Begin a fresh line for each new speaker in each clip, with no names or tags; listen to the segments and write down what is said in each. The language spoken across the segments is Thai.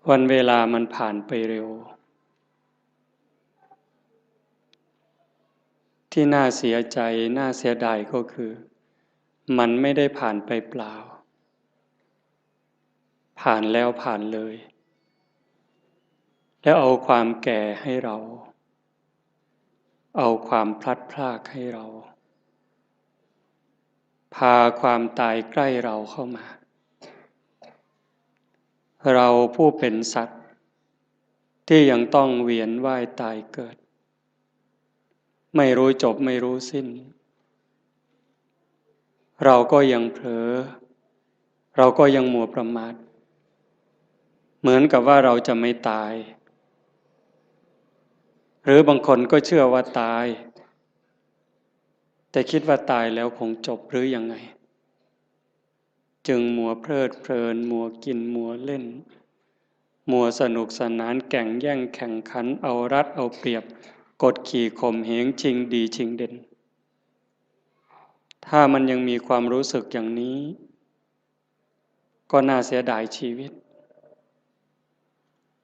วันเวลามันผ่านไปเร็วที่น่าเสียใจน่าเสียดายก็คือมันไม่ได้ผ่านไปเปล่าผ่านแล้วผ่านเลยแล้วเอาความแก่ให้เราเอาความพลัดพรากให้เราพาความตายใกล้เราเข้ามาเราผู้เป็นสัตว์ที่ยังต้องเวียนว่ายตายเกิดไม่รู้จบไม่รู้สิ้นเราก็ยังเผลอเราก็ยังมัวประมาทเหมือนกับว่าเราจะไม่ตายหรือบางคนก็เชื่อว่าตายแต่คิดว่าตายแล้วคงจบหรือยังไงจึงมัวเพลิดเพลินมัวกินมัวเล่นมัวสนุกสนานแข่งแย่งแข่งขันเอารัดเอาเปรียบกดขี่ข่มเหงชิงดีชิงเด่นถ้ามันยังมีความรู้สึกอย่างนี้ก็น่าเสียดายชีวิต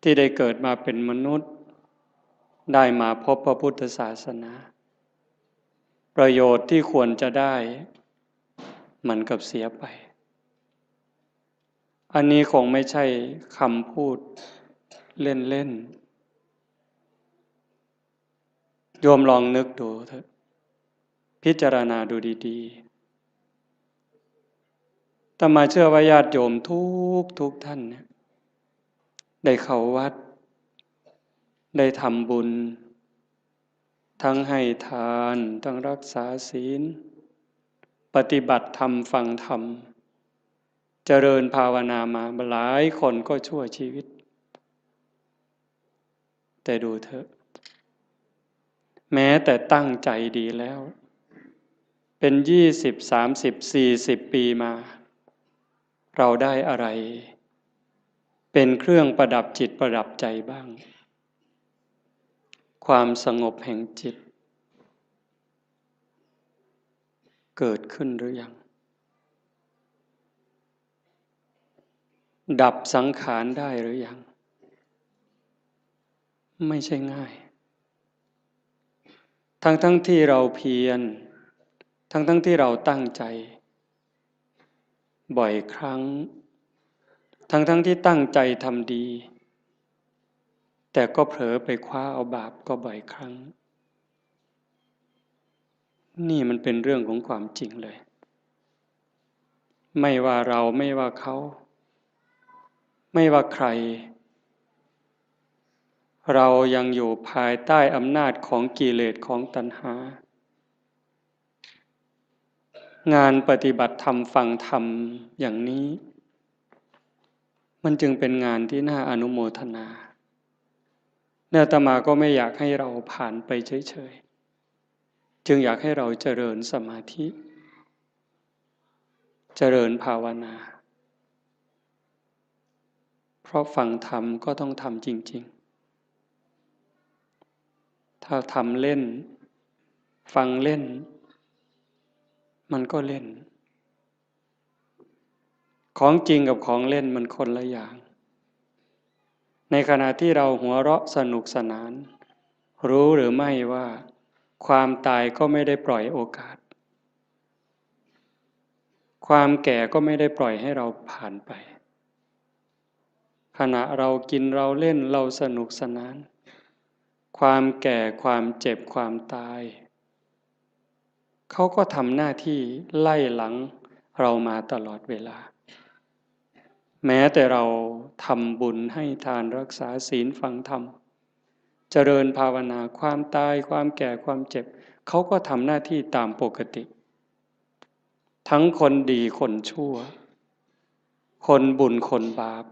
ที่ได้เกิดมาเป็นมนุษย์ได้มาพบพระพุทธศาสนาประโยชน์ที่ควรจะได้มันกับเสียไปอันนี้คงไม่ใช่คำพูดเล่นๆโยมลองนึกดูเถอะพิจารณาดูดีๆอาตมาเชื่อว่าญาติโยมทุกท่านเนี่ยได้เข้าวัดได้ทำบุญทั้งให้ทานทั้งรักษาศีลปฏิบัติธรรมฟังธรรมเจริญภาวนามาหลายคนก็ชั่วชีวิตแต่ดูเถอะแม้แต่ตั้งใจดีแล้วเป็น20 30 40 ปีมาเราได้อะไรเป็นเครื่องประดับจิตประดับใจบ้างความสงบแห่งจิตเกิดขึ้นหรือยังดับสังขารได้หรือยังไม่ใช่ง่ายทั้งที่เราเพียรทั้งที่เราตั้งใจบ่อยครั้งทั้งที่ตั้งใจทำดีแต่ก็เผลอไปคว้าเอาบาปก็บ่อยครั้งนี่มันเป็นเรื่องของความจริงเลยไม่ว่าเราไม่ว่าเขาไม่ว่าใครเรายังอยู่ภายใต้อำนาจของกิเลสของตัณหางานปฏิบัติธรรมฟังธรรมอย่างนี้มันจึงเป็นงานที่น่าอนุโมทนาอาตมาก็ไม่อยากให้เราผ่านไปเฉยๆจึงอยากให้เราเจริญสมาธิเจริญภาวนาเพราะฟังธรรมก็ต้องทำจริงๆถ้าทำเล่นฟังเล่นมันก็เล่นของจริงกับของเล่นมันคนละอย่างในขณะที่เราหัวเราะสนุกสนานรู้หรือไม่ว่าความตายก็ไม่ได้ปล่อยโอกาสความแก่ก็ไม่ได้ปล่อยให้เราผ่านไปขณะเรากินเราเล่นเราสนุกสนานความแก่ความเจ็บความตายเขาก็ทำหน้าที่ไล่หลังเรามาตลอดเวลาแม้แต่เราทำบุญให้ทานรักษาศีลฟังธรรมเจริญภาวนาความตายความแก่ความเจ็บเขาก็ทำหน้าที่ตามปกติทั้งคนดีคนชั่วคนบุญคนบาป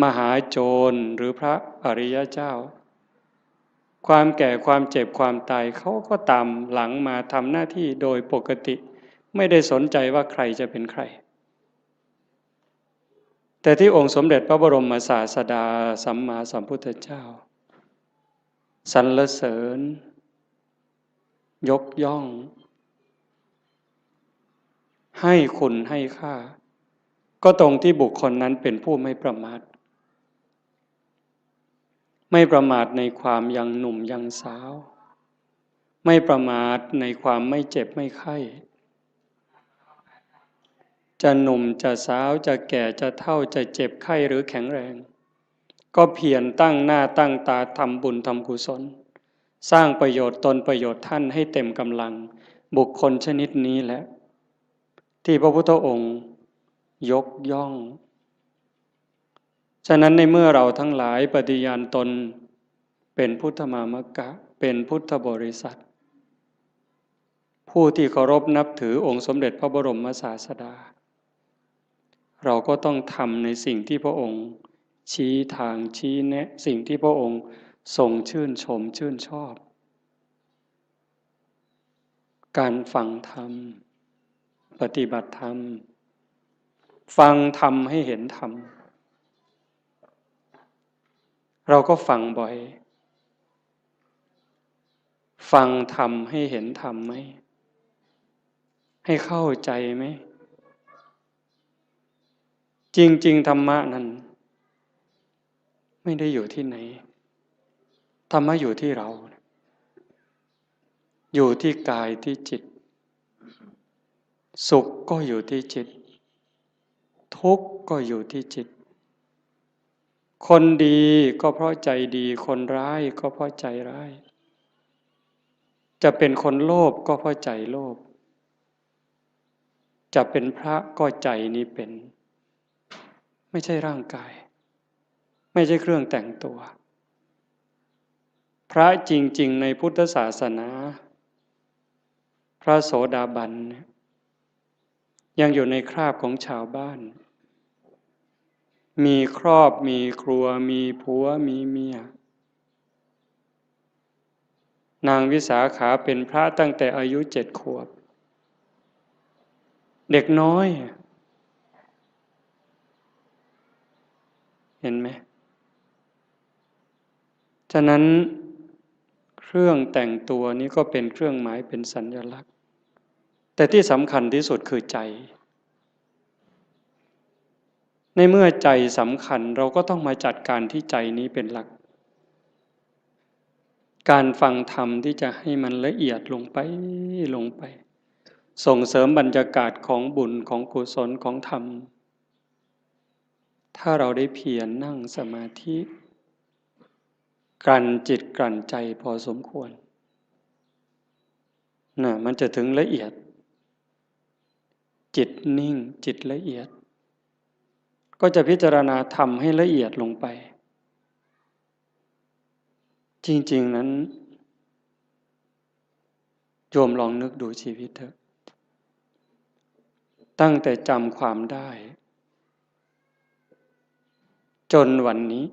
มหาโจรหรือพระอริยเจ้าความแก่ความเจ็บความตายเขาก็ตามหลังมาทำหน้าที่โดยปกติไม่ได้สนใจว่าใครจะเป็นใครแต่ที่องค์สมเด็จพระบรมศาสดาสัมมาสัมพุทธเจ้าสรรเสริญยกย่องให้คุณให้ค่าก็ตรงที่บุคคลนั้นเป็นผู้ไม่ประมาท ไม่ประมาทในความยังหนุ่มยังสาว ไม่ประมาทในความไม่เจ็บไม่ไข้จะหนุ่มจะสาวจะแก่จะเฒ่าจะเจ็บไข้หรือแข็งแรงก็เพียรตั้งหน้าตั้งตาทำบุญทำกุศลสร้างประโยชน์ตนประโยชน์ท่านให้เต็มกำลังบุคคลชนิดนี้แหละที่พระพุทธองค์ยกย่องฉะนั้นในเมื่อเราทั้งหลายปฏิญาณตนเป็นพุทธมามกะเป็นพุทธบริษัทผู้ที่เคารพนับถือองค์สมเด็จพระบรมศาสดาเราก็ต้องทำในสิ่งที่พระองค์ชี้ทางชี้แนะสิ่งที่พระองค์ทรงชื่นชมชื่นชอบการฟังธรรมปฏิบัติธรรมฟังธรรมให้เห็นธรรมเราก็ฟังบ่อยฟังธรรมให้เห็นธรรมไหมให้เข้าใจไหมจริงๆธรรมะนั้นไม่ได้อยู่ที่ไหนธรรมะอยู่ที่เราอยู่ที่กายที่จิตสุขก็อยู่ที่จิตทุกข์ก็อยู่ที่จิตคนดีก็เพราะใจดีคนร้ายก็เพราะใจร้ายจะเป็นคนโลภก็เพราะใจโลภจะเป็นพระก็ใจนี้เป็นไม่ใช่ร่างกายไม่ใช่เครื่องแต่งตัวพระจริงๆในพุทธศาสนาพระโสดาบันยังอยู่ในคราบของชาวบ้านมีครอบมีครัวมีผัวมีเมียนางวิสาขาเป็นพระตั้งแต่อายุ7 ขวบเด็กน้อยเห็นไหมฉะนั้นเครื่องแต่งตัวนี้ก็เป็นเครื่องหมายเป็นสัญลักษณ์แต่ที่สำคัญที่สุดคือใจในเมื่อใจสำคัญเราก็ต้องมาจัดการที่ใจนี้เป็นหลักการฟังธรรมที่จะให้มันละเอียดลงไปส่งเสริมบรรยากาศของบุญของกุศลของธรรมถ้าเราได้เพียรนั่งสมาธิกลั่นจิตกลั่นใจพอสมควรมันจะถึงละเอียดจิตนิ่งจิตละเอียดก็จะพิจารณาธรรมให้ละเอียดลงไปจริงๆนั้นโยมลองนึกดูชีวิตเถอะตั้งแต่จำความได้จนวันนี้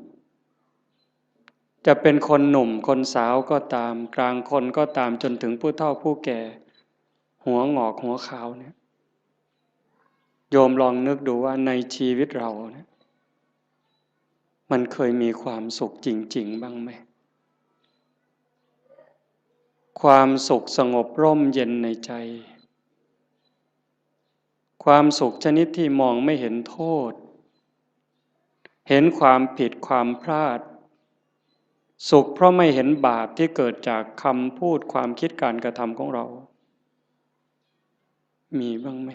จะเป็นคนหนุ่มคนสาวก็ตามกลางคนก็ตามจนถึงผู้เฒ่าผู้แก่หัวงอกหัวขาวเนี่ยโยมลองนึกดูว่าในชีวิตเราเนี่ยมันเคยมีความสุขจริงๆบ้างไหมความสุขสงบร่มเย็นในใจความสุขชนิดที่มองไม่เห็นโทษเห็นความผิดความพลาดสุขเพราะไม่เห็นบาปที่เกิดจากคำพูดความคิดการกระทำของเรามีบ้างไหม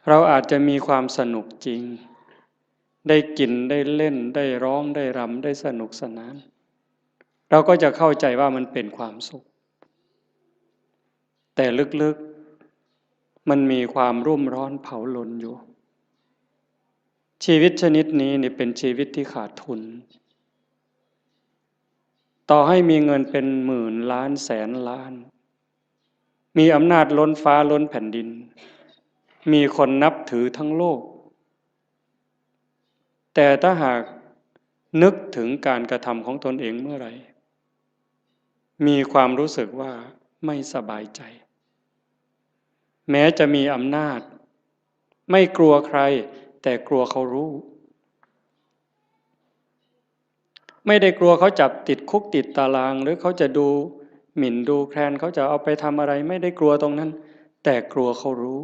เราอาจจะมีความสนุกจริงได้กินได้เล่นได้ร้องได้รำได้สนุกสนานเราก็จะเข้าใจว่ามันเป็นความสุขแต่ลึกๆมันมีความรุ่มร้อนเผาลนอยู่ชีวิตชนิดนี้นี่เป็นชีวิตที่ขาดทุนต่อให้มีเงินเป็นหมื่นล้านแสนล้านมีอำนาจล้นฟ้าล้นแผ่นดินมีคนนับถือทั้งโลกแต่ถ้าหากนึกถึงการกระทำของตนเองเมื่อไหร่มีความรู้สึกว่าไม่สบายใจแม้จะมีอำนาจไม่กลัวใครแต่กลัวเขารู้ไม่ได้กลัวเขาจับติดคุกติดตารางหรือเขาจะดูหมิ่นดูแคลนเขาจะเอาไปทำอะไรไม่ได้กลัวตรงนั้นแต่กลัวเขารู้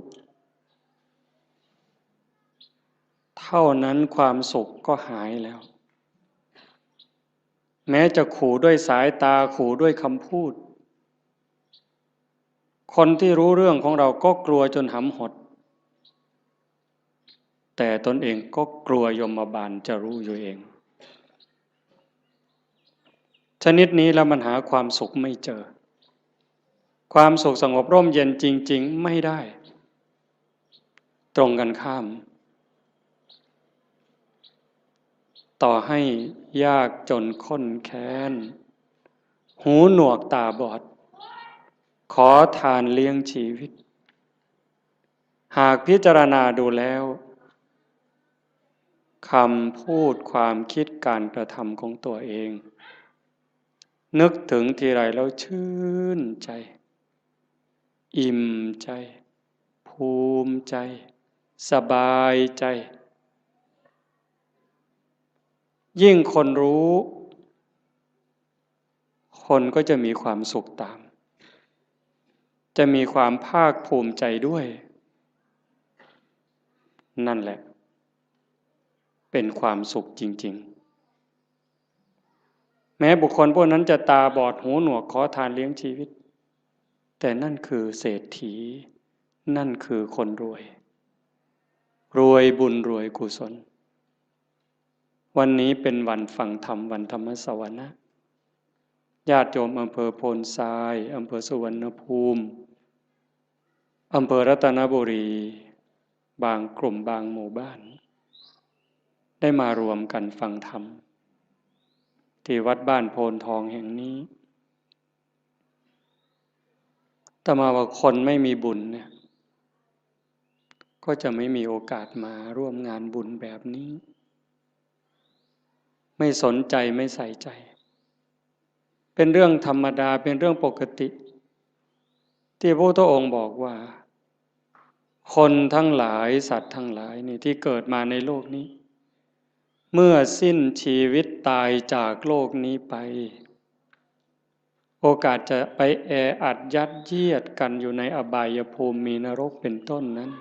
เท่านั้นความสุขก็หายแล้วแม้จะขู่ด้วยสายตาขู่ด้วยคำพูดคนที่รู้เรื่องของเราก็กลัวจนหำหดแต่ตนเองก็กลัวยมบาลจะรู้อยู่เองชนิดนี้แล้วมันหาความสุขไม่เจอความสุขสงบร่มเย็นจริงๆไม่ได้ตรงกันข้ามต่อให้ยากจนข้นแค้นหูหนวกตาบอดขอทานเลี้ยงชีวิตหากพิจารณาดูแล้วคำพูดความคิดการกระทำของตัวเองนึกถึงทีไรแล้วชื่นใจอิ่มใจภูมิใจสบายใจยิ่งคนรู้คนก็จะมีความสุขตามจะมีความภาคภูมิใจด้วยนั่นแหละเป็นความสุขจริงๆแม้บุคคลพวกนั้นจะตาบอดหูหนวกขอทานเลี้ยงชีวิตแต่นั่นคือเศรษฐีนั่นคือคนรวยรวยบุญรวยกุศลวันนี้เป็นวันฟังธรรมวันธรรมสวนะญาติโยมอำเภอโพนทรายอำเภอสุวรรณภูมิอำเภอรัตนบุรีบางกลุ่มบางหมู่บ้านได้มารวมกันฟังธรรมที่วัดบ้านโพนทองแห่งนี้แต่มาว่าคนไม่มีบุญเนี่ยก็จะไม่มีโอกาสมาร่วมงานบุญแบบนี้ไม่สนใจไม่ใส่ใจเป็นเรื่องธรรมดาเป็นเรื่องปกติที่พระพุทธองค์บอกว่าคนทั้งหลายสัตว์ทั้งหลายนี่ที่เกิดมาในโลกนี้เมื่อสิ้นชีวิตตายจากโลกนี้ไปโอกาสจะไปแออัดยัดเยียดกันอยู่ในอบายภูมิมีนรกเป็นต้นนั้น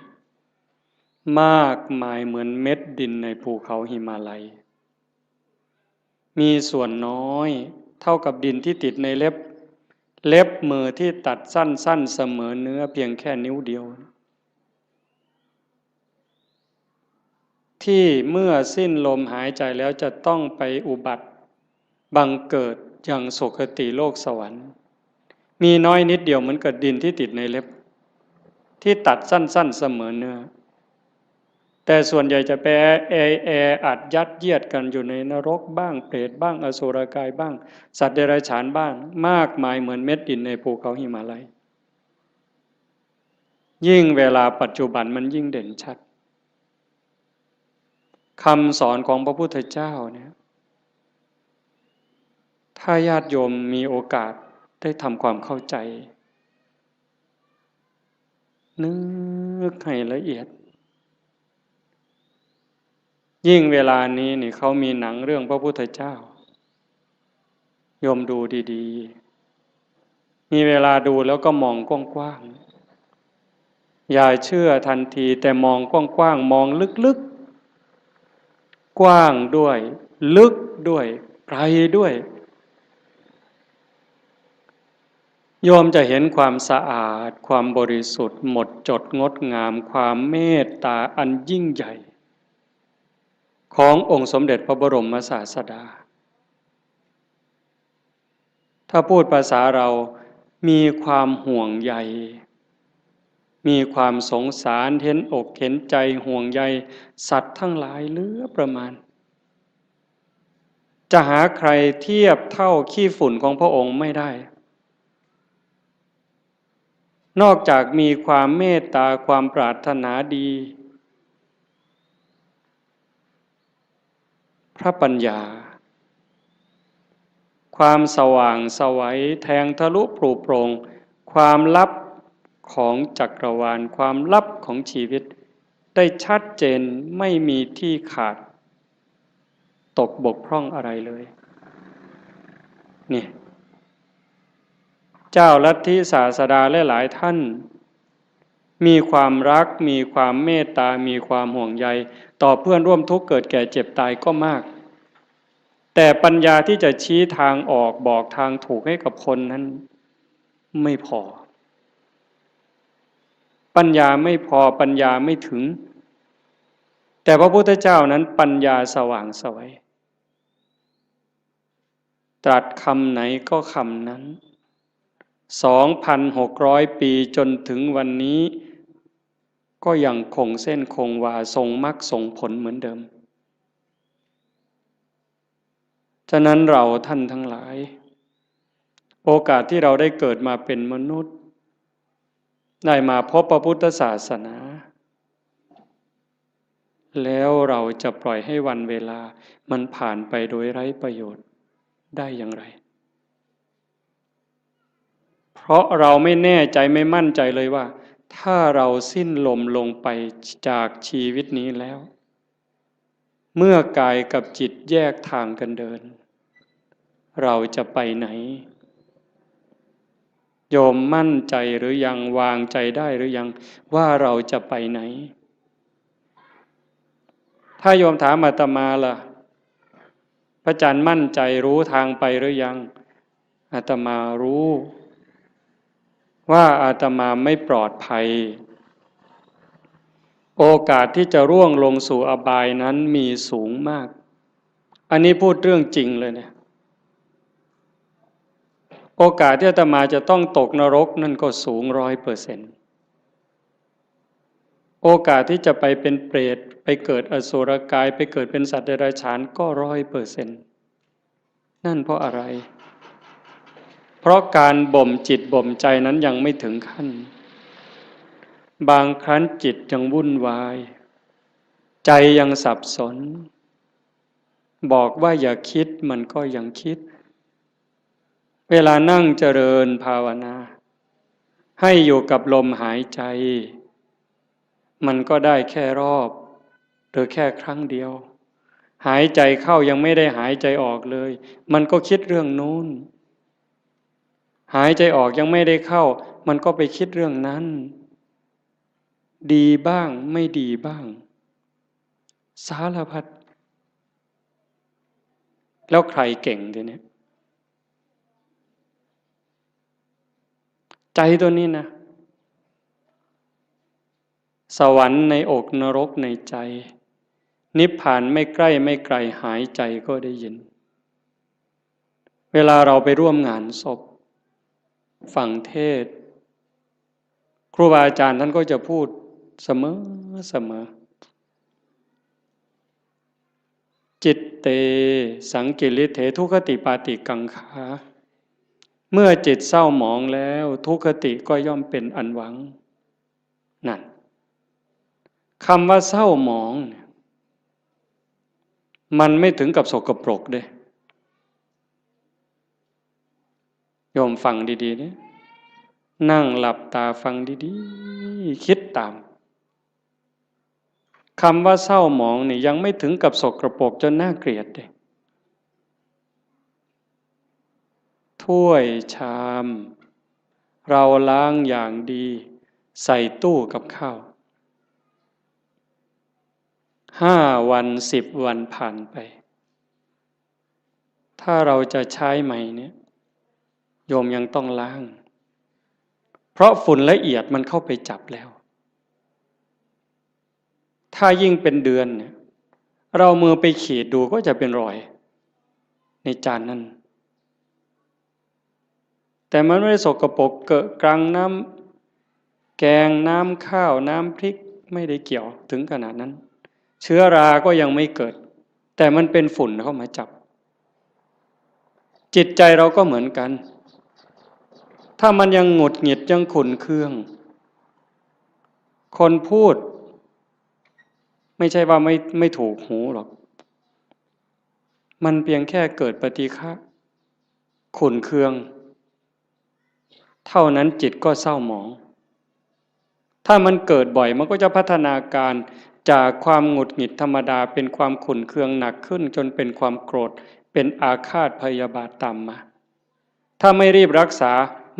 มากมายเหมือนเม็ดดินในภูเขาหิมาลัยมีส่วนน้อยเท่ากับดินที่ติดในเล็บมือที่ตัดสั้นๆเสมอเนื้อเพียงแค่นิ้วเดียวที่เมื่อสิ้นลมหายใจแล้วจะต้องไปอุบัติบังเกิดอย่างสุคติโลกสวรรค์มีน้อยนิดเดียวเหมือนกับดินที่ติดในเล็บที่ตัดสั้นๆเสมอเนื้อแต่ส่วนใหญ่จะไปแออัดยัดเยียดกันอยู่ในนรกบ้างเปรตบ้างอสุรกายบ้างสัตว์เดรัจฉานบ้างมากมายเหมือนเม็ดดินในภูเขาหิมาลัยยิ่งเวลาปัจจุบันมันยิ่งเด่นชัดคำสอนของพระพุทธเจ้าเนี่ยถ้าญาติโยมมีโอกาสได้ทำความเข้าใจนึกให้ละเอียดยิ่งเวลานี้นี่เขามีหนังเรื่องพระพุทธเจ้าโยมดูดีๆมีเวลาดูแล้วก็มองกว้างๆอย่าเชื่อทันทีแต่มองกว้างๆมองลึกๆกว้างด้วยลึกด้วยไกลด้วยโยมจะเห็นความสะอาดความบริสุทธิ์หมดจดงดงามความเมตตาอันยิ่งใหญ่ขององค์สมเด็จพระบรมศาสดาถ้าพูดภาษาเรามีความห่วงใยมีความสงสารเห็นอกเห็นใจห่วงใยสัตว์ทั้งหลายเหลือประมาณจะหาใครเทียบเท่าขี้ฝุ่นของพระองค์ไม่ได้นอกจากมีความเมตตาความปรารถนาดีพระปัญญาความสว่างไสวแทงทะลุปลุกโปร่งความลับของจักรวาลความลับของชีวิตได้ชัดเจนไม่มีที่ขาดตกบกพร่องอะไรเลยนี่เจ้าลัทธิศาสดาหลายท่านมีความรักมีความเมตตามีความห่วงใย ต่อเพื่อนร่วมทุกข์เกิดแก่เจ็บตายก็มากแต่ปัญญาที่จะชี้ทางออกบอกทางถูกให้กับคนนั้นไม่พอปัญญาไม่พอปัญญาไม่ถึงแต่พระพุทธเจ้านั้นปัญญาสว่างไสวตรัสคำไหนก็คำนั้น 2,600 ปีจนถึงวันนี้ก็ยังคงเส้นคงวาทรงมรรคทรงผลเหมือนเดิมฉะนั้นเราท่านทั้งหลายโอกาสที่เราได้เกิดมาเป็นมนุษย์ได้มาพบพระพุทธศาสนาแล้วเราจะปล่อยให้วันเวลามันผ่านไปโดยไร้ประโยชน์ได้อย่างไรเพราะเราไม่แน่ใจไม่มั่นใจเลยว่าถ้าเราสิ้นลมลงไปจากชีวิตนี้แล้วเมื่อกายกับจิตแยกทางกันเดินเราจะไปไหนโยมมั่นใจหรือยังวางใจได้หรือยังว่าเราจะไปไหนถ้าโยมถามอาตมาล่ะพระอาจารย์มั่นใจรู้ทางไปหรือยังอาตมารู้ว่าอาตมาไม่ปลอดภัยโอกาสที่จะร่วงลงสู่อบายนั้นมีสูงมากอันนี้พูดเรื่องจริงเลยเนี่ยโอกาสที่อาตมาจะต้องตกนรกนั่นก็สูง100%โอกาสที่จะไปเป็นเปรตไปเกิดอสุรกายไปเกิดเป็นสัตว์เดรัจฉานก็100%นั่นเพราะอะไรเพราะการบ่มจิตบ่มใจนั้นยังไม่ถึงขั้นบางครั้งจิตยังวุ่นวายใจยังสับสนบอกว่าอย่าคิดมันก็ยังคิดเวลานั่งเจริญภาวนาให้อยู่กับลมหายใจมันก็ได้แค่รอบหรือแค่ครั้งเดียวหายใจเข้ายังไม่ได้หายใจออกเลยมันก็คิดเรื่องนู้นหายใจออกยังไม่ได้เข้ามันก็ไปคิดเรื่องนั้นดีบ้างไม่ดีบ้างสารพัดแล้วใครเก่งทีนี้ใจตัวนี้นะสวรรค์ในอกนรกในใจนิพพานไม่ใกล้ไม่ไกลหายใจก็ได้ยินเวลาเราไปร่วมงานศพฟังเทศน์ครูบาอาจารย์ท่านก็จะพูดเสมอจิตเตสังกิริเถทุคติปาติกังขาเมื่อจิตเศร้าหมองแล้วทุคติก็ย่อมเป็นอันหวังนั่นคำว่าเศร้าหมองมันไม่ถึงกับสกปรกเด้โยมฟังดีๆนี่นั่งหลับตาฟังดีๆคิดตามคำว่าเศร้าหมองนี่ยังไม่ถึงกับสกปรกจนน่าเกลียดเด้ถ้วยชามเราล้างอย่างดีใส่ตู้กับข้าว5 วัน10 วันผ่านไปถ้าเราจะใช้ใหม่เนี่ยโยมยังต้องล้างเพราะฝุ่นละเอียดมันเข้าไปจับแล้วถ้ายิ่งเป็นเดือนเนี่ยเรามือไปขีดดูก็จะเป็นรอยในจานนั้นแต่มันไม่ได้สกปรกเกอะกรังน้ำแกงน้ำข้าวน้ำพริกไม่ได้เกี่ยวถึงขนาดนั้นเชื้อราก็ยังไม่เกิดแต่มันเป็นฝุ่นเข้ามาจับจิตใจเราก็เหมือนกันถ้ามันยังหงุดหงิดยังขุ่นเคืองคนพูดไม่ใช่ว่าไม่ถูกหูหรอกมันเพียงแค่เกิดปฏิฆะขุ่นเคืองเท่านั้นจิตก็เศร้าหมองถ้ามันเกิดบ่อยมันก็จะพัฒนาการจากความหงุดหงิดธรรมดาเป็นความขุ่นเคืองหนักขึ้นจนเป็นความโกรธเป็นอาฆาตพยาบาทตามมาถ้าไม่รีบรักษา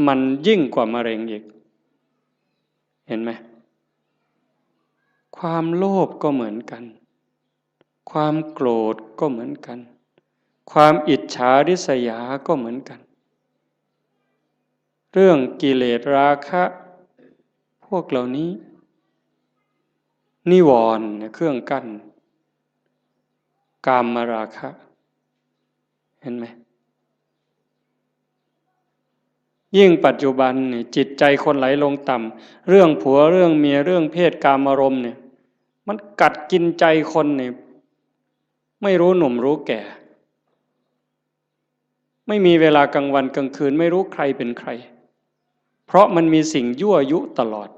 มันยิ่งกว่ามะเร็งอีกเห็นไหมความโลภก็เหมือนกัน ความโกรธก็เหมือนกันความอิจฉาริษยาก็เหมือนกันเรื่องกิเลสราคะพวกเหล่านี้นิวรณ์เครื่องกั้นกามราคะเห็นไหมยิ่งปัจจุบันนี่จิตใจคนไหลลงต่ำเรื่องผัวเรื่องเมียเรื่องเพศกามารมณ์เนี่ยมันกัดกินใจคนเนี่ยไม่รู้หนุ่มรู้แก่ไม่มีเวลากลางวันกลางคืนไม่รู้ใครเป็นใครเพราะมันมีสิ่งยั่วยุตลอด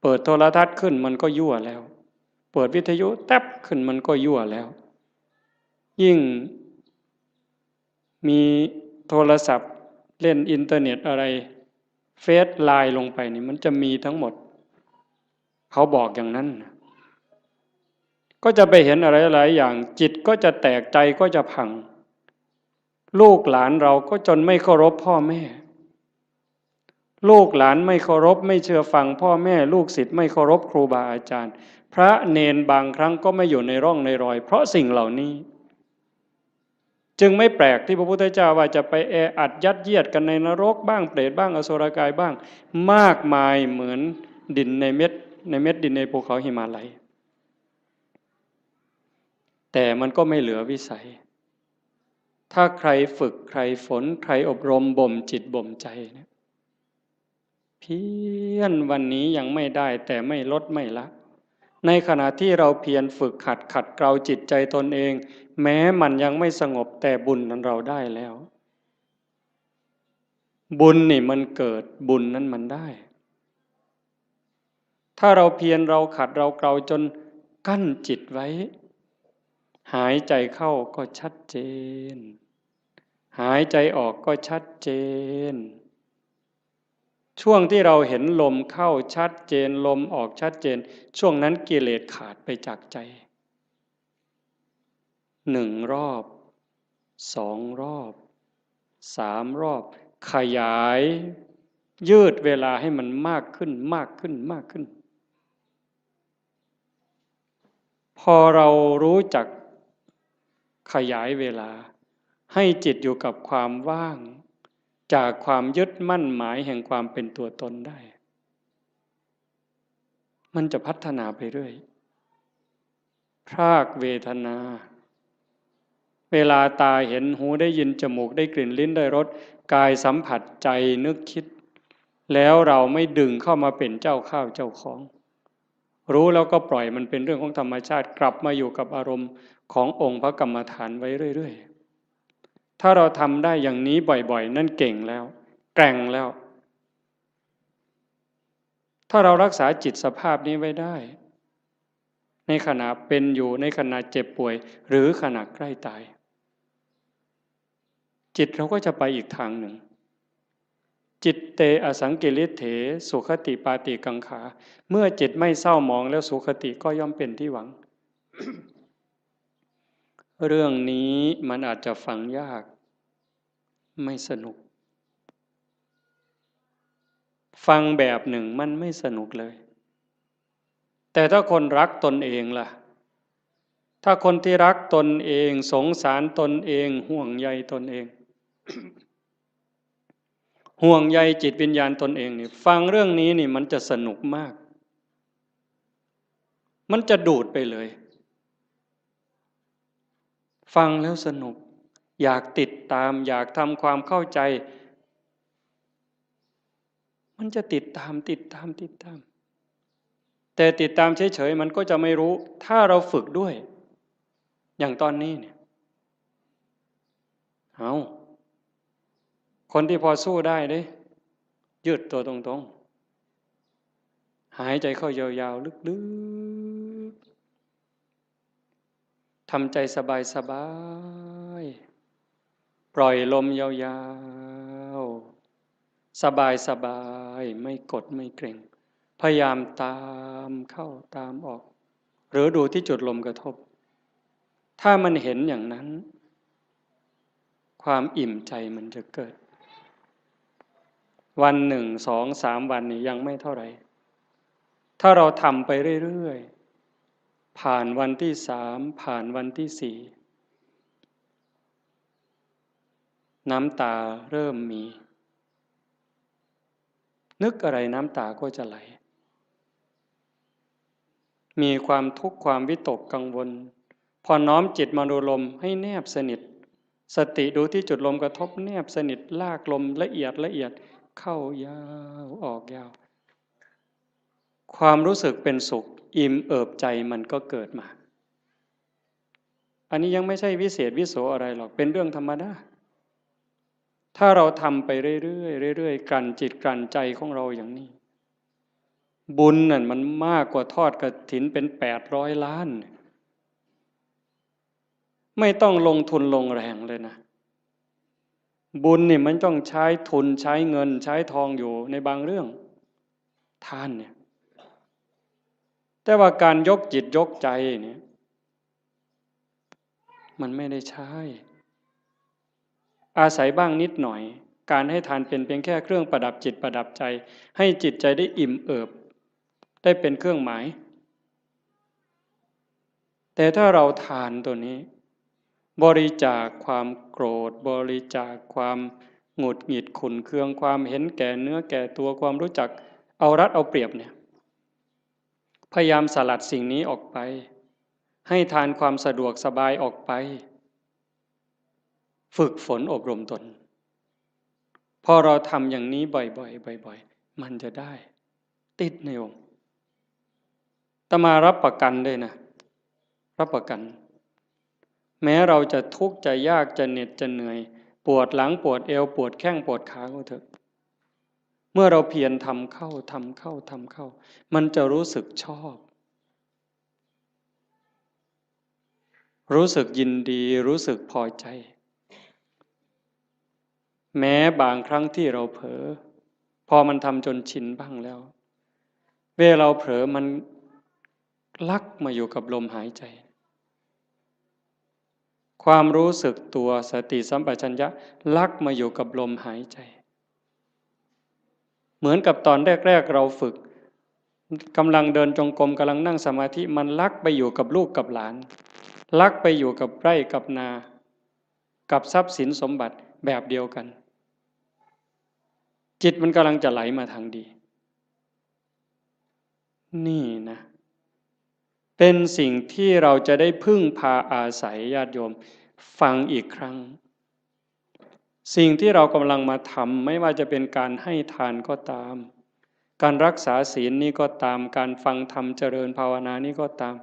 เปิดโทรทัศน์ขึ้นมันก็ยั่วแล้วเปิดวิทยุแทบขึ้นมันก็ยั่วแล้วยิ่งมีโทรศัพท์เล่นอินเทอร์เน็ตอะไรเฟซไลน์ลงไปนี่มันจะมีทั้งหมดเขาบอกอย่างนั้นก็จะไปเห็นอะไรหลายอย่างจิตก็จะแตกใจก็จะพังลูกหลานเราก็จนไม่เคารพพ่อแม่ลูกหลานไม่เคารพไม่เชื่อฟังพ่อแม่ลูกศิษย์ไม่เคารพครูบาอาจารย์พระเนนบางครั้งก็ไม่อยู่ในร่องในรอยเพราะสิ่งเหล่านี้จึงไม่แปลกที่พระพุทธเจ้าว่าจะไปแออัดยัดเยียดกันในนรกบ้างเปรตบ้างอสุรกายบ้างมากมายเหมือนดินในเม็ดดินในภูเขาหิมาลัยแต่มันก็ไม่เหลือวิสัยถ้าใครฝึกใครฝนใครอบรมบ่มจิตบ่มใจเนี่ยเพียรวันนี้ยังไม่ได้แต่ไม่ลดไม่ละในขณะที่เราเพียรฝึกขัดเกลาจิตใจตนเองแม้มันยังไม่สงบแต่บุญนั้นเราได้แล้วบุญนี่มันเกิดบุญนั้นมันได้ถ้าเราเพียรเราขัดเราเกลาจนกั้นจิตไว้หายใจเข้าก็ชัดเจนหายใจออกก็ชัดเจนช่วงที่เราเห็นลมเข้าชัดเจนลมออกชัดเจนช่วงนั้นกิเลสขาดไปจากใจ1 รอบ2 รอบ3 รอบขยายยืดเวลาให้มันมากขึ้นมากขึ้นมากขึ้นพอเรารู้จักขยายเวลาให้จิตอยู่กับความว่างจากความยึดมั่นหมายแห่งความเป็นตัวตนได้มันจะพัฒนาไปเรื่อยพรากเวทนาเวลาตาเห็นหูได้ยินจมูกได้กลิ่นลิ้นได้รสกายสัมผัสใจนึกคิดแล้วเราไม่ดึงเข้ามาเป็นเจ้าข้าวเจ้าของรู้แล้วก็ปล่อยมันเป็นเรื่องของธรรมชาติกลับมาอยู่กับอารมณ์ขององค์พระกรรมฐานไว้เรื่อยๆถ้าเราทำได้อย่างนี้บ่อยๆนั่นเก่งแล้วแกร่งแล้วถ้าเรารักษาจิตสภาพนี้ไว้ได้ในขณะเป็นอยู่ในขณะเจ็บป่วยหรือขณะใกล้ตายจิตเราก็จะไปอีกทางหนึ่งจิตเตอสังกิริเถสุขติปาติกังขาเมื่อจิตไม่เศร้าหมองแล้วสุขติก็ย่อมเป็นที่หวัง เรื่องนี้มันอาจจะฟังยากไม่สนุกฟังแบบหนึ่งมันไม่สนุกเลยแต่ถ้าคนรักตนเองล่ะถ้าคนที่รักตนเองสงสารตนเองห่วงใยตนเอง ห่วงใยจิตวิญญาณตนเองนี่ฟังเรื่องนี้นี่มันจะสนุกมากมันจะดูดไปเลยฟังแล้วสนุกอยากติดตามอยากทำความเข้าใจมันจะติดตามแต่ติดตามเฉยๆมันก็จะไม่รู้ถ้าเราฝึกด้วยอย่างตอนนี้เนี่ยเอาคนที่พอสู้ได้เด้ยืดตัวตรงๆหายใจเข้ายาวๆลึกๆทำใจสบายๆปล่อยลมยาวๆสบายๆไม่กดไม่เกร็งพยายามตามเข้าตามออกหรือดูที่จุดลมกระทบถ้ามันเห็นอย่างนั้นความอิ่มใจมันจะเกิดวัน1 2 3 วันนี่ยังไม่เท่าไหร่ถ้าเราทำไปเรื่อย ผ่านวันที่3ผ่านวันที่4น้ำตาเริ่มมีนึกอะไรน้ำตาก็จะไหลมีความทุกข์ความวิตกกังวลพอน้อมจิตมาดูลมให้แนบสนิทสติดูที่จุดลมกระทบแนบสนิทลากลมละเอียดละเอียดเข้ายาวออกยาวความรู้สึกเป็นสุขอิ่มเอิบใจมันก็เกิดมาอันนี้ยังไม่ใช่วิเศษวิโสอะไรหรอกเป็นเรื่องธรรมดาถ้าเราทำไปเรื่อยๆเรื่อยๆกลั่นจิตกลั่นใจของเราอย่างนี้บุญนั่นมันมากกว่าทอดกฐินเป็น800 ล้านไม่ต้องลงทุนลงแรงเลยนะบุญนี่มันต้องใช้ทุนใช้เงินใช้ทองอยู่ในบางเรื่องทานเนี่ยแต่ว่าการยกจิตยกใจเนี่ยมันไม่ได้ใช้อาศัยบ้างนิดหน่อยการให้ทานเป็นเพียงแค่เครื่องประดับจิตประดับใจให้จิตใจได้อิ่มเอิบได้เป็นเครื่องหมายแต่ถ้าเราทานตัวนี้บริจาคความโกรธบริจาคความหงุดหงิดขุ่นเคืองความเห็นแก่เนื้อแก่ตัวความรู้จักเอารัดเอาเปรียบเนี่ยพยายามสลัดสิ่งนี้ออกไปให้ทานความสะดวกสบายออกไปฝึกฝนอบรมตนพอเราทำอย่างนี้บ่อยๆบ่อยๆมันจะได้ติดในองค์อาตมารับประกันเลยนะรับประกันแม้เราจะทุกข์จะยากจะเหน็ดจะเหนื่อยปวดหลังปวดเอวปวดแข้งปวดขาก็เถอะเมื่อเราเพียรทำเข้าทำเข้าทำเข้ามันจะรู้สึกชอบรู้สึกยินดีรู้สึกพอใจแม้บางครั้งที่เราเผลอพอมันทำจนชินบ้างแล้วเวลาเราเผลอมันลักมาอยู่กับลมหายใจความรู้สึกตัวสติสัมปชัญญะลักมาอยู่กับลมหายใจเหมือนกับตอนแรกๆเราฝึกกำลังเดินจงกรมกำลังนั่งสมาธิมันลักไปอยู่กับลูกกับหลานลักไปอยู่กับไร่กับนากับทรัพย์สินสมบัติแบบเดียวกันจิตมันกำลังจะไหลมาทางดีนี่นะเป็นสิ่งที่เราจะได้พึ่งพาอาศัยญาติโยมฟังอีกครั้งสิ่งที่เรากำลังมาทำไม่ว่าจะเป็นการให้ทานก็ตามการรักษาศีลนี่ก็ตามการฟังธรรมเจริญภาวนานี่ก็ตาม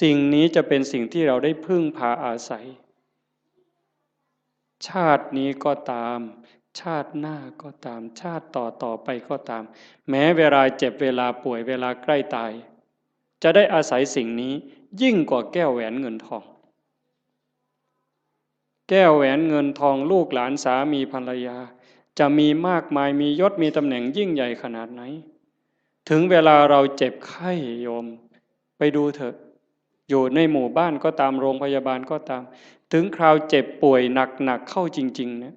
สิ่งนี้จะเป็นสิ่งที่เราได้พึ่งพาอาศัยชาตินี้ก็ตามชาติหน้าก็ตามชาติต่อไปก็ตามแม้เวลาเจ็บเวลาป่วยเวลาใกล้ตายจะได้อาศัยสิ่งนี้ยิ่งกว่าแก้วแหวนเงินทองแก้วแหวนเงินทองลูกหลานสามีภรรยาจะมีมากมายมียศมีตำแหน่งยิ่งใหญ่ขนาดไหนถึงเวลาเราเจ็บไข้โยมไปดูเถอะอยู่ในหมู่บ้านก็ตามโรงพยาบาลก็ตามถึงคราวเจ็บป่วยหนักเข้าจริงๆเนี่ย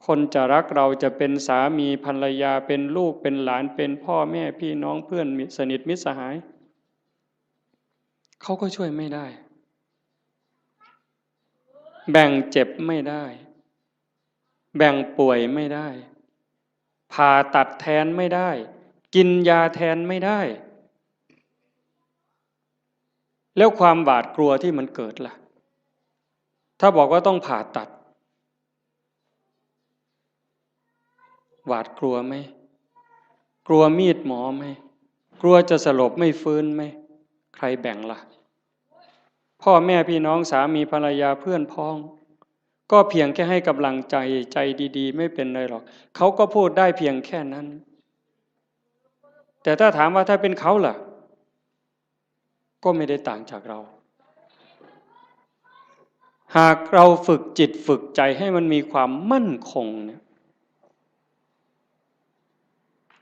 คนจะรักเราจะเป็นสามีภรรยาเป็นลูกเป็นหลานเป็นพ่อแม่พี่น้องเพื่อนสนิทมิตรสหายเขาก็ช่วยไม่ได้แบ่งเจ็บไม่ได้แบ่งป่วยไม่ได้ผ่าตัดแทนไม่ได้กินยาแทนไม่ได้แล้วความหวาดกลัวที่มันเกิดล่ะถ้าบอกว่าต้องผ่าตัดหวาดกลัวไหมกลัวมีดหมอไหมกลัวจะสลบไม่ฟื้นไหมใครแบ่งล่ะพ่อแม่พี่น้องสามีภรรยาเพื่อนพ้องก็เพียงแค่ให้กำลังใจใจดีๆไม่เป็นไรหรอกเขาก็พูดได้เพียงแค่นั้นแต่ถ้าถามว่าถ้าเป็นเขาล่ะก็ไม่ได้ต่างจากเราหากเราฝึกจิตฝึกใจให้มันมีความมั่นคงเนี่ย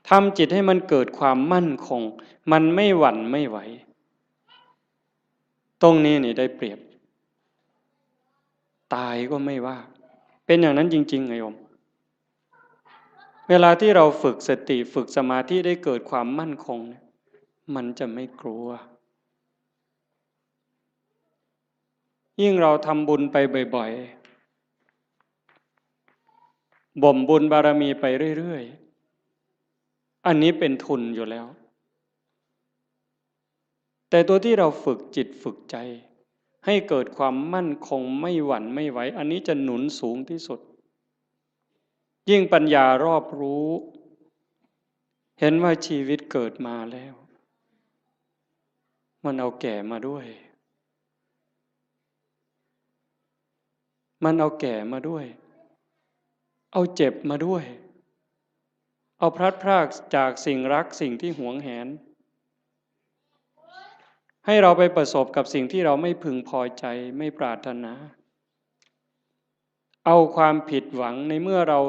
ทำจิตให้มันเกิดความมั่นคงมันไม่หวั่นไม่ไหวตรงนี้นี่ได้เปรียบตายก็ไม่ว่าเป็นอย่างนั้นจริงๆไงโยมเวลาที่เราฝึกสติฝึกสมาธิได้เกิดความมั่นคงมันจะไม่กลัว ยิ่งเราทำบุญไปบ่อยๆบ่มบุญบารมีไปเรื่อยๆอันนี้เป็นทุนอยู่แล้วแต่ตัวที่เราฝึกจิตฝึกใจให้เกิดความมั่นคงไม่หวั่นไม่ไหวอันนี้จะหนุนสูงที่สุดยิ่งปัญญารอบรู้เห็นว่าชีวิตเกิดมาแล้วมันเอาแก่มาด้วยมันเอาแก่มาด้วยเอาเจ็บมาด้วยเอาพลัดพรากจากสิ่งรักสิ่งที่หวงแหนให้เราไปประสบกับสิ่งที่เราไม่พึงพอใจไม่ปรารถนาเอาความผิดหวังในเมื่อเรา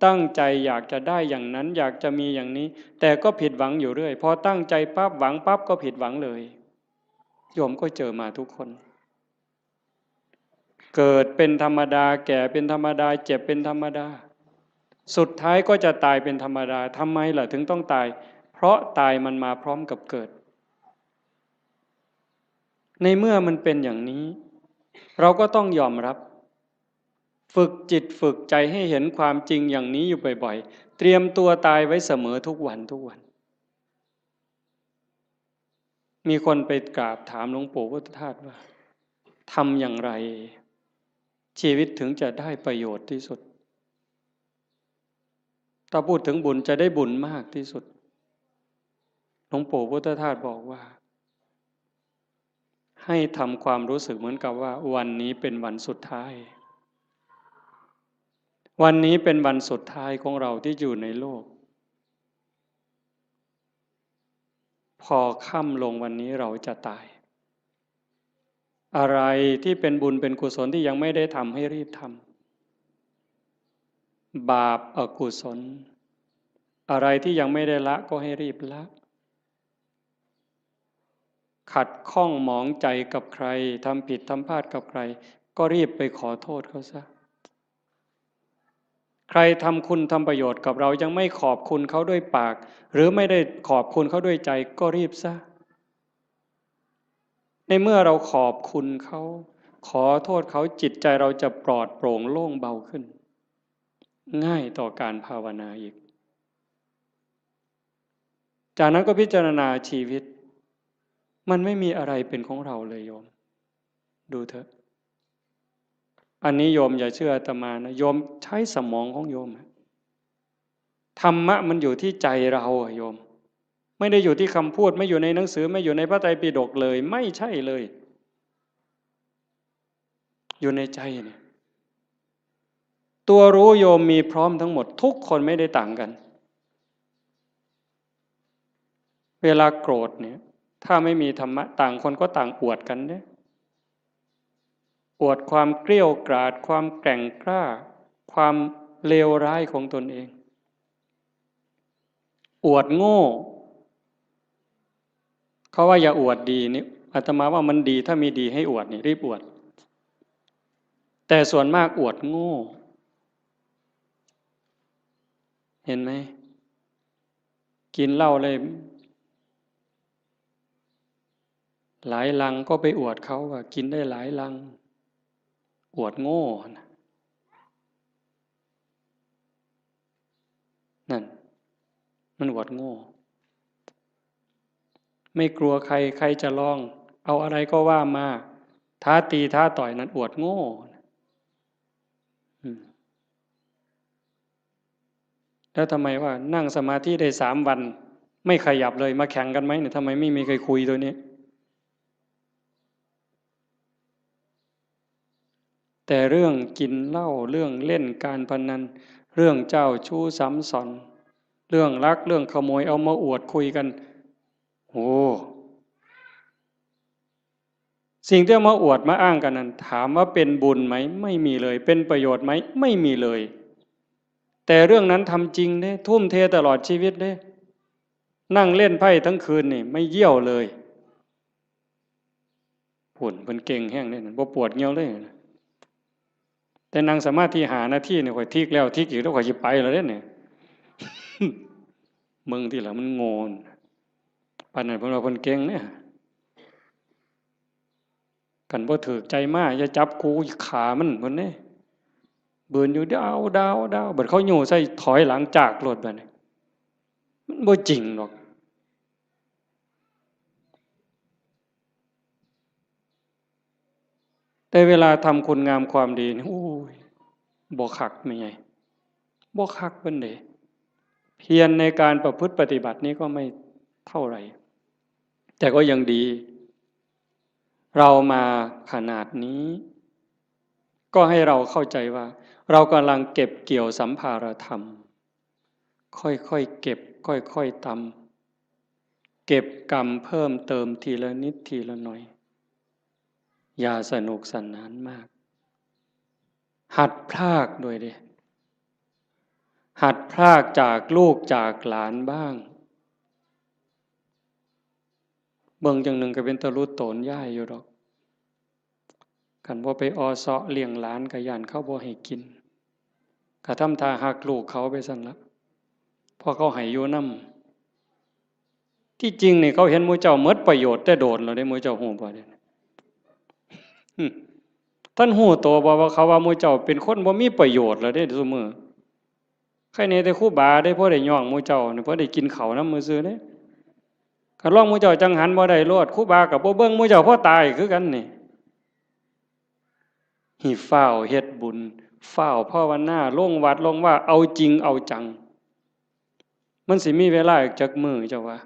ตั้งใจอยากจะได้อย่างนั้นอยากจะมีอย่างนี้แต่ก็ผิดหวังอยู่เรื่อยพอตั้งใจปั๊บหวังปั๊บก็ผิดหวังเลยโยมก็เจอมาทุกคนเกิดเป็นธรรมดาแก่เป็นธรรมดาเจ็บเป็นธรรมดาสุดท้ายก็จะตายเป็นธรรมดาทำไมล่ะถึงต้องตายเพราะตายมันมาพร้อมกับเกิดในเมื่อมันเป็นอย่างนี้เราก็ต้องยอมรับฝึกจิตฝึกใจให้เห็นความจริงอย่างนี้อยู่บ่อยๆเตรียมตัวตายไว้เสมอทุกวันทุกวันมีคนไปกราบถามหลวงปู่พุทธทาสว่าทำอย่างไรชีวิตถึงจะได้ประโยชน์ที่สุดถ้าพูดถึงบุญจะได้บุญมากที่สุดหลวงปู่พุทธทาสบอกว่าให้ทำความรู้สึกเหมือนกับว่าวันนี้เป็นวันสุดท้ายวันนี้เป็นวันสุดท้ายของเราที่อยู่ในโลกพอค่ำลงวันนี้เราจะตายอะไรที่เป็นบุญเป็นกุศลที่ยังไม่ได้ทำให้รีบทำบาปอกุศลอะไรที่ยังไม่ได้ละก็ให้รีบละขัดข้องหมองใจกับใครทำผิดทำพลาดกับใครก็รีบไปขอโทษเขาซะใครทำคุณทำประโยชน์กับเรายังไม่ขอบคุณเขาด้วยปากหรือไม่ได้ขอบคุณเขาด้วยใจก็รีบซะในเมื่อเราขอบคุณเขาขอโทษเขาจิตใจเราจะปลอดโปร่งโล่งเบาขึ้นง่ายต่อการภาวนาอีกจากนั้นก็พิจารณาชีวิตมันไม่มีอะไรเป็นของเราเลยโยมดูเถอะอันนี้โยมอย่าเชื่ออาตมานะโยมใช้สมองของโยมธรรมะมันอยู่ที่ใจเราโยมไม่ได้อยู่ที่คำพูดไม่อยู่ในหนังสือไม่อยู่ในพระไตรปิฎกเลยไม่ใช่เลยอยู่ในใจเนี่ยตัวรู้โยมมีพร้อมทั้งหมดทุกคนไม่ได้ต่างกันเวลาโกรธเนี่ยถ้าไม่มีธรรมะต่างคนก็ต่างอวดกันเนี่ยอวดความเกรี้ยวกราดความแกร่งกล้าความเลวร้ายของตนเองอวดโง่เขาว่าอย่าอวดดีนี่อาตมาว่ามันดีถ้ามีดีให้อวดนี่รีบอวดแต่ส่วนมากอวดโง่เห็นไหมกินเหล้าเลยหลายลังก็ไปอวดเขาว่ากินได้หลายลังอวดโง่นั่นมันอวดโง่ไม่กลัวใครใครจะลองเอาอะไรก็ว่ามาท้าตีท้าต่อยนั้นอวดโง่แล้วทำไมว่านั่งสมาธิได้3 วันไม่ขยับเลยมาแข่งกันไหมเนี่ยทำไมไม่มีใครคุยตัวนี้แต่เรื่องกินเหล้าเรื่องเล่นการพนันเรื่องเจ้าชู้ซ้ำซ้อนเรื่องลักเรื่องขโมยเอามาอวดคุยกันโอ้สิ่งที่เอามาอวดมาอ้างกันนั้นถามว่าเป็นบุญไหมไม่มีเลยเป็นประโยชน์ไหมไม่มีเลยแต่เรื่องนั้นทำจริงเด้ทุ่มเทตลอดชีวิตเด้นั่งเล่นไพ่ทั้งคืนนี่ไม่เยี่ยวเลยผุ่นเป็นเก่งแห้งเนี่ยบ่ปวดเงี้ยวเลยแต่นั่งสมาธิ5 นาทีเนี่ยข่อยทิกแล้วทิกอีกแล้วข่อยจะไปแล้วเนี่ยมึงที่หลังมันโงนปานนั้นพวกเราคนเก่งเนี่ย กันบ่ถูกใจมาอย่าจับกูขามันเพิ่นเด้เบิ่นอยู่ดาวบัดเขาโยใส่ถอยหลังจากรถบัดนี้มันบ่จริงหรอกแต่เวลาทำคุณงามความดีนี่โอ้ยบ่คักแม่ใหญ่บ่คักเพิ่นเด้เพียรในการประพฤติปฏิบัตินี้ก็ไม่เท่าไหร่แต่ก็ยังดีเรามาขนาดนี้ก็ให้เราเข้าใจว่าเรากำลังเก็บเกี่ยวสัมภารธรรมค่อยๆเก็บค่อยๆทำเก็บกรรมเพิ่มเติมทีละนิดทีละหน่อยอย่าสนุกสนานมากหัดพรากด้วยดิหัดพรากจากลูกจากหลานบ้างเบิ่งจังหนึ่งก็เป็นตะลุโตนย่ายอยู่ดอกกันว่าไปออเซาะเลี้ยงหลานกะยานเขาบ่ให้กินกะทำท่าหักลูกเขาไปสั่นละพอเขาให้อยู่นำที่จริงนี่เขาเห็นหมู่เจ้าหมดประโยชน์แต่โดนแล้วได้หมู่เจ้าฮู้บ่เด้ท่านฮู้ตัวบ่ว่าเขาว่าหมู่เจ้าเป็นคนบ่มีประโยชน์แล้วเด้ซุมื้อใครแน่แต่ครูบาได้พอได้ย่องหมู่เจ้านี่พอได้กินข้าวนำมื้อซื่อเด้คันลองหมู่เจ้าจังหันบ่ได้โลดครูบาก็บ่เบิ่งหมู่เจ้าพอตายคือกันนี่หิฟ้าวเฮ็ดบุญฟ้าวภาวนาลงวัดลงว่าเอาจริงเอาจังมันสิมีเวลาอีกจักมื้อเจ้าว่า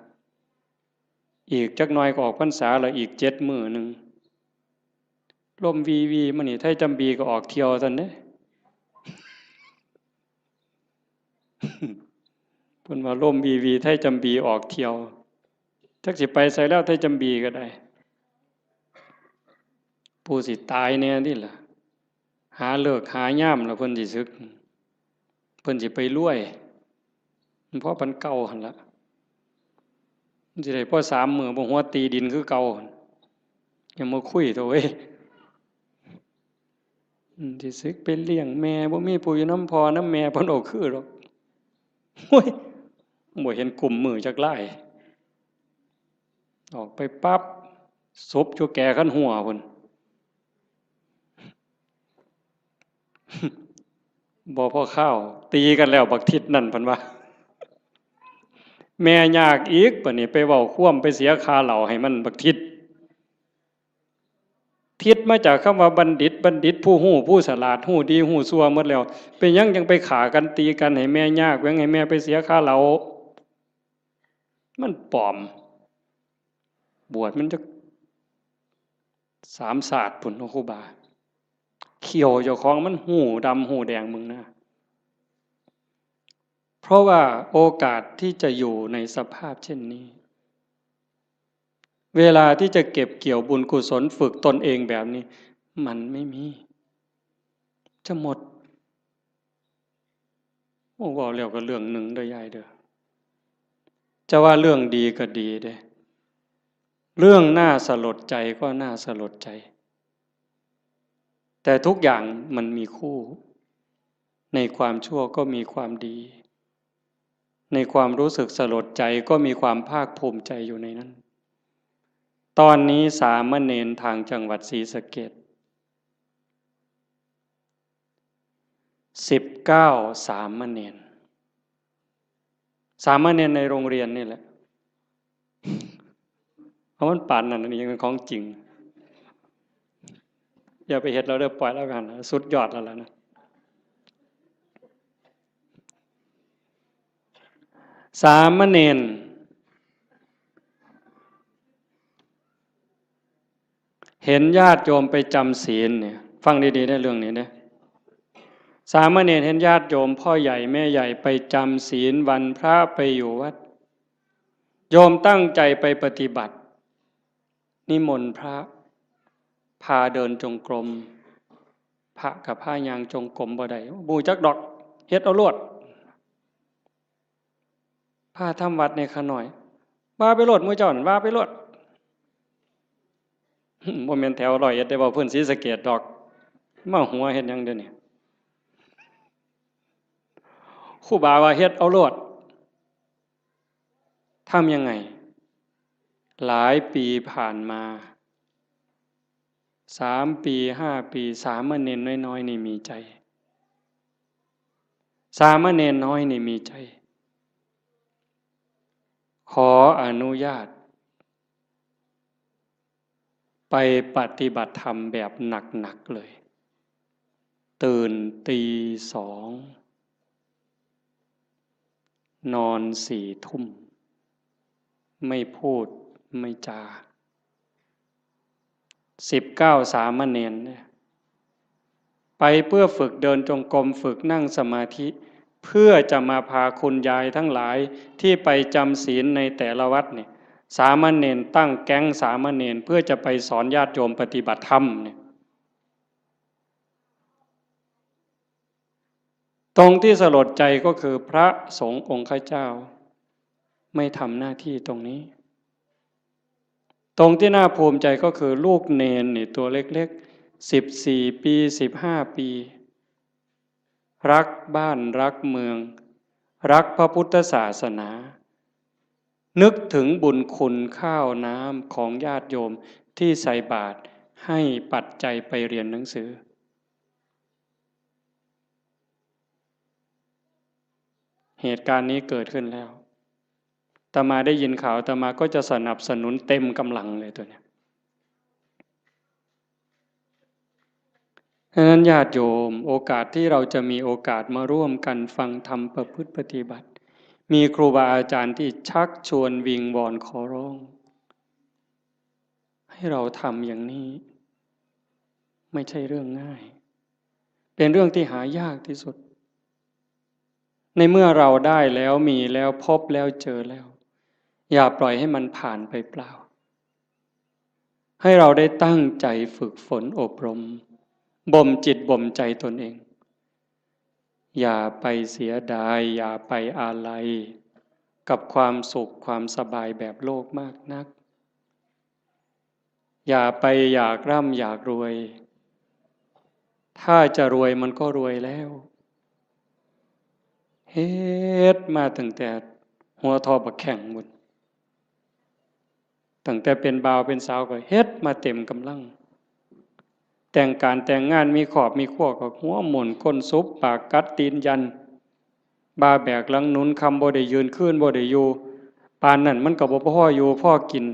อีกจักหน่อยก็ออกพรรษาแล้วอีก7มื้อนึงลมวีมื้อนี้ไทยจำบีก็ออกเที่ยวซั่นเด้เพิ่นว่าลมวีไทยจำบีออกเที่ยวจักสิไปไสแล้วไทยจำบีก็ได้ผู้สิตายแน่นี่ล่ะหาเลิกหายามแล้วเพิ่นสิสึกเพิ่นสิไปรวยเพราะปันเก่าหั่นล่ะมันสิได้พอ3 มื้อบ่หัวตีดินคือเก่าอย่ามาคุยโตเว้ยสิสึกไปเลี้ยงแม่บ่มีผู้อยู่นำพ่อนำแม่เพิ่นเอาคือดอกโอ้ยบ่เห็นกลุ่มมือจักหลายออกไปปั๊บศพอยู่แก่คันหัวพุ่นบ่พอข้าวตีกันแล้วบักทิศนั่นเพิ่นว่าแม่ยากอีกบัดนี้ไปเว้าค่วมไปเสียค่าเหล้าให้มันบักทิศทิศมาจากคำว่าบัณฑิตผู้ฮู้ผู้ฉลาดฮู้ดีฮู้ชั่วหมดแล้วเป็นหยังจังไปฆ่ากันตีกันให้แม่ยากแหวงให้แม่ไปเสียค่าเหล้ามันปลอมบวชมันจะ3 ศาสตร์พุ่นเนาะครูบาเขียวเจ้าของมันหูดำหูแดงมึงนะเพราะว่าโอกาสที่จะอยู่ในสภาพเช่นนี้เวลาที่จะเก็บเกี่ยวบุญกุศลฝึกตนเองแบบนี้มันไม่มีจะหมดโอ้ว่าแล้วก็เรื่องหนึ่งเด้อยายเด้อจะว่าเรื่องดีก็ดีเด้เรื่องน่าสลดใจก็น่าสลดใจแต่ทุกอย่างมันมีคู่ในความชั่วก็มีความดีในความรู้สึกสลดใจก็มีความภาคภูมิใจอยู่ในนั้นตอนนี้สามเณรทางจังหวัดศรีสะเกษ19 สามเณรในโรงเรียนนี่แหละเพราะมันป่านนั้นนี่ยังเป็นของจริงอย่าไปเฮ็ดเราเด้อปล่อยแล้วกันสุดยอดแล้วล่ะนะสามเณรเห็นญาติโยมไปจำศีลเนี่ยฟังดีๆได้เรื่องนี้นะสามเณรเห็นญาติโยมพ่อใหญ่แม่ใหญ่ไปจำศีลวันพระไปอยู่วัดโยมตั้งใจไปปฏิบัตินิมนต์พระพาเดินจงกรมพระกับผ้ายางจงกรมบ่ได้บูจักดอกเฮ็ดเอาโลดพาทำวัดในขน่อยว่าไปโลดมื้อเจ้านั่นว่าไปโลดบ่แม่นแถวร้อยเอ็ดได้บ่เพิ่นศรีสะเกษดอกมาหัวเฮ็ดหยังเด้อนี่ครูบาว่าเฮ็ดเอาโลดทำยังไงหลายปีผ่านมา 3 ปี5 ปีสามเณรน้อยๆนี่มีใจสามเณรน้อยนี่มีใจขออนุญาตไปปฏิบัติธรรมแบบหนักๆเลยตื่นตี 2นอน4 ทุ่มไม่พูดไม่จา19สามเณรเนี่ยไปเพื่อฝึกเดินจงกรมฝึกนั่งสมาธิเพื่อจะมาพาคุณยายทั้งหลายที่ไปจำศีลในแต่ละวัดเนี่ยสามเณรตั้งแก๊งสามเณรเพื่อจะไปสอนญาติโยมปฏิบัติธรรมเนี่ยตรงที่สลดใจก็คือพระสงฆ์องค์ข้าเจ้าไม่ทำหน้าที่ตรงนี้ตรงที่น่าภูมิใจก็คือลูกเนนนี่ตัวเล็กๆ14 ปี15 ปีรักบ้านรักเมืองรักพระพุทธศาสนานึกถึงบุญคุณข้าวน้ำของญาติโยมที่ใส่บาตรให้ปัจจัยไปเรียนหนังสือเหตุการณ์นี้เกิดขึ้นแล้วอาตมาได้ยินข่าวอาตมาก็จะสนับสนุนเต็มกำลังเลยตัวเนี้ยดังนั้นญาติโยมโอกาสที่เราจะมีโอกาสมาร่วมกันฟังธรรมประพฤติปฏิบัติมีครูบาอาจารย์ที่ชักชวนวิงวอนขอร้องให้เราทำอย่างนี้ไม่ใช่เรื่องง่ายเป็นเรื่องที่หายากที่สุดในเมื่อเราได้แล้วมีแล้วพบแล้วเจอแล้วอย่าปล่อยให้มันผ่านไปเปล่าให้เราได้ตั้งใจฝึกฝนอบรมบ่มจิตบ่มใจตนเองอย่าไปเสียดายอย่าไปอาลัยกับความสุขความสบายแบบโลกมากนักอย่าไปอยากร่ำอยากรวยถ้าจะรวยมันก็รวยแล้วเฮ็ดมาตั้งแต่หัวทอบักแข่งหมดตั้งแต่เป็นบ่าวเป็นสาวก็เฮ็ดมาเต็มกำลังแต่งการแต่งงานมีขอบมีขั้วก็หัวหมุนก้นซุบปากกัดตีนยันบาแบกหลังหนุนคำบ่ได้ยืนขึ้นบ่ได้อยู่ปานนั่นมันก็บ่พออยู่พ่อกิน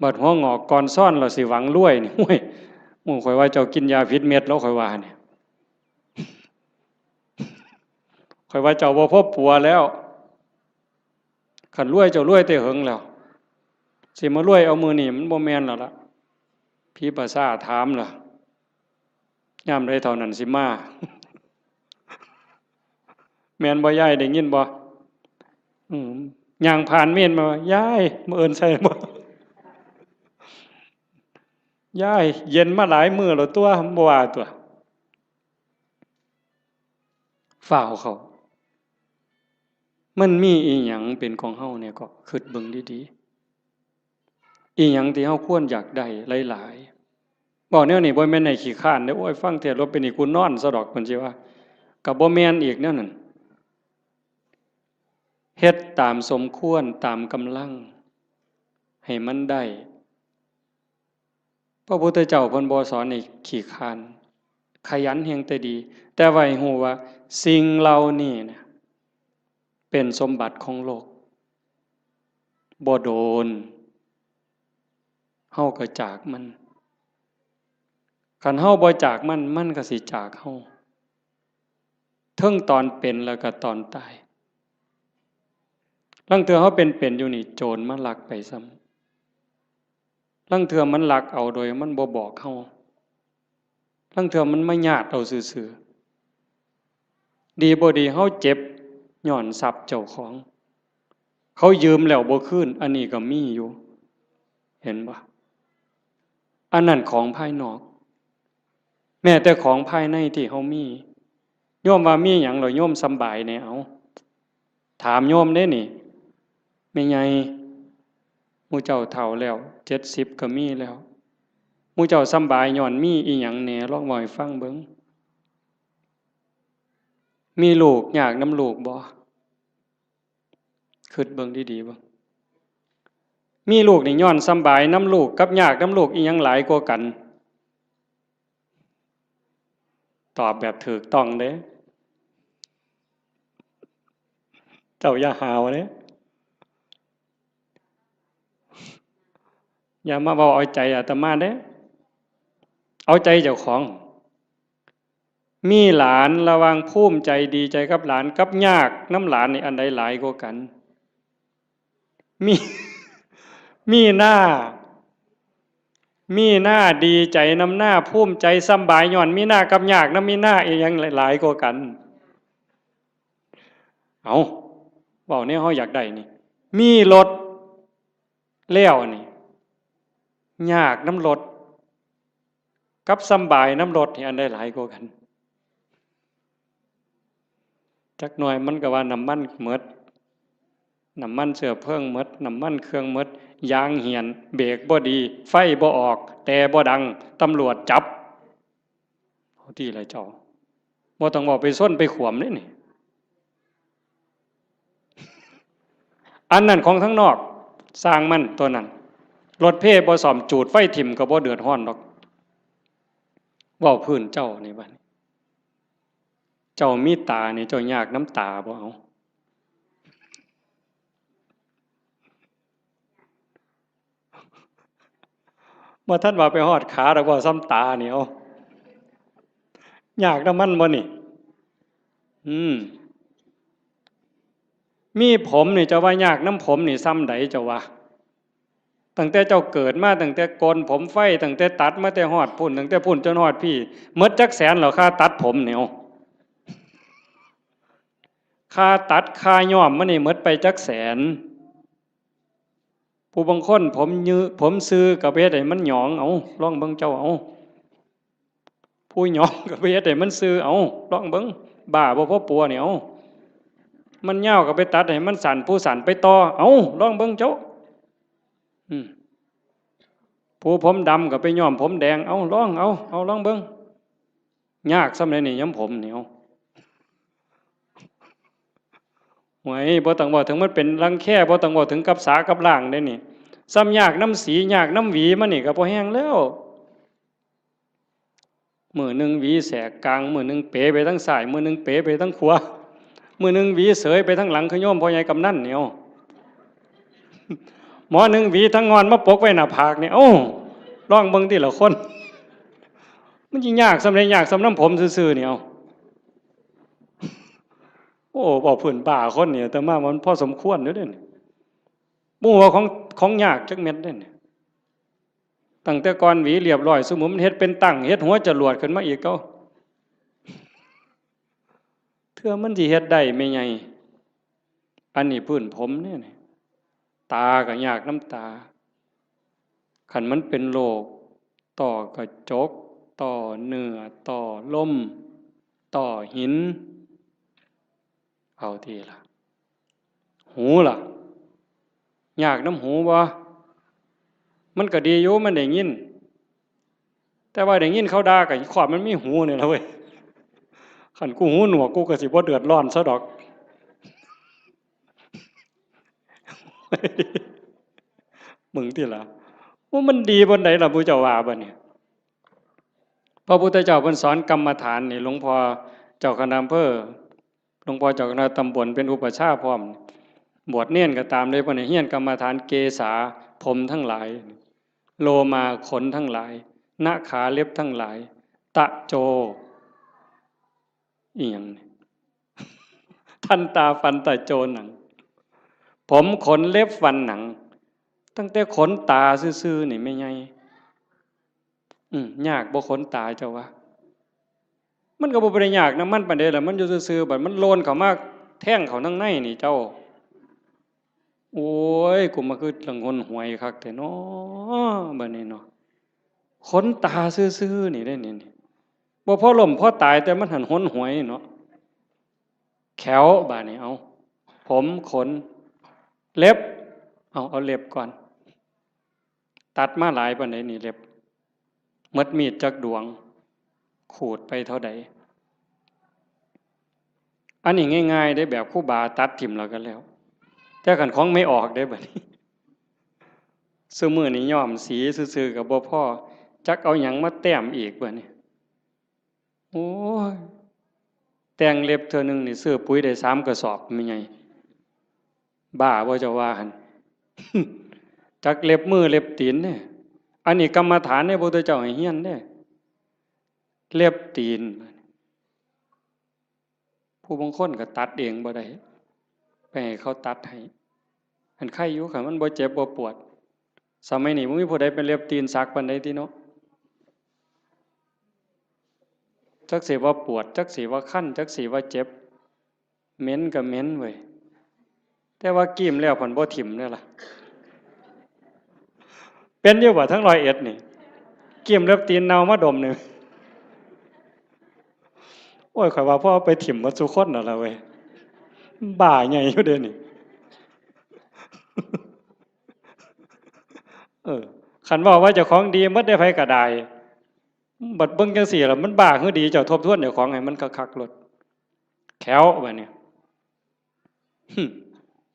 บัดหัวงอกก่อนซ่อนเราสิหวังรวยนี่ห้วยหมู่ข่อยว่าเจ้ากินยาพิษเม็ดแล้วข่อยว่าเนี่ยข่อยว่าเจ้าบ่พบปัวแล้วขันรวยเจ้ารวยแต่เหิงแล้วสิมารวยเอามือนี่มันบ่แม่นแล้วล่ะพี่ภาษาถามล่ะยามใดเท่านั้นสิมาแม่นบ่ยายได้ยินบ่ย่างผ่านเม่นมายายมาเอิ้นใส่บ่ยายเย็นมาหลายมื้อแล้วตัวบ่ว่าตัวฝ่าวเขามันมีอีหยังเป็นของเฮาเนี่ยก็คิดเบิ่งดีๆอีหยังที่เฮาควรอยากได้หลายๆบอกแนวนี้บ่แม่นให้ขี้คร้านเด้อโอ้ยฟังเทศน์แล้วเป็นอีกูนอนซะดอกเพิ่นสิว่าก็บ่แม่นอีกแนวนั้นเฮ็ดตามสมควรตามกำลังให้มันได้พระพุทธเจ้าเพิ่นบ่สอนให้ขี้คร้านขยันแฮงแต่ดีแต่ว่าให้ฮู้ว่าสิ่งเหล่านี้นะเป็นสมบัติของโลกบ่โดนเฮาก็จากมันคันเฮาบ่จากมันมันก็สิจากเฮาทั้งตอนเป็นแล้วก็ตอนตายลางเทื่อเฮาเป็นอยู่นี่โจรมาลักไปซ้ำลางเทื่อมันลักเอาโดยมันบ่บอกเฮาลางเทื่อมันมาญาติเอาซื่อๆดีบ่ดีเฮาเจ็บย้อนทรัพย์เจ้าของเขายืมแล้วบ่คืนอันนี้ก็มีอยู่เห็นบ่อันนั้นของภายนอกแม้แต่ของภายในที่เฮามีโยมว่ามีหยังเหรอโยมสำบายแน่เอาถามโยมเด้นี่แม่ใหญ่หมู่เจ้าเฒ่าแล้ว70ก็มีแล้วหมู่เจ้าสำบายย้อนมีอีหยังแหน่ลองเว้าให้ฟังเบิ่งมีลูกยากนำลูกบ่คิดเบิ่งดีๆเบิ่งมีลูกนี่ย้อนสำบายนำลูกกับยากนำลูกอีหยังหลายกว่ากัน ตอบแบบถูกต้องเด้เจ้าอย่าหาวเด้อย่ามาบอกเอาใจอาตมาเด้เอาใจเจ้าของมีหลานระวังภูมิใจดีใจกับหลานกับยากน้ำหลานนี่อันใดหลายกว่ากันมีมีหน้าดีใจน้ำหน้าภูมิใจสบายย้อนมีหน้ากับยากน้ำมีหน้าเองยังหลายกว่ากันเอาบอกเนี่ยเขาอยากได้นี่มีรถแล้วนี่ยากน้ำรถกับสบายน้ำรถนี่อันใดหลายกว่ากันจักหน่อยมันก็ว่าน้ำมันหมดน้ำมันเสือเพิ่งหมดน้ำมันเครื่องหมดยางเหียนเบรกบ่ดีไฟบ่ออกแต่บ่ดังตำรวจจับเอาที่ไรเจ้าบ่ต้องบอกไปส้นไปขวมนี่อันนั้นของทั้งนอกสร้างมันตัวนั้นรถเพ่บ่ซ่อมจูดไฟถิ่มก็บ่เดือดร้อนดอกเว้าพื้นเจ้านี่บัดเจ้ามีตานี่เจ้ายากน้ำตาบ่เอาบ่ท่านว่าไปฮอดขาดอกบ่ซ้ำตานี่เอายากน้ำมันบ่นี่มีผมนี่เจ้าว่ายากน้ำผมนี่ซ้ำใดเจ้าว่าตั้งแต่เจ้าเกิดมาตั้งแต่โกนผมไฟตั้งแต่ตัดมาแต่ฮอดพุ่นตั้งแต่พุ่นจนฮอดพี่หมดจักแสนเหรอค่าตัดผมเนี่ยค่าตัดค่าย้อมมันนี่หมดไปจักแสนผู้บางคนผมยื้อผมซื้อกับเฮ็ดให้มันหยองเอาลองเบิ่งเจ้าเอาผู้หยองกับเฮ็ดให้มันซื้อเอาลองเบิ่งบ้าบ่พอปัวเนี่ยเอามันยาวก็ไปตัดให้มันสั่นผู้สั่นไปต่อเอาลองเบิ่งเจ้าผู้ผมดำก็ไปย้อมผมแดงเอาลองลองเบิ่งยากสำเร็จนี่ย้อมผมเนี่ยหวยบ่ต้องบอกถึงมันเป็นรังแค่บ่ต้องบอกถึงกับสากับล่างได้นี่ซ้ำยากน้ำสียากน้ำหวีมันนี่ก็พอแห้งแล้วมือหนึ่งหวีแสกกลางมือหนึ่งเป๋ไปทั้งซ้ายมือหนึ่งเป๋ไปทั้งขวามือหนึ่งหวีเสยไปทั้งหลังขย่มพ่อใหญ่กำนันเนี่ยหมอหนึ่งหวีทั้งงอนมาปกไว้หน้าผากเนี่ยโอ้ร้องเบิ่งที่ละคนมันยิ่งยากสำเร็จยากสำน้ำผมซื่อๆเนี่ยโอ้บอกผื่นป่าคนเนี่ยแต่มามันพอสมควรเด้อเนี่ยบุ้งว่าของยากจักเม็ดเด้เนี่ยตั้งแต่ก่อนหวีเรียบร้อยสมุนเฮ็ดเป็นตั้งเฮ็ดหัวจรวดขึ้นมาอีกก็เทื่อมันสิเฮ็ดได้ไม่ไงอันนี้พื้นผมเนี่ยตาก็ยากน้ำตาขันมันเป็นโรคต่อกระจกต่อเนื้อต่อลมต่อหินเอาทีละหูล่ะยากน้ำหูบ่มันก็ดีอยู่มันได้ยินแต่ว่าได้ยินเขาด่ากับขอบมันมีหูเนี่ยละเว้ยขันกูหูหนวกกูก็สิบ่เดือดร้อนซะดอกมึงที่ละว่ามันดีบนไหนล่ะพระเจ้าว่าบ่เนี่ยพระพุทธเจ้าเพิ่นสอนกรรมฐานนี่หลวงพ่อเจ้าคณะอำเภอหลวงพ่อเจ้าคณะตำบลเป็นอุปชฌาย์พร้อมบวชเนียนก็ตามเลยเพิ่นให้เฮียนกรรมฐานเกษาผมทั้งหลายโลมาขนทั้งหลายหน้าขาเล็บทั้งหลายตะโจอีหยังทันตาฟันตะโจหนังผมขนเล็บฟันหนังตั้งแต่ขนตาซื่อๆนี่ไม่ไงยากบ่ขนตาเจ้าวะมันก็บ่ได้ยากนะมันปานใดล่ะมันอยู่ซื่อๆบัดมันโลนเข้ามาแท่งเข้าทั้งในนี่เจ้าโอ้ยกูมาคือลังหนหวยคักแต่เนาะบัดนี้เนาะขนตาซื่อๆนี่ได้นี่บ่พอล้มพอตายแต่มันหันหนหวยเนาะแขวบาดนี้เอาผมขนเล็บเอาเล็บก่อนตัดมาหลายปานใดนี่เล็บหมดมีดจักดวงขูดไปเท่าใดอันนี้ง่ายๆได้แบบครูบาตัดทิ่มแล้วกันแล้วแต่คันของไม่ออกได้บัดนี้ซุมื้อนี้ย้อมสีซื่อๆก็บ่พอจักเอาหยังมาแต้มอีกบัดนี้ โอ้ยแต่งเล็บเธอหนึ่งนี่ซื้อปุ๋ยได้3 กระสอบไม่ไงบ้าบ่จะว่าหัน จักเล็บมือเล็บตีนเนี่ยอันนี้กรรมฐานเนี่ยพระพุทธเจ้าให้เฮียนเนี่ยเล็บตีนผู้บางคนก็ตัดเองบ่ได้ไปให้เขาตัดให้อันไข้อยู่ค่ะมันบ่เจ็บบ่ปวดสมัยนี้บ่มีผู้ใดเป็นเล็บตีนสักปานใดติเนาะจักสิว่าปวดจักสิว่าคันจักสิว่าเจ็บเหม็นก็เหม็นเว้ยแต่ว่ากิ้มแล้วเพิ่นบ่ถิ่มเด้อล่ะเป็นอยู่บ่ทั้ง101นี่กิ้มเล็บตีนเน่ามาดมนึงโอ้ยข่อยว่าพ่อไปถิ่มหมดซุคนนั่นล่ะเว้ยบ้าใหญ่อยู่เด้นี่คันว่าว่าเจ้าของดีหมดได้ไผก็ได้บัดเบิ่งจังซี่ล่ะมันบ้าคือดีเจ้าทบทวนเจ้าของให้มันคักๆโลดแขวบัดนี้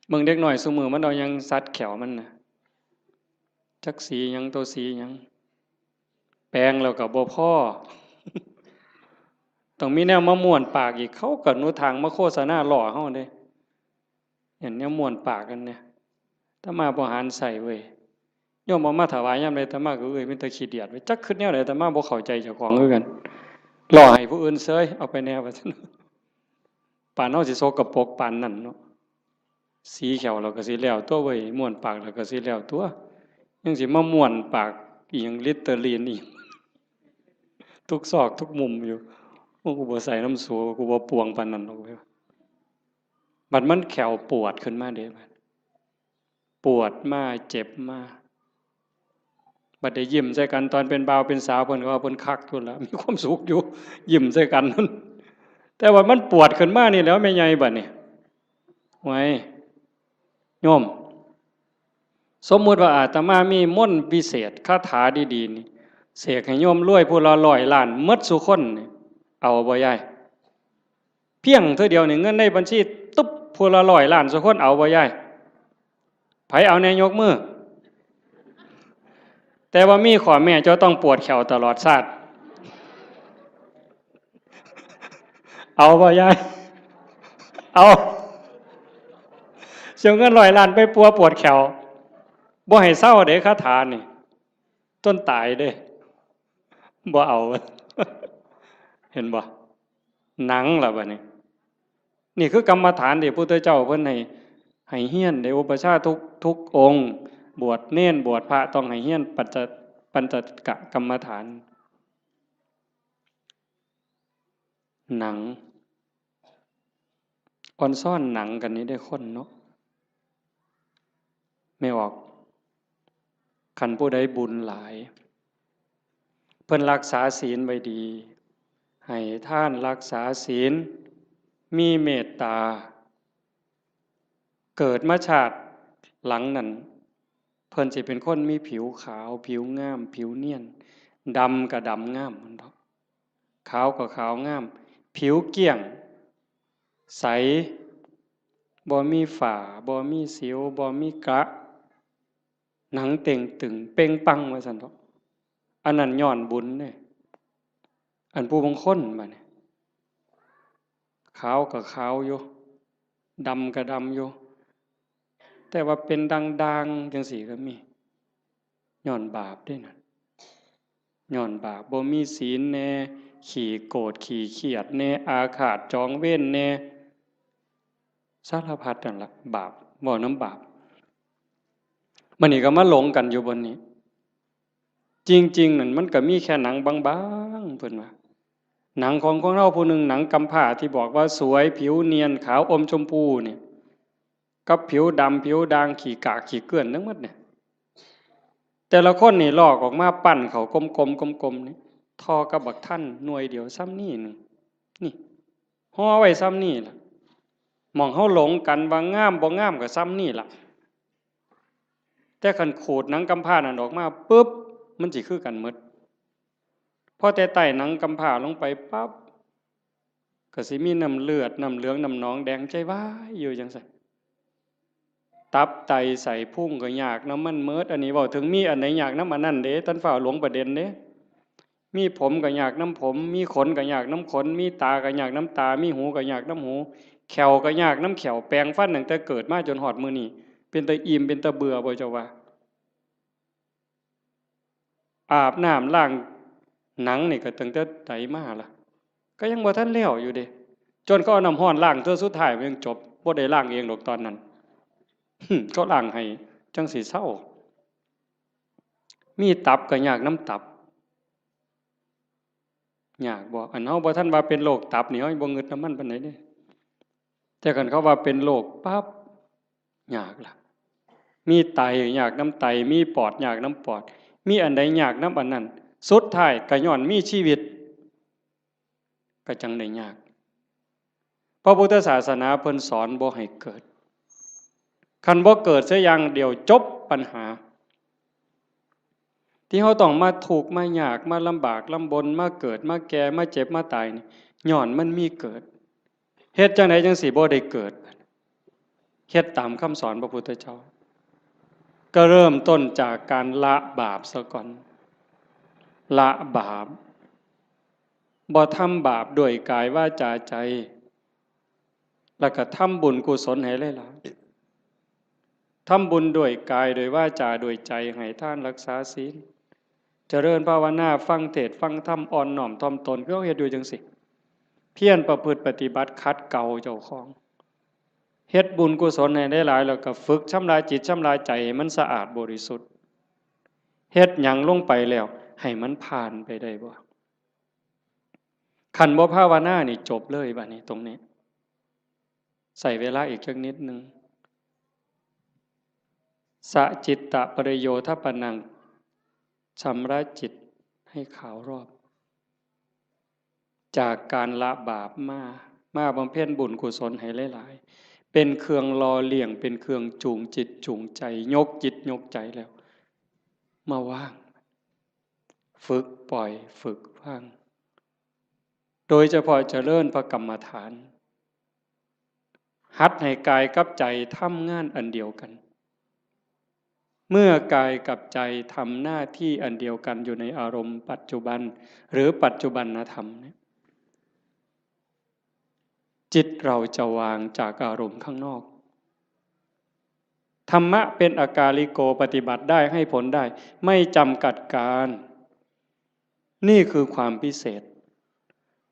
เบิ่งเด็กน้อยซุมื้อมันเอาหยังสัดแขวมันน่ะจักสีหยังตัวสีหยังแปลงแล้วก็บ่พอต้องมีแนวมาม่วนปากอีกเขาก็หนูทางมาโฆษณาล่อเฮาเด้เห็นแนวม่วนปากกันเนี่ยถ้ามาบ่หารใส่เว้ยโยมเอามาถวายยามใดอาตมาก็มีแต่ขี้เดียดไว้จักคิดแนวใดอาตมาบ่เข้าใจเจ้าของคือกันล่อให้ผู้อื่นเสยเอาไปแนวว่าซั่นปานเฮาสิโสกปรกปานนั้นเนาะสีเขียวแล้วก็สิแล้วตัวเว้ยม่วนปากแล้วก็สิแล้วตัวยังสิมาม่วนปากอีหยังลิตเตอรีนอีกทุกซอกทุกมุมอยู่กูบ่ใส่น้ำสูกูบ่ปวงปานนั้นหรอกเว้ยบัดมันแขวปวดขึ้นมาเด้บัดปวดมาเจ็บมาบัดได้ยิ้มใส่กันตอนเป็นบ่าวเป็นสาวเพิ่นก็ว่าเพิ่นคักพุ่นล่ะมีความสุขอยู่ยิ้มใส่กันนั่นแต่ว่ามันปวดขึ้นมานี่แล้วแม่ใหญ่บัดนี้ไว้โยมสมมุติว่าอาตมามีมนต์พิเศษคาถาดีๆนี่เสกให้โยมรวยผู้ละ100 ล้านหมดซุคนนี่เอาบ่ยายเพียงเท่าเดียวนี่เงินในบัญชีตุ๊บผู้ละ100 ล้านซุคนเอาบ่ยายไผเอาแน่ยกมือแต่ว่ามีข้อแม่เจ้าต้องปวดแขวตลอดชาติเอาบ่ยายเอาเสียเงิน100 ล้านไปปวดแขวบ่ให้เศร้าเด้คาถานี่ต้นตายเด้บ่เอาเห็นบ่หนังล่ะบัดนี้นี่คือกรรมฐานที่พระพุทธเจ้าเพิ่นให้เฮียนได้อุปชฌาย์ทุกองค์บวชเน้นบวชพระต้องให้เฮียนปัญจกะกรรมฐานหนังออนซ่อนหนังกันนี้ได้คนเนาะไม่ออกคันผู้ใดบุญหลายเพิ่นรักษาศีลไว้ดีให้ท่านรักษาศีลมีเมตตาเกิดมาชาติหลังนั้นเพิ่นสิเป็นคนมีผิวขาวผิวงามผิวเนียนดำก็ดำงามมันเนาะขาวก็ขาวงามผิวเกลี้ยงใสบ่มีฝ้าบ่มีสิวบ่มีกระหนังเต่งตึงเป่งปังว่าซั่นเนาะอันนั้นย้อนบุญเด้อันผู้บางคนบัดนี้ขาวก็ขาวอยู่ดำก็ดำอยู่แต่ว่าเป็นด่างๆจังซี่ก็มีย้อนบาปเด้นั่นย้อนบาปบ่มีศีลแน่ขี้โกรธขี้เคียดแน่อาฆาตจองเวรแน่สารพัดนั่นล่ะบาปบ่น้ำบาปมันนี่ก็มาหลงกันอยู่บนนี้จริงๆนั่นมันก็มีแค่หนังบางๆเพิ่นว่าหนังของเราผู้หนึ่งหนังกำพร้าที่บอกว่าสวยผิวเนียนขาวอมชมพูเนี่ยกับผิวดำผิวด่างขี้กากขี้เกลื่อนทั้งหมดเนี่ยแต่ละคนนี่ลอกออกมาปั้นเขากลมๆนี่ทอกับบักท่านหน่วยเดียวซ้ำนี่นี่ห่อไว้ซ้ำนี่ล่ะมองเฮาหลงกันว่างามบ่งามก็ซ้ำนี่ล่ะแต่คันขูดหนังกำพร้านั่นออกมาปึ๊บมันสิคือกันหมดพอแต่ไต่หนังกำพร้าลงไปปั๊บก็สิมีน้ำเลือดน้ำเหลืองน้ำหนองแดงใจว้ายอยู่จังซั่นตับไตใส่พุงก็ยากน้ำมันเมิดอันนี้เว้าถึงมีอันไหนยากน้ำอันนั้นเด้ท่านฝ่าหลวงประเด็นเด้ มีผมก็อยากน้ำผมมีขนก็อยากน้ำขนมีตาก็อยากน้ำตามีหูก็อยากน้ำหูแขวก็อยากน้ำแขวแปลงฟันตั้งแต่เกิดมาจนหอดมือนี่เป็นตาอิ่มเป็นตาเบื่อบ่เจ้าว่าอาบน้ำล้างหนังนี่ก็ตั้งแต่ไหนมาล่ะก็ยังบ่ทันแล้วอยู่เด้จนก็เอาน้ำห้อนล้างเทื่อสุดท้ายมันยังจบบ่ได้ล้างเองดอกตอนนั้น ก็ล้างให้จังสิเศร้ามีตับก็อยากน้ำตับอยากบ่อันเฮาบ่ทันว่าเป็นโรคตับนี่เฮาบ่งึดน้ำมันปานใดเด้แต่คันเขาว่าเป็นโรคปั๊บอยากล่ะมีไตอยากน้ำไตมีปอดอยากน้ำปอดมีอันใดอยากน้ำอันนั้นสุดท้ายก็ย้อนมีชีวิตก็จังได้ยากพระพุทธศาสนาเพิ่นสอนบ่ให้เกิดคันบ่เกิดเสียอย่างเดียวจบปัญหาที่เขาต้องมาถูกข์มายากมาลำบากลำบนมาเกิดมาแก่มาเจ็บมาตายนี่ย้อนมันมีเกิดเฮ็ดจังไดจังสิบ่ได้เกิดเฮ็ดตามคำสอนพระพุทธเจ้าก็เริ่มต้นจากการละบาปซะก่อนละบาปบ่ทำบาปด้วยกายวาจาใจแล้วก็ทำบุญกุศลให้หลายๆทำบุญด้วยกายด้วยวาจาด้วยใจให้ทานรักษาศีลเจริญภาวนาฟังเทศน์ฟังธรรมอ่อนน้อมถ่อมตนก็เฮ็ดอยู่จังสิเพียรประพฤติปฏิบัติขัดเกลาเจ้าของเฮ็ดบุญกุศลให้ได้หลายแล้วก็ฝึกชำระจิตชำระใจให้มันสะอาดบริสุทธิ์เฮ็ดหยังลงไปแล้วให้มันผ่านไปได้บ่คันบ่ภาวนานี่จบเลยบัดนี้ตรงนี้ใส่เวลาอีกจักนิดนึงสะจิตตะปริโยทปนังชำระจิตให้ขาวรอบจากการละบาปมาบำเพ็ญบุญกุศลให้หลายๆเป็นเครื่องรอเลี้ยงเป็นเครื่องจูงจิตจูงใจยกจิตยกใจแล้วมาว่างฝึกปล่อยฝึกว่างโดยเฉพาะเจริญพระกรรมฐานหัดให้กายกับใจทำงานอันเดียวกันเมื่อกายกับใจทำหน้าที่อันเดียวกันอยู่ในอารมณ์ปัจจุบันหรือปัจจุบันธรรมเนี่ยจิตเราจะวางจากอารมณ์ข้างนอกธรรมะเป็นอากาลิโกปฏิบัติได้ให้ผลได้ไม่จำกัดการนี่คือความพิเศษ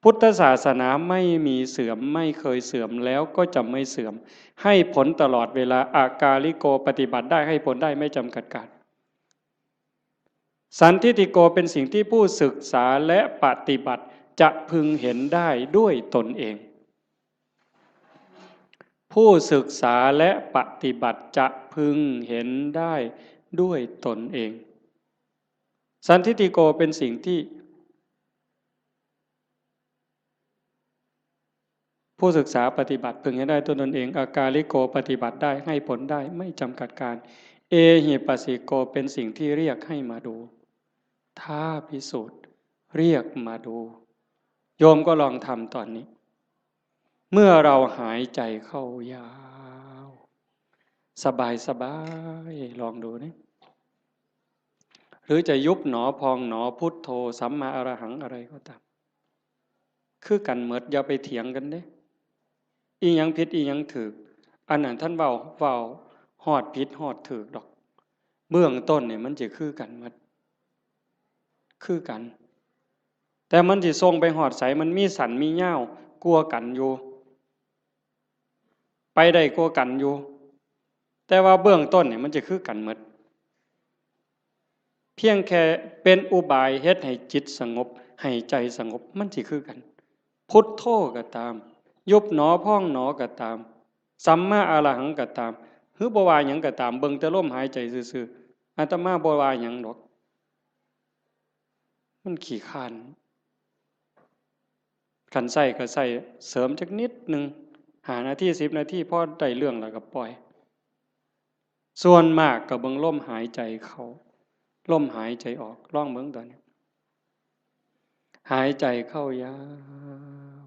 พุทธศาสนาไม่มีเสื่อมไม่เคยเสื่อมแล้วก็จะไม่เสื่อมให้ผลตลอดเวลาอากาลิโกปฏิบัติได้ให้ผลได้ไม่จำกัดการสันทิฏฐิโกเป็นสิ่งที่ผู้ศึกษาและปฏิบัติจะพึงเห็นได้ด้วยตนเองผู้ศึกษาและปฏิบัติจะพึงเห็นได้ด้วยตนเองสันทิฏฐิโกเป็นสิ่งที่ผู้ศึกษาปฏิบัติพึงเห็นได้ด้วยตนเองอากาลิโกปฏิบัติได้ให้ผลได้ไม่จำกัดการเอหิปัสสิโกเป็นสิ่งที่เรียกให้มาดูถ้าพิสูจน์เรียกมาดูโยมก็ลองทำตอนนี้เมื่อเราหายใจเข้ายาวสบายสบายลองดูนะหรือจะยุบหนอพองหนอพุทโธสัมมาอรหังอะไรก็ตามคือกันเหมิดอย่าไปเถียงกันเด้อีหยังผิดอีหยังถูกอันนั้นท่านเว้าฮอดผิดฮอดถูกดอกเบื้องต้นเนี่ยมันจะคือกันหมดคือกันแต่มันสิส่งไปฮอดไสมันมีสันมีเหย้ากลัวกันอยู่ไปได้กลัวกันอยู่แต่ว่าเบื้องต้นเนี่ยมันจะคือกันหมดเพียงแค่เป็นอุบายเฮ็ดให้จิตสงบให้ใจสงบมันสิคือกันพุทโธก็ตามยุบหนอพองหนอก็ตามสัมมาอรหังก็ตามหรือบ่ว่าหยังก็ตามเบิ่งแต่ลมหายใจซื่อๆอาตมาบ่ว่าหยังดอกมันขี้คร้านคันใช้ก็ใช้เสริมจักนิดนึง5 นาที10 นาทีพอได้เรื่องแล้วก็ปล่อยส่วนมากก็เบิ่งลมหายใจเข้าลมหายใจออกลองเบิ่งตอนนี้หายใจเข้ายาว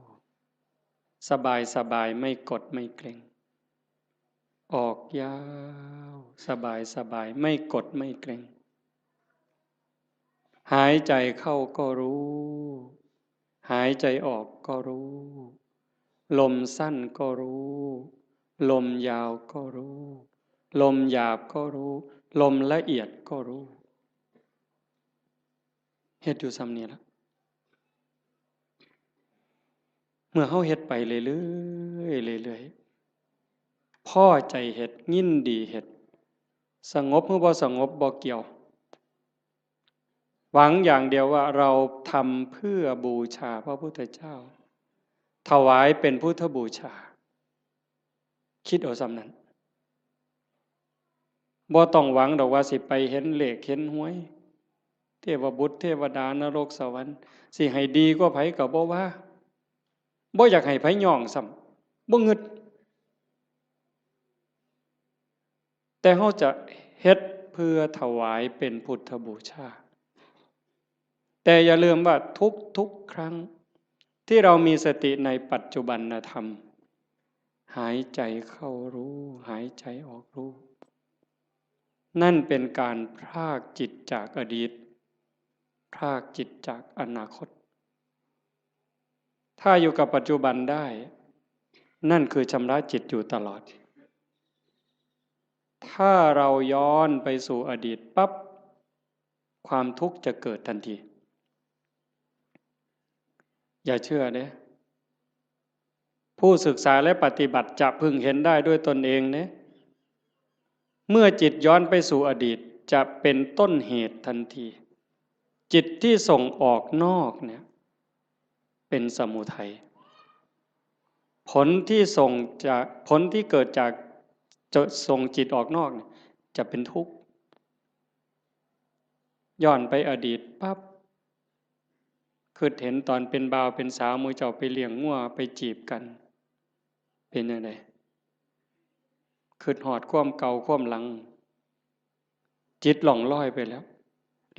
สบายสบายไม่กดไม่เกร็งออกยาวสบายสบายไม่กดไม่เกร็ง หายใจเข้าก็รู้ หายใจออกก็รู้ ลมสั้นก็รู้ ลมยาวก็รู้ ลมหยาบก็รู้ ลมละเอียดก็รู้เฮ็ดอยู่ซ้ำนี้ล่ะเมื่อเฮาเฮ็ดไปเรื่อยๆเรื่อยๆพอใจเฮ็ดยินดีเฮ็ดสงบหรือบ่สงบบ่เกี่ยวหวังอย่างเดียวว่าเราทำเพื่อบูชาพระพุทธเจ้าถวายเป็นพุทธบูชาคิดเอาซ้ำนั้นบ่ต้องหวังดอกว่าสิไปเห็นเลขเห็นหวยเทวบุตรเทวดานรกสวรรค์สิให้ดีกว่าไผก็บ่ว่าบ่อยากให้ไผย่องซ้ำบ่งึดแต่เฮาจะเฮ็ดเพื่อถวายเป็นพุทธบูชาแต่อย่าลืมว่าทุกครั้งที่เรามีสติในปัจจุบันธรรมหายใจเข้ารู้หายใจออกรู้นั่นเป็นการพรากจิตจากอดีตพรากจิตจากอนาคตถ้าอยู่กับปัจจุบันได้นั่นคือชำระจิตอยู่ตลอดถ้าเราย้อนไปสู่อดีตปั๊บความทุกข์จะเกิดทันทีอย่าเชื่อเด้ผู้ศึกษาและปฏิบัติจะพึงเห็นได้ด้วยตนเองเด้เมื่อจิตย้อนไปสู่อดีตจะเป็นต้นเหตุทันทีจิตที่ส่งออกนอกเนี่ยเป็นสมุทัยผลที่เกิดจากจะส่งจิตออกนอกเนี่ยจะเป็นทุกข์ย้อนไปอดีตปั๊บคือเห็นตอนเป็นบ่าวเป็นสาวมือเจ้าไปเลี้ยงงัวไปจีบกันเป็นยังไงคือหอดความเก่าความหลังจิตหล่องลอยไปแล้ว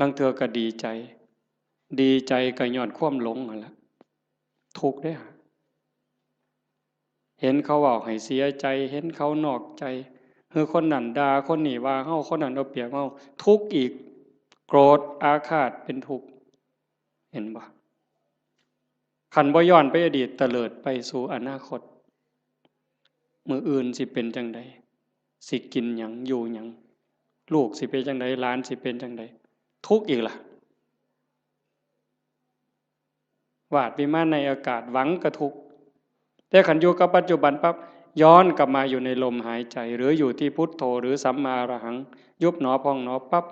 ลังเธอก็ดีใจก็ย้อนความหลงนั่นแหละทุกข์ได้ฮะเห็นเขาเว้าให้เสียใจเห็นเขานอกใจคือคนนั้นด่าคนนี้ว่าเฮาคนนั้นเอาเปรียบเฮาทุกข์อีกโกรธอาฆาตเป็นทุกข์เห็นบ่คันบ่ย้อนไปอดีตเตลิดไปสู่อนาคตมื้ออื่นสิเป็นจังใดสิกินหยังอยู่หยังลูกสิเป็นจังใดหลานสิเป็นจังใดทุกข์อีกล่ะวาดวิมานในอากาศหวังกระทุกข์แต่ขันอยู่กับปัจจุบันปั๊บย้อนกลับมาอยู่ในลมหายใจหรืออยู่ที่พุทโธหรือสัมมาอรหังยุบหนอพองหนอปั๊บ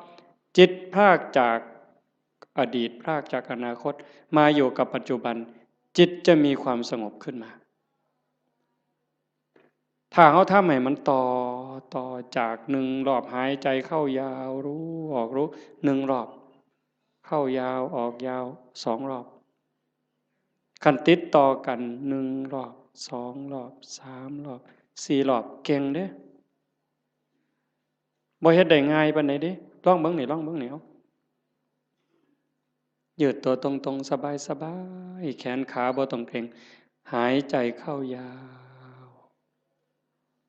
จิตพรากจากอดีตพรากจากอนาคตมาอยู่กับปัจจุบันจิตจะมีความสงบขึ้นมาถ้าเขาทำให้มันต่อจากหนึ่งรอบหายใจเข้ายาวรู้ออกรู้หนึ่งรอบเข้ายาวออกยาวสองรอบขันติดต่อกันหนึ่งรอบสองรอบสามรอบสี่รอบเก่งเด้บ่เฮ็ดได้ง่ายปานใดเด้ลองเบิ่งนี่เอายืดตัวตรงๆสบายๆแขนขาบ่ต้องเกร็งหายใจเข้ายาว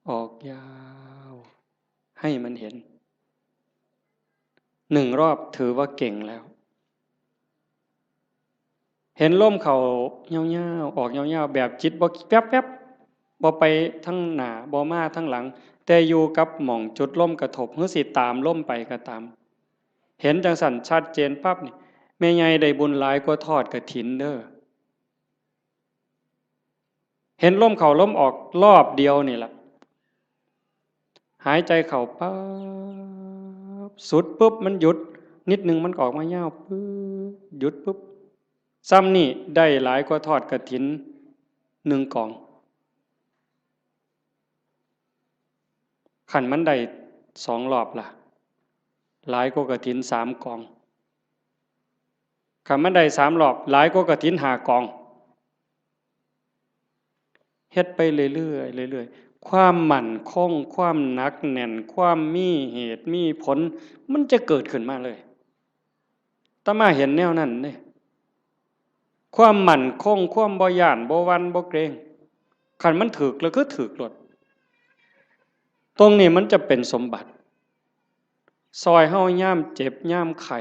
ออกยาวให้มันเห็นหนึ่งรอบถือว่าเก่งแล้วเห็นลมเข้ายาวๆออกยาวๆแบบจิตบ่แป๊บๆบ่ไปทั้งหน้าบ่มาทั้งหลังแต่อยู่กับหม่องจุดลมกระทบหรือสิตามลมไปก็ตามเห็นจังสั่นชัดเจนปั๊บนี่แม่ใหญ่ได้บุญหลายกว่าทอดกฐินเด้อเห็นลมเข้าลมออกรอบเดียวนี่ล่ะหายใจเข้าปั๊บสุดปุ๊บมันหยุดนิดนึงมันออกมายาวปึ๊บหยุดปุ๊บซ้ำนี่ได้หลายกว่าทอดกฐิน1กองขันมันได้2รอบล่ะหลายกว่ากฐิน3กองขันมันได้3รอบหลายกว่ากฐิน5กองเฮ็ดไปเรื่อยๆความมั่นคงความหนักแน่นความมีเหตุมีผลมันจะเกิดขึ้นมาเลยอาตมาเห็นแนวนั้นเด้ความมั่นคงความบ่ย้านบ่หวั่นบ่เกรงคันมันถึกแล้วก็ถึกโลดตรงนี้มันจะเป็นสมบัติซอยเฮายามเจ็บยามไข้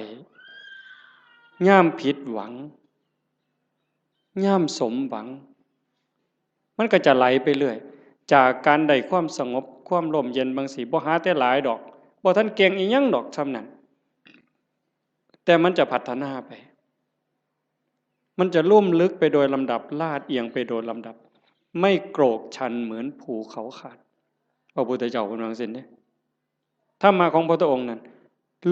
ย่ามผิดหวังย่ามสมหวังมันก็จะไหลไปเรื่อยจากการได้ความสงบความร่มเย็นบางสีบ่หาแต่หลายดอกบ่ท่านเก่งอีหยังดอกทำนั้นแต่มันจะพัฒนาไปมันจะลุ่มลึกไปโดยลำดับลาดเอียงไปโดยลำดับไม่โกรกชันเหมือนภูเขาขาดพระพุทธเจ้าเป็นว่าซั่นเด้ถ้ามาของพระองค์นั้น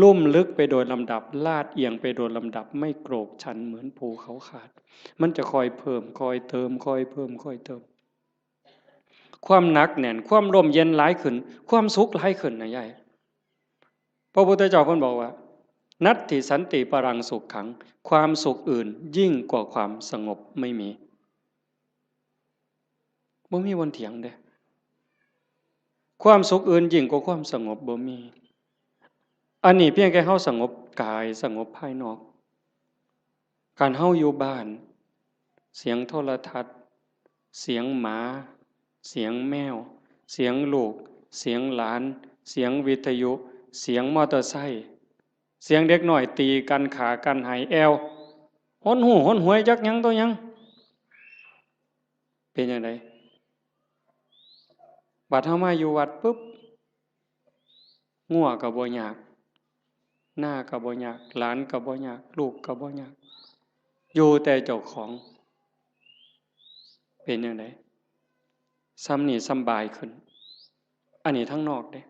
ลุ่มลึกไปโดยลำดับลาดเอียงไปโดยลำดับไม่โกรกชันเหมือนภูเขาขาดมันจะคอยเพิ่มคอยเติมคอยเพิ่มคอยเติมความหนักแน่นความร่มเย็นหลายขึ้นความสุขหลายขึ้นนะยายพระพุทธเจ้าเพิ่นบอกว่านัตถิสันติปรังสุขขังความสุขอื่นยิ่งกว่าความสงบไม่มีบ่มีวันเถียงเด้ความสุขอื่นยิ่งกว่าความสงบบ่มีอันนี้เพียงแค่เฮาสงบกายสงบภายนอกการเฮาอยู่บ้านเสียงโทรทัศน์เสียงหมาเสียงแมวเสียงลูกเสียงหลานเสียงวิทยุเสียงมอเตอร์ไซค์เสียงเด็กน้อยตีกันขากันหายแอวหนหูหนหวยจักหยังตัวหยังเป็นจังไดบัดเฮามาอยู่วัดปุ๊บงัวก็บ่ยากหน้าก็บ่ยากหลานก็บ่ยากลูกก็บ่ยากอยู่แต่เจ้าของเป็นจังไดซ้ำนี่สำบายขึ้นอันนี้ทั้งนอกเด้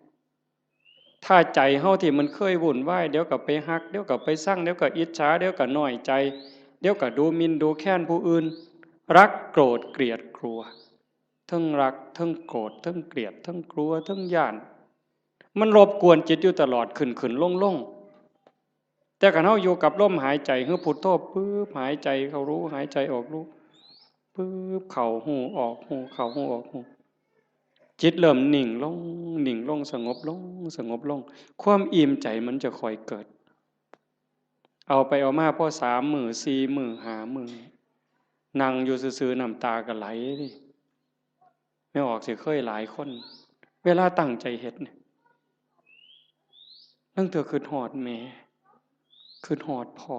ถ้าใจเฮาที่มันเคยวุ่นวายเดี๋ยวก็ไปฮักเดี๋ยวก็ไปสั่งเดี๋ยวก็อิจฉาเดี๋ยวก็น้อยใจเดี๋ยวก็ดูหมิ่นดูแคลนผู้อื่นรักโกรธเกลียดกลัวทั้งรักทั้งโกรธทั้งเกลียดทั้งกลัวทั้งย่านมันรบกวนจิตอยู่ตลอดขึ้นลงแต่คันเฮาอยู่กับลมหายใจคือพุทโธปึ๊บหายใจเข้ารู้หายใจออกรู้ปึ๊บเข้าหูออกหูเข้าหูออกหูจิตเริ่มนิ่งลงสงบลงสงบลงความอิ่มใจมันจะค่อยเกิดเอาไปเอามาพอ3 มื้อ4 มื้อ5 มื้อนั่งอยู่ซื่อๆน้ำตาก็ไหลดิไม่ออกสิเคยหลายคนเวลาตั้งใจเฮ็ดเนี่ยตั้งแต่คิดฮอดแม่คิดฮอดพ่อ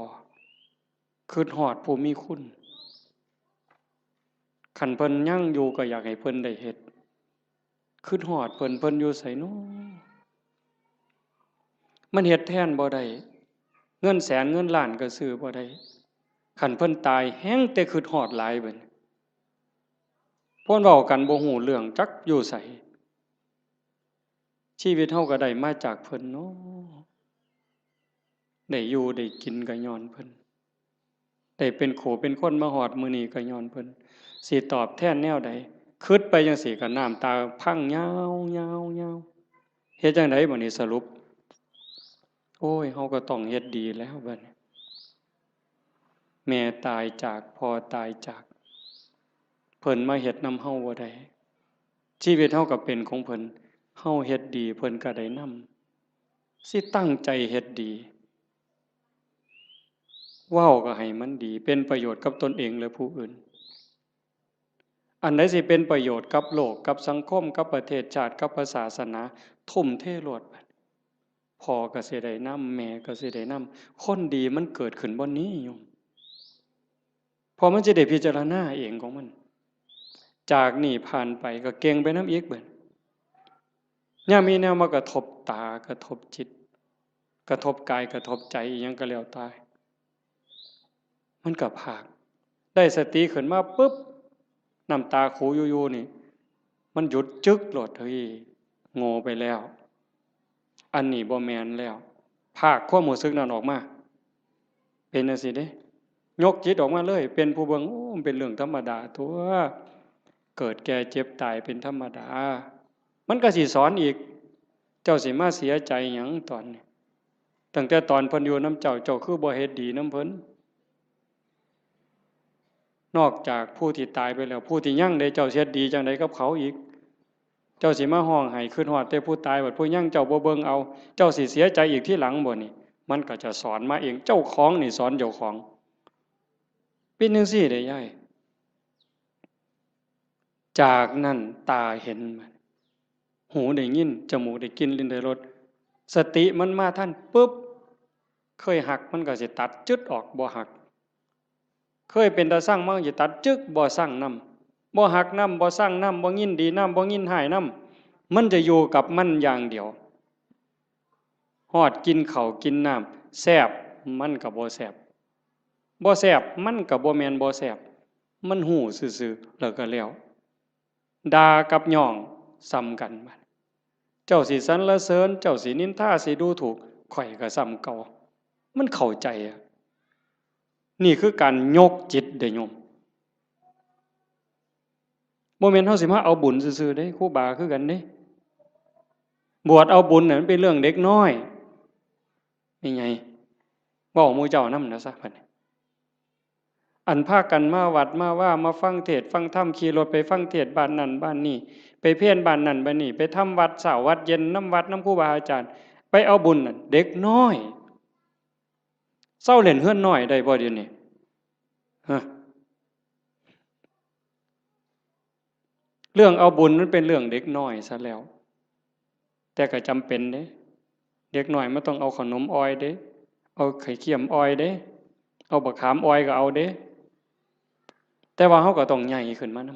คิดฮอดผู้มีคุณคันเพิ่นยังอยู่ก็อยากให้เพิ่นได้เฮ็ดคิดฮอดเพิ่นอยู่ไสน้อมันเฮ็ดแทนบ่ได้เงินแสนเงินล้านก็ซื้อบ่ได้คันเพิ่นตายแฮงแต่คิดฮอดหลายเบิดเพิ่นเว้ากันบ่ฮู้เรื่องจักอยู่ไสชีวิตเฮาก็ได้มาจากเพิ่นเนาะได้อยู่ได้กินก็ย้อนเพิ่นได้เป็นโขเป็นคนมาฮอดมื้อนี้ก็ย้อนเพิ่นสิตอบแทนแนวใดคิดไปจังซี่ก็น้ำตาพังยาวๆๆเฮ็ดจังไดบัดนี้สรุปโอ้ยเฮาก็ต้องเฮ็ดดีแล้วบัดนี้แม่ตายจากพ่อตายจากเพิ่นมาเฮ็ดนำเฮาบ่ได้ชีวิตเฮาก็เป็นของเพิ่นเฮาเฮ็ดดีเพิ่นก็ได้นำสิตั้งใจเฮ็ดดีเว้าก็ให้มันดีเป็นประโยชน์กับตนเองและผู้อื่นอันใดสิเป็นประโยชน์กับโลกกับสังคมกับประเทศชาติกับศาสนาทุ่มเทโลดบัดพ่อก็สิได้นำแม่ก็สิได้นำคนดีมันเกิดขึ้นบ่นี้โยมพอมันจะได้พิจารณาเองของมันจากนี่ผ่านไปก็เก่งไปนำอีกเบิดยามมีแนวมากระทบตากระทบจิตกระทบกายกระทบใจอิหยังก็แล้วแต่มันก็พากได้สติขึ้นมาปึ๊บน้ำตาขูอยู่ๆนี่มันหยุดจึกโลดเฮ้ยโง่ไปแล้วอันนี้บ่แม่นแล้วภาคความรู้สึกนั้นออกมาเป็นจังซี่เด้ยกจิตออกมาเลยเป็นผู้เบิ่งโอ้มันเป็นเรื่องธรรมดาตั่วเกิดแก่เจ็บตายเป็นธรรมดามันก็สิสอนอีกเจ้าสิมาเสียใจหยังตอนนี้ตั้งแต่ตอนเพิ่นอยู่นำเจ้าเจ้าคือบ่เฮ็ดดีนำเพิ่นนอกจากผู้ที่ตายไปแล้วผู้ที่ยังได้เจ้าเฮ็ดดีจังไดกับเขาอีกเจ้าสิมาฮ้องไห้คิดฮอดแต่ผู้ตายบัดผู้ยังเจ้าบ่เบิ่งเอาเจ้าสิเสียใจอีกทีหลังบ่นี่มันก็จะสอนมาเองเจ้าของนี่สอนเจ้าของเป็นจังซี่เด้ยายจากนั้นตาเห็นมันหูได้ยินจมูกได้กลิ่นลิ้นได้รสสติมันมาทันปึ๊บ เคยหักมันก็สิตัดจึดออกบ่หักเคยเป็นตาสร้างมันสิตัดจึกบ่สร้างนำบ่หักนำบ่สร้างนำบ่ยินดีนำบ่ยินหายนำมันจะอยู่กับมันอย่างเดียวฮอดกินข้าวกินน้ำแซ่บมันก็บ่แซ่บบ่แซ่บมันก็บ่แม่นบ่แซ่บมันหู้ซื่อๆแล้วก็แล้วด่ากับย่องซ้ำกันบัดเจ้าสิสรรเสริญเจ้าสินินทาสิดูถูกข่อยก็ซ้ำเก่ามันเข้าใจอะนี่คือการยกจิตเด้อโยมบ่แม่นเฮาสิมาเอาบุญซื่อๆเด้ครูบาคือกันเด้บวชเอาบุญน่ะมันเป็นเรื่องเด็กน้อยนี่ไงเว้าหมู่เจ้านำนะซะบัดนี้อันพากันมาวัดมาว่ามาฟังเทศน์ฟังธรรมขี่รถไปฟังเทศน์บ้านนั้นบ้านนี้ไปเพี้ยนบ้านนั้นบ้านนี้ไปทำวัดเช้าวัดเย็นน้ำวัดน้ำครูบาอาจารย์ไปเอาบุญน่ะเด็กน้อยเศร้าเล่นเฮือนน้อยได้บ่เดี๋ยวนี้ฮะเรื่องเอาบุญมันเป็นเรื่องเด็กน้อยซะแล้วแต่ก็จำเป็นเด้เด็กน้อยมันต้องเอาขนมอ้อยเด้เอาไข่เค็มอ้อยเด้เอาบักขามอ้อยก็เอาเด้แต่ว่าเฮาก็ต้องใหญ่ขึ้นมาน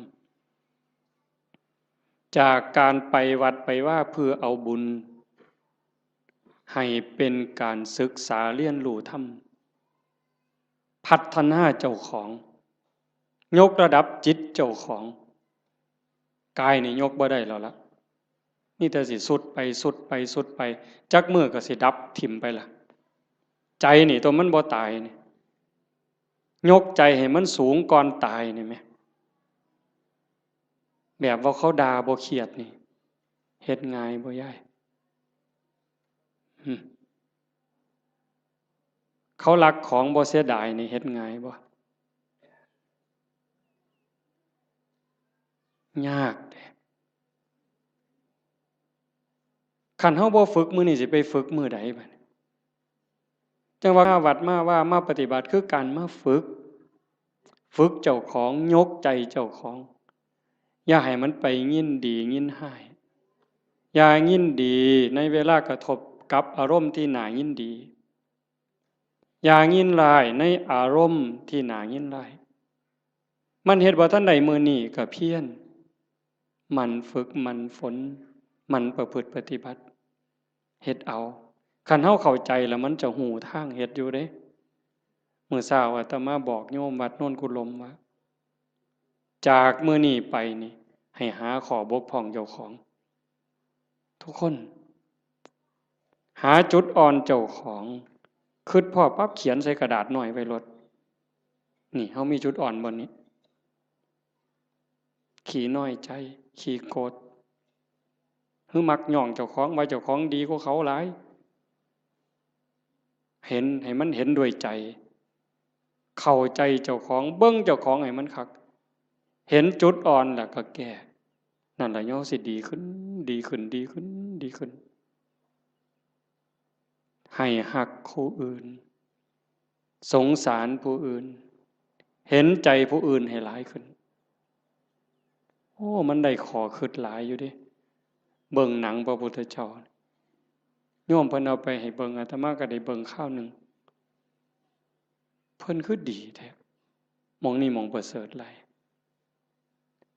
ำจากการไปวัดไปว่าเพื่อเอาบุญให้เป็นการศึกษาเรียนรู้ธรรมพัฒนาเจ้าของยกระดับจิตเจ้าของกายนี่ยกบ่ได้แล้วล่ะนี่แต่สิสุดไปสุดไปสุดไปจักมือก็สิดับถิ่มไปล่ะใจนี่ตัวมันบ่ตายนี่ยกใจให้มันสูงก่อนตายนี่แหมแบบว่าเขาด่าบ่เครียดนี่เฮ็ดง่ายบ่ยายเขารักของบ่เสียดายนี่เฮ็ดง่ายบ่ยากเด้คันเฮาบ่ฝึกมื้อนี้สิไปฝึกมื้อใดบัดจังว่ามาวัดมาว่ามาปฏิบัติคือการมาฝึกเจ้าของยกใจเจ้าของอย่าให้มันไปยินดียินหายอย่ายินดีในเวลากระทบกับอารมณ์ที่น่ายินดีอย่ายินร้ายในอารมณ์ที่น่ายินร้ายมันเฮ็ดบ่ทันใดมื้อนี้ก็เพียรมันฝึกมันฝนมันประพฤติปฏิบัติเฮ็ดเอาคันเฮาเข้าใจแล้วมันจะหูทางเฮ็ดอยู่เด้มื้อเช้าอาตมาบอกโยมวัดโน่นกุลมว่าจากมื้อนี้ไปนี่ให้หาข้อบกพร่องเจ้าของทุกคนหาจุดอ่อนเจ้าของคิดพอปั๊บเขียนใส่กระดาษหน่อยไว้รถนี่เฮามีจุดอ่อนบ่นี้ขี้น้อยใจขี้โกรธหรือมักย่องเจ้าของว่าเจ้าของดีกว่าเขาหลายเห็นให้มันเห็นด้วยใจเข้าใจเจ้าของเบิ่งเจ้าของให้มันคักเห็นจุดอ่อนแล้วก็แก้นั่นล่ะย่อสิดีขึ้นดีขึ้นดีขึ้นดีขึ้นให้หักผู้อื่นสงสารผู้อื่นเห็นใจผู้อื่นให้หลายขึ้นโอ้มันได้ขอคิดหลายอยู่เด้เบิ่งหนังพระพุทธเจ้าโยมเพิ่นเอาไปให้เบิ่งอาตมาก็ได้เบิ่งข้าวนึงเพิ่นคือดีแท้หม้องนี้หม้องประเสริฐหลาย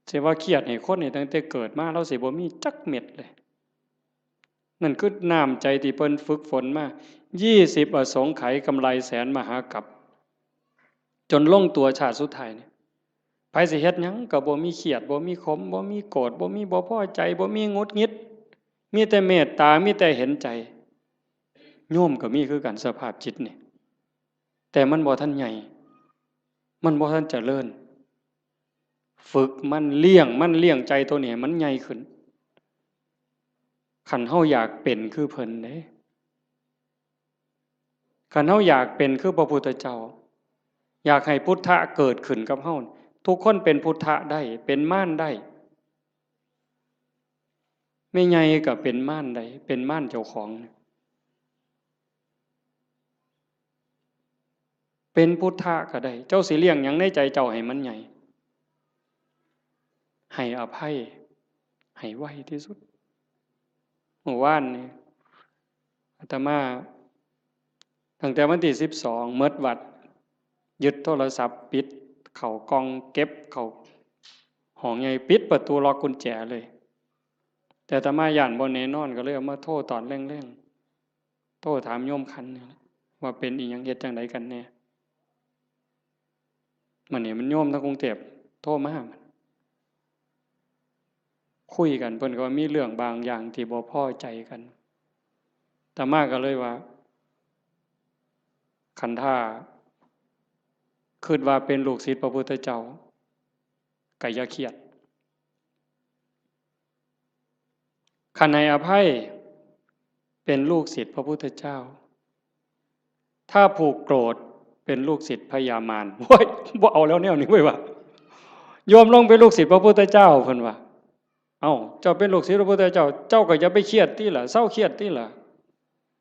สิว่าเครียดให้คนนี่ตั้งแต่เกิดมาเราสิบ่มีจักเม็ดเลยนั่นคือน้ำใจที่เพิ่นฝึกฝนมา20อสงไขยกำไรแสนมหากัปจนลงตัวชาติสุดท้ายนี่ไผสิเฮ็ดหยังก็บ่มีเครียดบ่มีขมบ่มีโกรธบ่มีบ่พอใจบ่มีหงุดหงิดมีแต่เมตตามีแต่เห็นใจโยมก็มีคือกันสภาพจิตนี่แต่มันบ่ทันใหญ่มันบ่ทันเจริญฝึกมันเลี้ยงใจตัวนี้มันใหญ่ขึ้นคันเฮาอยากเป็นคือเพิ่นเด้คันเฮาอยากเป็นคือพระพุทธเจ้าอยากให้พุทธะเกิดขึ้นกับเฮาทุกคนเป็นพุทธะได้เป็นม่านได้ไม่ใหญ่ก็เป็นม่านได้เป็นม่านเจ้าของเป็นพุทธะก็ได้เจ้าสิเลี้ยงหยังในใจเจ้าให้มันใหญ่ให้อภัยให้ไวที่สุดเมื่อวานนี่อาตมา ตั้งแต่วันที่12เมิดวัดยึดโทรศัพท์ปิดเข้ากล่องเก็บเข้าห้องใหญ่ปิดประตูล็อกกุญแจเลยแต่อาตมาย่านบ่แน่นอนก็เลยเอามาโทรตอนแรงๆโทรถามโยมคันนี่ว่าเป็นอีหยังเฮ็ดจังไดกันแน่มันนี่มันโยมทางกรุงเทพโทรมาคุยกันเพิ่นก็ว่ามีเรื่องบางอย่างที่บ่พอใจกันอาตมาก็เลยว่าคันท่าคิดว่าเป็นลูกศิษย์พระพุทธเจ้าก็อย่าเครียดคันให้อภัยเป็นลูกศิษย์พระพุทธเจ้าถ้าผูกโกรธเป็นลูกศิษย์พญามารโว้ยบ่เอาแล้วแนวนี้เว้ยว่าโยมลงเป็นลูกศิษย์พระพุทธเจ้าเพิ่นว่าเอ้าเจ้าเป็นลูกศิษย์พระพุทธเจ้าเจ้าก็อย่าไปเครียดติล่ะเศร้าเครียดติล่ะ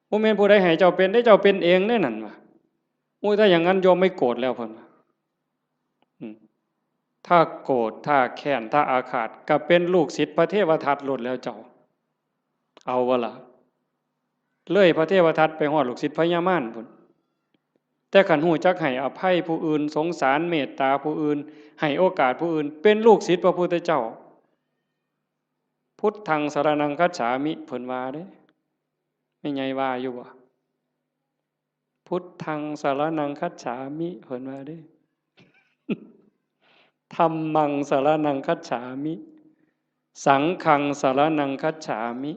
บ่แม่นผู้ใดให้เจ้าเป็นได้เจ้าเป็นเองแน่นั่นว่าโอ้ยถ้าอย่างนั้นโยมไม่โกรธแล้วเพิ่นว่าถ้าโกรธถ้าแค้นถ้าอาฆาตก็เป็นลูกศิษย์พระเทวทัตหลุดแล้วเจ้าเอาวะล่ะเลยพระเทวทัตไปฮอดลูกศิษย์พญามารพุ่นแต่ขันหูจักให้อภัยผู้อื่นสงสารเมตตาผู้อื่นให้โอกาสผู้อื่นเป็นลูกศิษย์พระพุทธเจ้าพุทธังสรณังคัจฉามิเพิ่นว่าเด้ไม่ไงว่าอยู่บ่พุทธังสรณังคัจฉามิเพิ่นว่าเด้ธัมมังสรณังคัจฉามิสังฆังสรณังคัจฉามิ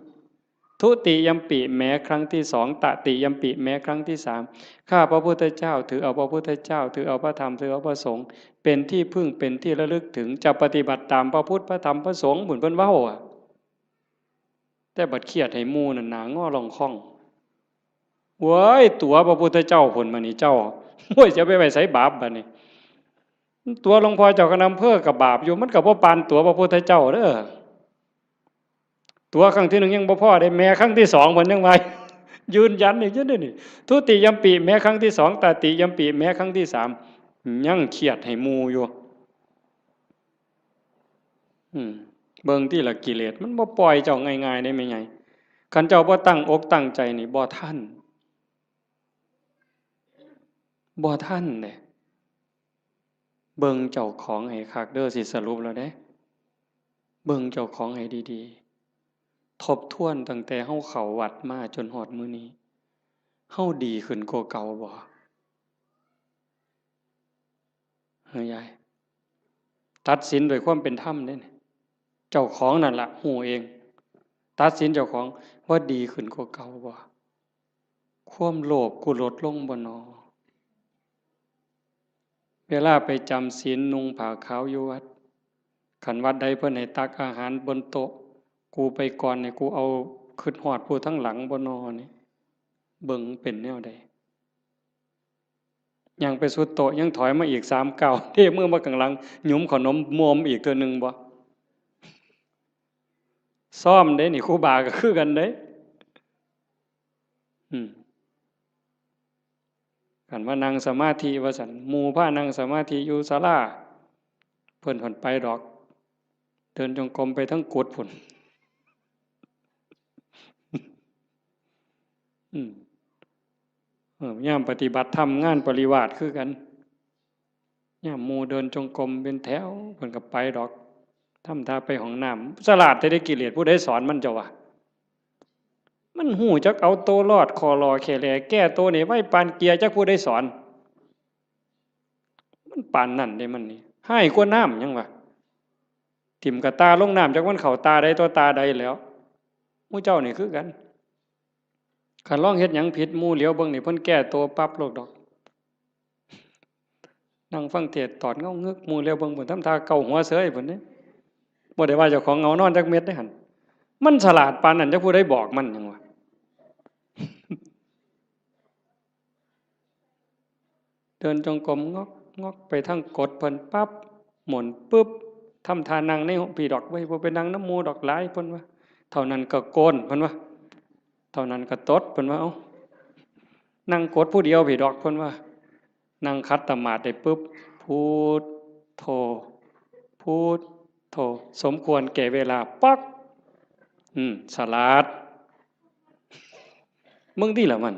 ทุติยัมปิแม้ครั้งที่2ตติยัมปิแม้ครั้งที่3ข้าพระพุทธเจ้าถือเอาพระพุทธเจ้าถือเอาพระธรรมถือเอาพระสงฆ์เป็นที่พึ่งเป็นที่ระลึกถึงจะปฏิบัติตามพระพุทธพระธรรมพระสงฆ์บุญเพิ่นเว้าแต่บัดเครียดให้หมู่นั่นหน้างอลองค่องเว้ยตัวพระพุทธเจ้าผลมานี่เจ้าโอ้ยจะไปไว้ไสบาปบัดนี้ตัวหลวงพ่อเจ้าคณะอำเภอกับบาปอยู่มันก็บ่ปานตัวพระพุทธเจ้าเด้อตัวครั้งที่1ยังบ่พอได้แม้ครั้งที่2เพิ่นยังว่ายืนยันอีกจังได๋นี่ทุติยัมปิแม้ครั้งที่2ตติยัมปิแม้ครั้งที่3ยังเครียดให้หมู่อยู่เบิ่งที่ละกิเลสมันบ่ปล่อยเจ้าง่ายๆได้แม่ใหญ่คันเจ้าบ่ตั้งอกตั้งใจนี่บ่ทันเด้เบิ่งเจ้าของให้คักเด้อสิสรุปแล้วเด้เบิ่งเจ้าของให้ดีๆทบทวนตั้งแต่เฮาเข้าวัดมาจนฮอดมื้อนี้เฮาดีขึ้นกว่าเก่าบ่เฮ้ยยายตัดสินด้วยความเป็นธรรมเด้เจ้าของนั่นล่ะฮู้เองตัดสินเจ้าของว่าดีขึ้นกว่าเก่าบ่ความโลภกูลดลงบ่น้อเวลาไปจำศีลนุ่งผ้าขาวอยู่วัดคันวัดใดเพิ่นให้ตักอาหารบนโต๊ะกูไปก่อนนี่กูเอาขึ้นฮอดผู้ทั้งหลังบ่น้อนี่เบิ่งเป็นแนวใดยังไปสุดโต๊ะยังถอยมาอีก3ก้าวเทมือมาข้างหลังหยุมขนมมวมอีกเทื่อนึงบ่ซ้อมเด้นี่ครูบาก็คือกันเด้กันว่านั่งสมาธิว่าซั่นหมู่พานั่งสมาธิอยู่ศาลาเพิ่นผ่อนไปดอกเดินจงกรมไปทั้งกุดพุ่นยามปฏิบัติธรรมงานปริวาสคือกันยามหมู่เดินจงกรมเป็นแถวเพิ่นก็ไปดอกทำท่าไปห้องน้ำฉลาดแต่ได้กิเลสผู้ใดสอนมันเจ้าวะมันหูจักเอาโตรอดคอรอแค่แลแก้โตนี่ไว้ปานเกียร์จักผู้ใดสอนมันปานนั่นได้มันนี่ให้กว่าน้ำยังวะทิ่มกับตาลงน้ำจักมันเข้าตาใดตัวตาใดแล้วหมู่เจ้านี่คือกันคันลองเฮ็ดหยังผิดหมู่เหลียวเบิ่งนี่เพิ่นแก้โตปั๊บโลกดอกนั่งฟังเทศน์ตอดเงาเงึกหมู่เหลียวเบิ่งเพิ่นทำท่าเกาหัวเสยเพิ่นเด้บ่ได้ว่าเจ้าของเงานอนจักเม็ดได้หั่นมันฉลาดปานนั้นจักผู้ใดบอกมันหยังวะเดินจงกรมงอกไปทางกดเพิ่นปั๊บหมุนปึ๊บทำท่านั่งในพี่ดอกไว้บ่ไปนั่งน้ำหมู่ดอกหลายเพิ่นว่าเท่านั้นก็โกนเพิ่นว่าเท่านั้นก็ตดเพิ่นว่าเอ้านั่งกดผู้เดียวพี่ดอกเพิ่นว่านั่งคัดตมาดได้ปึ๊บพุทโธพุทโธสมควรแก่เวลาปักฉลาดมึงที่ล่ะมัน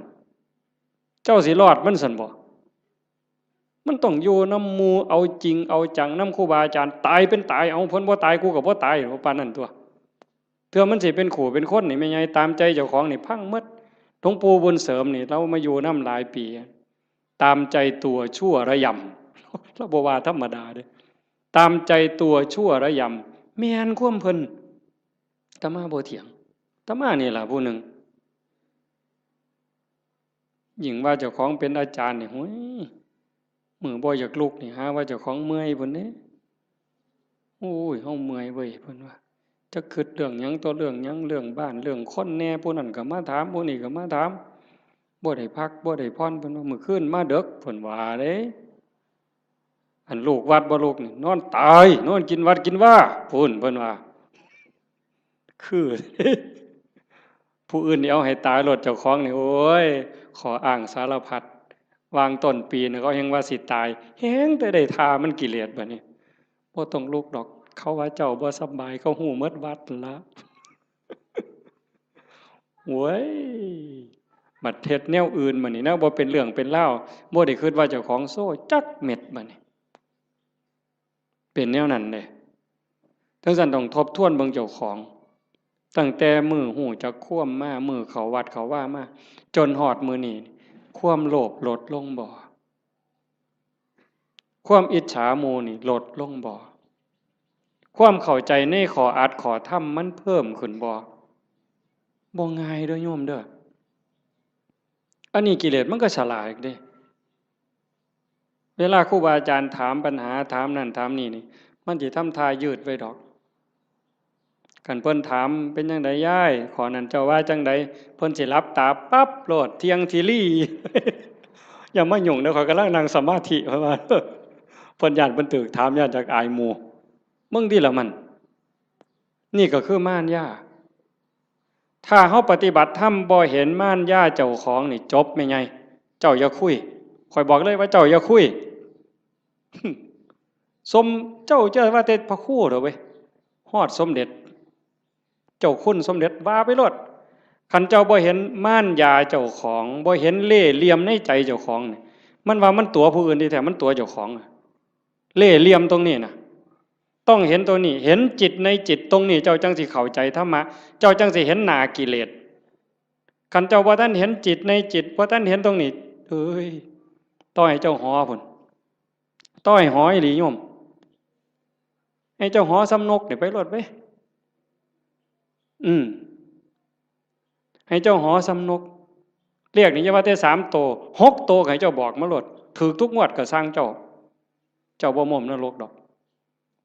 เจ้าสิรอดมันซั่นบ่มันต้องอยู่นำหมู่เอาจริงเอาจังนำครูบาอาจารย์ตายเป็นตายเอาเพิ่นบ่ตายกูก็บ่ตายปานนั้นตัวเทื่อมันสิเป็นขู่เป็นคนนี่แม่ใหญ่ตามใจเจ้าของนี่พังหมดหลวงปู่บุญเสริมนี่เรามาอยู่นำหลายปีตามใจตัวชั่วระยำเราบ่ว่าธรรมดาเด้ตามใจตัวชั่วระยำแม่นความเพิ่นอาตมาบ่เถียงอาตมานี่ล่ะผู้หนึ่งยิ่งว่าเจ้าของเป็นอาจารย์นี่โหยมือบ่อยากลุกนี่หาว่าเจ้าของเมื่อยพุ่นเด้โอ้ยเฮาเมื่อยเว้ยเพิ่นว่าจะคิดเรื่องหยังต่อเรื่องหยังเรื่องบ้านเรื่องคนแน่ผู้นั้นก็มาถามผู้นี้ก็มาถามบ่ได้พักบ่ได้พรเพิ่นว่ามื้อคืนมาดึกเพิ่นว่าเด้อันลูกวัดบ่ลูกนี่นอนตายนอนกินวัดกินว่าพุ่นเพิ่นว่าคือผู้อื่นนี่เอาให้ตายรถเจ้าของนี่โอ้ยขออ้างสารพัดวางต้นปีนี่เขายังว่าสิตายแฮงแต่ได้ทามันกิเลสบัดนี้บ่ต้องลุกดอกเขาว่าเจ้าบ่สบายเขาฮู้หมดวัดละโว้ยบัดเฮ็ดแนวอื่นบัดนี้นะบ่เป็นเรื่องเป็นราวบ่ได้คิดว่าเจ้าของโซ่จักเม็ดบัดนี้เป็นแนวนั้นเด้ทั้งนั้นต้องทบทวนเบิ่งเจ้าของตั้งแต่มือหูจักความมามือเขาวัดเขาว่ามาจนหอดมือนี่ความโลภลดลงบ่ความอิจฉาหมู่นี่ลดลงบ่ความเข้าใจในขออัดขอธรรมมันเพิ่มขึ้นบ่ง่ายเด้อโยมเด้ออันนี้กิเลสมันก็ฉลาดอีกเด้เวลาครูบาอาจารย์ถามปัญหาถามนั่นถามนี่มันสิทำท่ายืดไว้ดอกคันเพิ่นถามเป็นจังไดยายขอนั้นเจ้าว่าจังไดเพิ่นสิหลับตาปั๊บโลดเที่ยงทีลี่ อย่ามายุ่งเด้อข้อยกำลังนั่งสมาธิเพราะว่าเพิ่นย้านเพิ่นตึกถามย้านจากอายหมู่มึงดิล่ะมันนี่ก็คือม่านย่าถ้าเฮาปฏิบัติธรรมบ่เห็นม่านย่าเจ้าของนี่จบแม่ใหญ่เจ้าอย่าคุยข้อยบอกเลยว่าเจ้าอย่าคุย สมเจ้าจะว่าแต่พระครูเด้อเว้ยฮอดสมเด็จเจ้าคุณสมเด็จว่าไปโลดคันเจ้าบ่เห็นม่านยาเจ้าของบ่เห็นเล่ห์เหลี่ยมในใจเจ้าของนี่มันว่ามันตัวผู้อื่นที่แท้มันตัวเจ้าของเล่ห์เหลี่ยมตรงนี้น่ะต้องเห็นตัวนี้เห็นจิตในจิตตรงนี้เจ้าจังสิเข้าใจธรรมะเจ้าจังสิเห็นหน้ากิเลสคันเจ้าบ่ทันเห็นจิตในจิตบ่ทันเห็นตรงนี้เอ้ยต้อยเจ้าหอพุ่นต้อยหออีหลีโยมให้เจ้าหอสำนกนี่ไปโลดเว้ยให้เจ้าหอสำนกเรียกนี่จะว่าแต่3 โต6 โตให้เจ้าบอกมาโลดถูกทุกงวดก็สร้างเจ้าบ่ม่มนรกดอก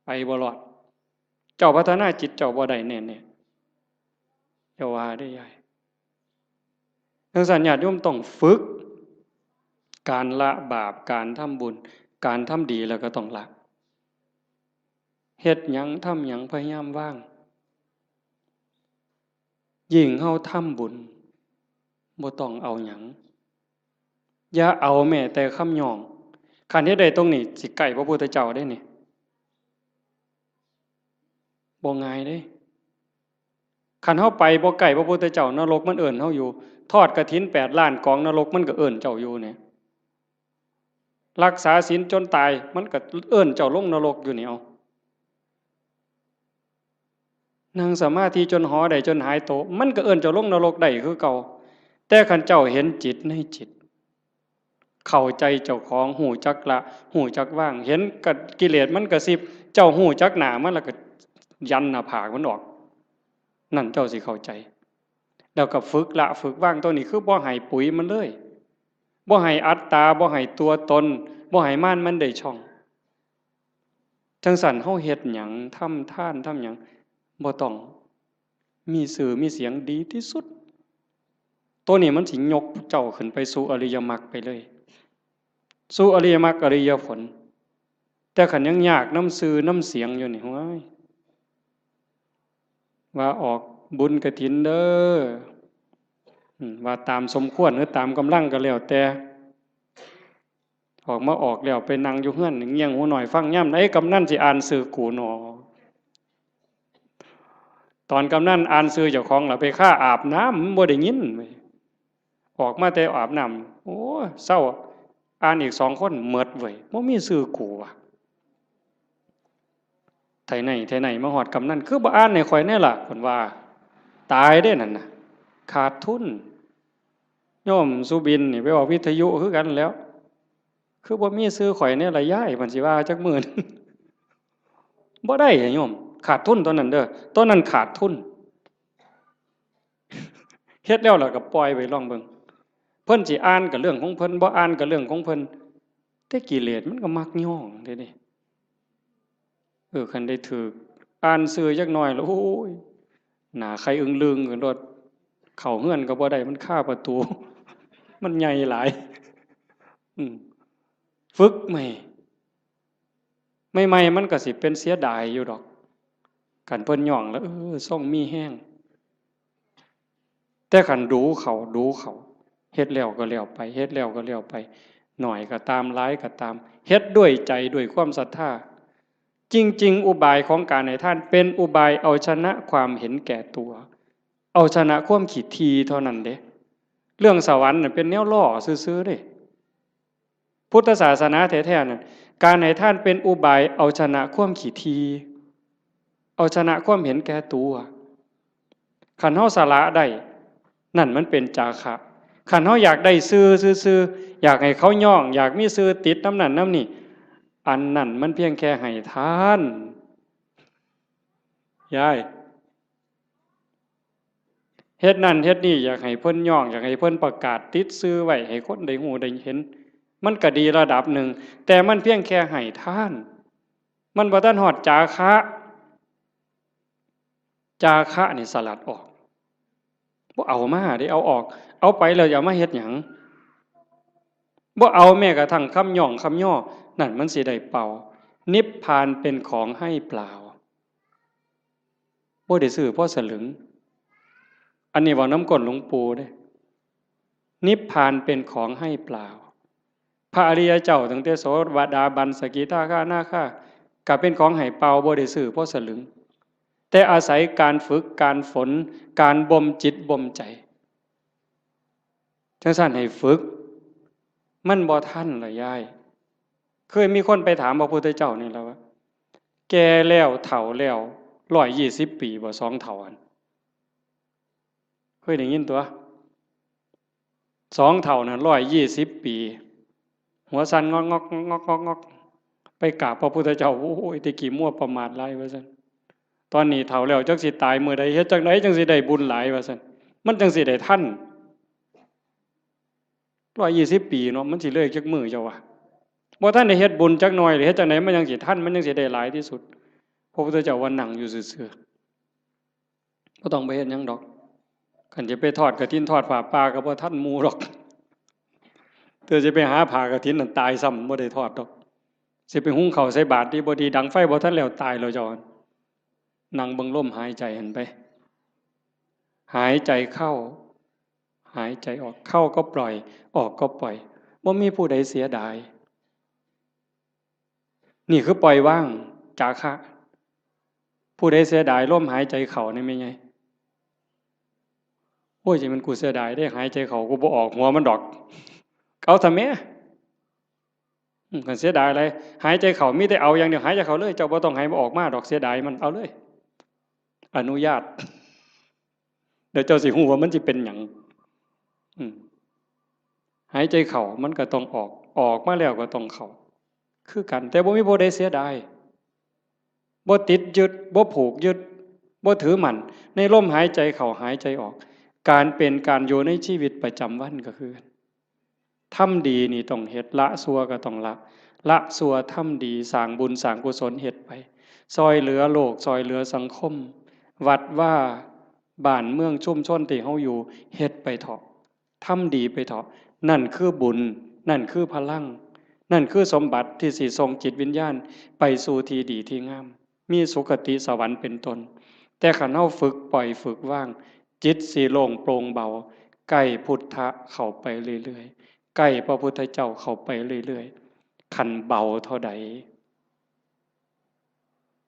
ไปบ่รอดเจ้าพัฒนาจิตเจ้าบ่ได้แน่ๆเจ้าว่าได้ใหญ่ทั้งสัญญาติโยมต้องฝึกการละบาปการทำบุญการทำดีแล้วก็ต้องละเฮ็ดหยังทำหยังพยายามว่างยิ่งเฮาทำบุญบ่ต้องเอาหยังอย่าเอาแม้แต่คำย่องคันเฮ็ดได้ตรงนี้สิใกล้พระพุทธเจ้าได้นี่บ่ง่ายเด้คันเฮาไปบ่ใกล้พระพุทธเจ้านรกมันเอิ้นเฮาอยู่ทอดกฐิน8 ล้านกองนรกมันก็เอิ้นเจ้าอยู่เนี่ยรักษาศีลจนตายมันก็เอิ้นเจ้าลงนรกอยู่นี่เอานั่งสมาธิจนหอได้จนหายโตมันก็เอิ้นเจ้าลงนรกได้คือเก่าแต่คันเจ้าเห็นจิตในจิตเข้าใจเจ้าของหูจักละหูจักว่างเห็นกับกิเลสมันกระซิบเจ้าหูจักหนามันแล้วก็ยันหน้าผากมันออกนั่นเจ้าสิเข้าใจแล้วก็ฝึกละฝึกว่างตัวนี้คือบ่ให้ปุ๋ยมันเลยบ่ให้อัตตาบ่ให้ตัวตนบ่ให้ม่านมันได้ช่องจังสั่นเฮาเฮ็ดหยังทำทานทำหยังบ่ต้องมีสื่อมีเสียงดีที่สุดตัวนี้มันสิยกเจ้าขึ้นไปสู่อริยมรรคไปเลยสู่อริยมรรคอริยผลแต่ขันยังยากน้ำซื่อน้ำเสียงอยู่นี่ว้ายว่าออกบุญกฐินเด้อว่าตามสมควรหรือตามกำลังก็แล้วแต่ออกมาออกแล้วไปนั่งอยู่เฮือนเงี่ยงหูหน่อยฟังย่ำไหนกำนันสิอ่านสื่อกูหนอตอนกำนันอ่านสื่อเจ้าของล่ะไปฆ่าอาบน้ำบ่ได้ยิน ออกมาแต่อาบน้ำโอ้เศร้าอ่านอีก2 คนหมดเว้ยบ่มีชื่อกูว่ะไทไหนมาฮอดกำนั้นคือบ่อ่านให้ข่อยแน่ล่ะเพิ่นว่าตายเด้นั่นน่ะขาดทุนโยมสุบินนี่ไปออกวิทยุคือกันแล้วคือบ่มีชื่อข่อยแน่ล่ะยายเพิ่นสิว่าจักมื้อนึงบ่ได้โยมขาดทุนตอนนั้นเด้อตอนนั้นขาดทุนเฮ็ดแล้วก็ปล่อยไว้ลองเบิ่งเพิ่นสิอ่านก็เรื่องของเพิ่นบ่อ่านก็เรื่องของเพิ่นแต่กิเลสมันก็มักย่องเด้นี่คันได้ถูกอ่านชื่อจักหน่อยแล้วโอ้ยหน้าใครอึ้งลึงขึ้นโลดเข้าเฮือนก็บ่ได้มันคาประตูมันใหญ่หลายอืมฝึกใหม่ใหม่ๆมันก็สิเป็นเสียดายอยู่ดอกคันเพิ่นย่องแล้วทรงมีแรงแต่คันดูเขาเฮ็ดแล้วก็แล้วไปเฮ็ดแล้วก็แล้วไปหน่อยก็ตามหลายก็ตามเฮ็ดด้วยใจด้วยความศรัทธาจริงๆอุบายของการให้ท่านเป็นอุบายเอาชนะความเห็นแก่ตัวเอาชนะความขี้ทีเท่านั้นเด้เรื่องสวรรค์น่ะเป็นแนวล่อซื่อๆเด้พุทธศาสนาแท้ๆนั่นการให้ท่านเป็นอุบายเอาชนะความขี้ทีเอาชนะความเห็นแก่ตัวคันเฮาสละได้นั่นมันเป็นจาคะคันเฮาอยากได้ซื่อๆอยากให้เขาย่องอยากมีซื่อติดน้ำนั่นน้ำนี่อันนั้นมันเพียงแค่ให้ทานยายเฮ็ดนั่นเฮ็ดนี่อยากให้เพิ่นย่องอยากให้เพิ่นประกาศติดซื่อไว้ให้คนได้ฮู้ได้เห็นมันก็ดีระดับหนึ่งแต่มันเพียงแค่ให้ทานมันบ่ทันฮอดจาคะจาคะนี่สลัดออกบ่เอามาได้เอาออกเอาไปแล้วอย่ามาเฮ็ดหยังบ่เอาแม้กระทั่งคำย่องคำย่อนั่นมันสิได้เป่านิพพานเป็นของให้เปล่าบ่ได้ซื้อเพราะสลึงอันนี้เว้าน้ำก้นหลวงปู่เด้นิพพานเป็นของให้เปล่าพระอริยเจ้าตั้งแต่โสดาบันสกิทาคานาคาก็เป็นของให้เป่าบ่ได้ซื้อเพราะสลึงแต่อาศัยการฝึกการฝนการบ่มจิตบ่มใจจังซั่นให้ฝึกมันบ่ทันล่ะยายเคยมีคนไปถามพระพุทธเจ้านี่แล้วว่าแก่แล้วเฒ่าแล้ว120 ปีบ่2เฒ่าอันเคยได้ยินตัว2เฒ่าน่ะ120 ปีหัวสั่นงอกไปกราบพระพุทธเจ้าโอ้ยแตะกี้มั่วประมาทหลายว่าซั่นตอนนี้เฒ่าแล้วจักสิตายมื้อใดเฮ็ดจังไดจังสิได้บุญหลายว่าซั่นมันจังสิได้ทัน120 ปีเนาะมันสิเลยจักมื้อเจ้าว่าบ่ทันได้เฮ็ดบุญจักหน่อยหรือเฮ็ดจังไดมันยังสิทันมันยังสิได้หลายที่สุดพระพุทธเจ้าว่านั่งอยู่ซื่อๆบ่ต้องไปเฮ็ดหยังดอกคันจะไปทอดกฐินทอดผ้าป่าก็บ่ทันหมู่ดอกเธอจะไปหาผ้ากฐินนั่นตายซ้ำบ่ได้ทอดดอกสิไปหุงข้าวใส่บาตรที่บ่ดีดังไฟบ่ทันแล้วตายแล้วเจ้านั่งเบิ่งลมหายใจหันไปหายใจเข้าหายใจออกเข้าก็ปล่อยออกก็ปล่อยบ่มีผู้ใดเสียดายนี่คือปล่อยว่างจาคะผู้ใดเสียดายลมหายใจเข้านี่แม่นไงโอ้ยสิมันกูเสียดายได้หายใจเข้ากูบ่ออกหัวมันดอกเอาซะแม่กันเสียดายอะไรหายใจเข้ามีแต่เอาอย่างเดียวหายใจเข้าเลยเจ้าบ่ต้องให้มันออกมาดอกเสียดายมันเอาเลยอนุญาตเดี๋ยวเจ้าสิฮู้ว่ามันสิเป็นหยังหายใจเข้ามันก็ต้องออกมาแล้วก็ต้องเข้าคือกันแต่บ่มีผู้ใดเสียดายบ่ติดยึดบ่ผูกยึดบ่ถือมั่นในลมหายใจเข้าหายใจออกการเป็นการอยู่ในชีวิตประจำวันก็คือทำดีนี่ต้องเฮ็ดละชั่วก็ต้องละชั่วทำดีสร้างบุญสร้างกุศลเฮ็ดไปซอยเหลือโลกซอยเหลือสังคมวัดว่าบ้านเมืองชุมชนที่เฮาอยู่เฮ็ดไปเถาะทำดีไปเถาะนั่นคือบุญนั่นคือพลังนั่นคือสมบัติที่สิส่งจิตวิญญาณไปสู่ที่ดีที่งามมีสุคติสวรรค์เป็นต้นแต่คันเฮาฝึกปล่อยฝึกว่างจิตสิโล่งโปร่งเบาใกล้พุทธะเข้าไปเรื่อยๆใกล้พระพุทธเจ้าเข้าไปเรื่อยๆคันเบาเท่าใด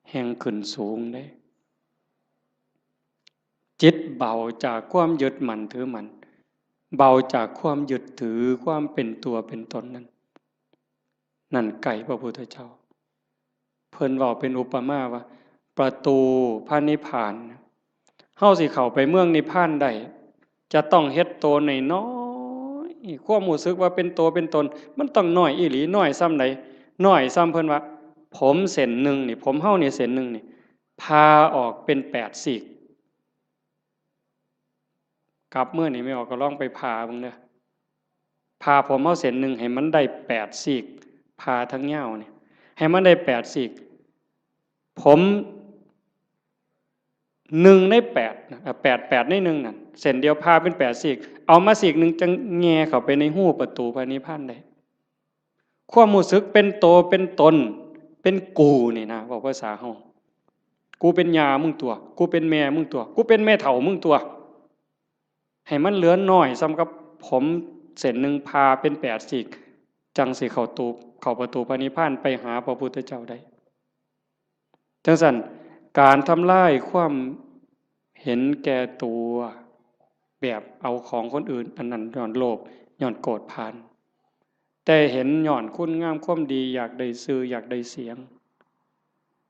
แห่งขึ้นสูงเด้จิตเบาจากความยึดมั่นถือมั่น เบาจากความยึดถือความเป็นตัวเป็นตนนั้นนั่นไก่พระพุทธเจ้าเพิ่นเว้าเป็นอุปมาว่าประตูพระนิพพานเฮาสิเข้าไปเมืองนิพพานได้จะต้องเฮ็ดโตน้อยๆความรู้สึกว่าเป็นตัวเป็นตนมันต้องน้อยอีหลีน้อยส่ำใดน้อยส่ำเพิ่นว่าผมเส้นหนึ่งนี่ผมเฮานี่เส้นหนึ่งนี่พาออกเป็น8ซีกกลับเมื่อนี่ไม่ออกก็ลองไปพาเบิ่งเด้อพาผมเฮาเส้นหนึ่งให้มันได้8ซีกพาทั้งยาวนี่ให้มันได้8ซีกผม1ใน8นะ8ใน1นั่นเส้นเดียวพาเป็น8ซีกเอามาซีกนึงจังแง่เข้าไปในหูประตูพระนิพพานได้ความรู้สึกเป็นโตเป็นตนเป็นกูนี่นะบอกภาษาเฮากูเป็นยามึงตัวกูเป็นแม่มึงตัวกูเป็นแม่เฒ่ามึงตัวให้มันเหลือน้อยซ้ำกับผมเส้นหนึ่งพาเป็น8ซีกจังสิเข้าประตูพระนิพพานไปหาพระพุทธเจ้าได้จังซั่นการทำลายความเห็นแก่ตัวแบบเอาของคนอื่นอันนั้นย้อนโลภย้อนโกรธพานแต่เห็นย้อนคุณงามความดีอยากได้ชื่ออยากได้เสียง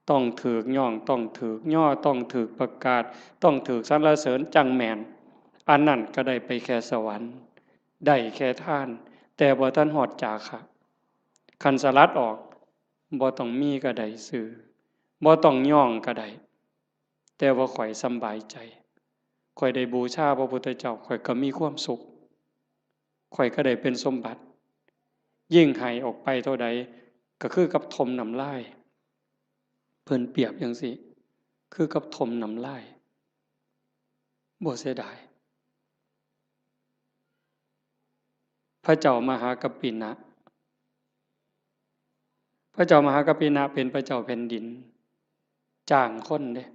ต้องถูกย่องต้องถูกย่อต้องถูกประกาศต้องถูกสรรเสริญจังแม่นอันนั้นก็ได้ไปแค่สวรรค์ได้แค่ทานแต่บ่ทันฮอดจาคะคันสลัดออกบ่ต้องมีก็ได้ชื่อบ่ต้องย่องก็ได้แต่ว่าข่อยสำบายใจข่อยได้บูชาพระพุทธเจ้าข่อยก็มีความสุขข่อยก็ได้เป็นสมบัติยิ่งให้ออกไปเท่าใดก็คือกับทมน้ำลายเพิ่นเปรียบจังซี่คือกับทมน้ำลายบ่เสียดายพระเจ้ามหากัปปินะพระเจ้ามหากัปปินะเป็นพระเจ้าแผ่นดินจ้างคนเด้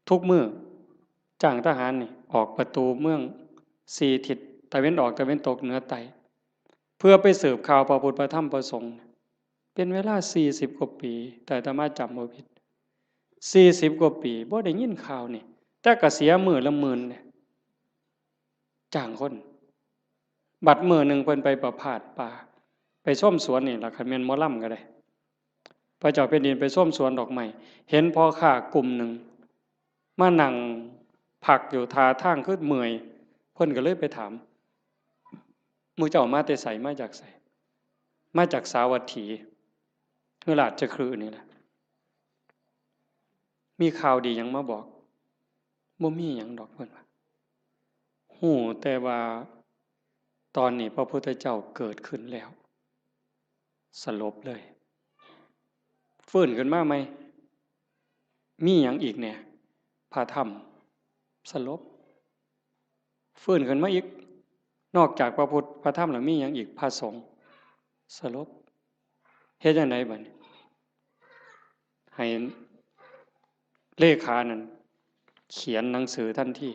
ทุกมื้อจ้างทหารนี่ออกประตูเมือง4ทิศตะเว้นออกตะเว้นตกเหนือใต้เพื่อไปสืบข่าวพระพุทธพระธรรมพระสงฆ์เป็นเวลา40กว่าปีแต่อาตมาจำบ่ผิด40กว่าปีบ่ได้ยินข่าวนี่แต่ก็เสียมื้อละหมื่นเนี่ยจ้างคนบัดมื้อนึงเพิ่นไปประพาสป่าไปชมสวนนี่ล่ะคันแม่นหมอลำก็ได้พระเจ้าแผ่นดินไปชมสวนดอกไม้เห็นพ่อค้ากลุ่มหนึ่งมานั่งพักอยู่ท่าทางคือเมื่อยเพิ่นก็เลยไปถามหมู่เจ้ามาแต่ไสมาจากไสมาจากสาวัตถีคือราชคฤห์นี่แหละมีข่าวดีหยังมาบอกบ่มีหยังดอกเพิ่นว่าฮู้แต่ว่าตอนนี้พระพุทธเจ้าเกิดขึ้นแล้วสลบเลยฟื้นขึ้นมาไหมมีหยังอีกเนี่ยพระธรรมสลบฟื้นขึ้นมาอีกนอกจากพระพุทธพระธรรมแล้วมีหยังอีกพระสงฆ์สลบเฮ็ดจังไดบัดนี้ให้เลขานั่นเขียนหนังสือทันที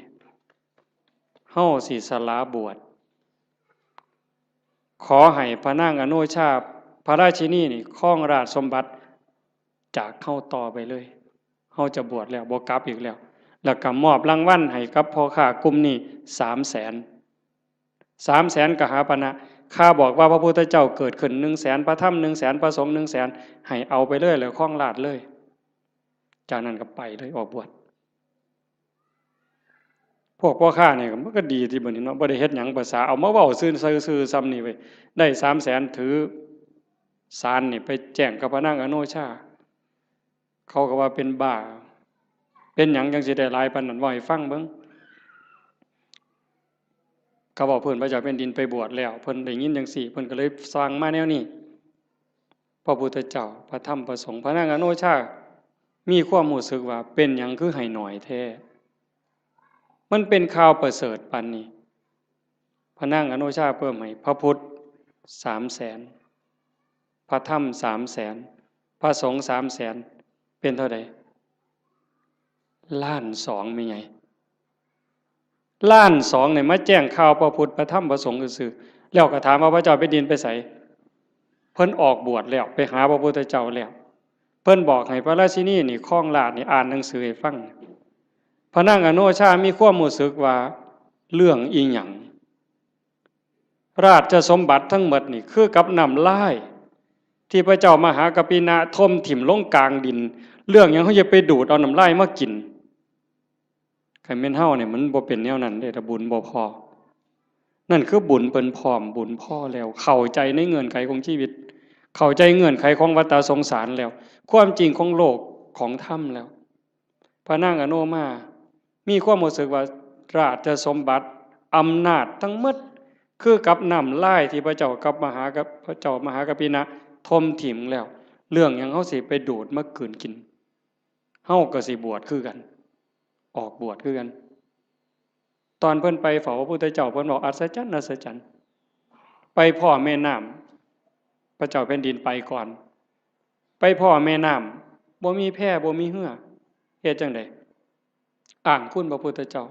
เฮาสิสละบวชขอให้พระนางอโนชาพระราชินีนี่ครองราชสมบัติจากเฮาต่อไปเลยเฮาจะบวชแล้วบ่กลับอีกแล้วก็มอบรางวัลให้กับพ่อค้ากลุ่มนี้300,000กหาปณะข้าบอกว่าพระพุทธเจ้าเกิดขึ้น100,000พระธรรม100,000พระสงฆ์100,000ให้เอาไปเลยแล้วครองราชเลยจากนั้นก็ไปเลยออกบวชพวกพ่อค้านี่มันก็ดีที่บัดนี้เนาะบ่ได้เฮ็ดหยังภาษาเอามาเว้าซื่อๆซ้ำนี่เว้ยได้300,000ถือศาลนี่ไปแจ้งกับพระนางอโนชาเขาก็ว่าเป็นบ้าเป็นหยังจังสิได้หลายปานนั้นเว้าให้ฟังเบิ่งเขาบอกเพิ่นพระเจ้าแผ่นดินไปบวชแล้วเพิ่นได้ยินจังซี่เพิ่นก็เลยสร้างมาแนวนี้พระพุทธเจ้าพระธรรมพระสงฆ์พระนางอโนชามีความรู้สึกว่าเป็นหยังคือให้น้อยแท้มันเป็นข่าวประเสริฐปานนี้พระนางอโนชาเพิ่มให้พระพุทธ300,000พระธรรม300,000พระสงฆ์300,000เป็นเท่าใด1,200,000แม่ใหญ่1,200,000เนี่ยมาแจ้งข่าวพระพุทธพระธรรมพระสงฆ์ซื่อๆแล้วก็ถามว่าพระเจ้าแผ่นดินไปไสเพิ่นออกบวชแล้วไปหาพระพุทธเจ้าแล้วเพิ่นบอกให้พระราชินีนี่ครองราชย์นี่อ่านหนังสือให้ฟังพระนางอโนชามีความรู้สึกว่าเรื่องอีหยัง ราชสมบัติทั้งหมดนี่คือกับน้ำลายที่พระเจ้ามหากปินะทมถิ่มลงกลางดินเรื่องหยังเขาจะไปดูดเอาน้ำลายมากินใครแม่นเฮาเนี่ยมันบ่เป็นแนวนั้นเด้ถ้าบุญบ่พอนั่นคือบุญเปิ้นพร้อมบุญพ่อแล้วเข้าใจในเงื่อนไขของชีวิตเข้าใจเงื่อนไขของวัฏสงสารแล้วความจริงของโลกของธรรมแล้วพระนางอโนมามีความรู้สึกว่าราชสมบัติอำนาจทั้งหมดคือกับน้ำลายที่พระเจ้ากับพระเจ้ามหากปินะทมถิ่มแล้วเรื่องหยังเฮาสิไปดูดมากืนกินเฮาก็สิบวชคือกันออกบวชคือกันตอนเพิ่นไปเฝ้าพระพุทธเจ้าเพิ่นบอกอัศจรรย์อัศจรรย์ไปพ่อแม่น้ำพระเจ้าแผ่นดินไปก่อนไปพ่อแม่น้ำบ่มีแพบ่มีเหือเฮ็ดจังได๋อ้างคุณพระพุทธเจ้า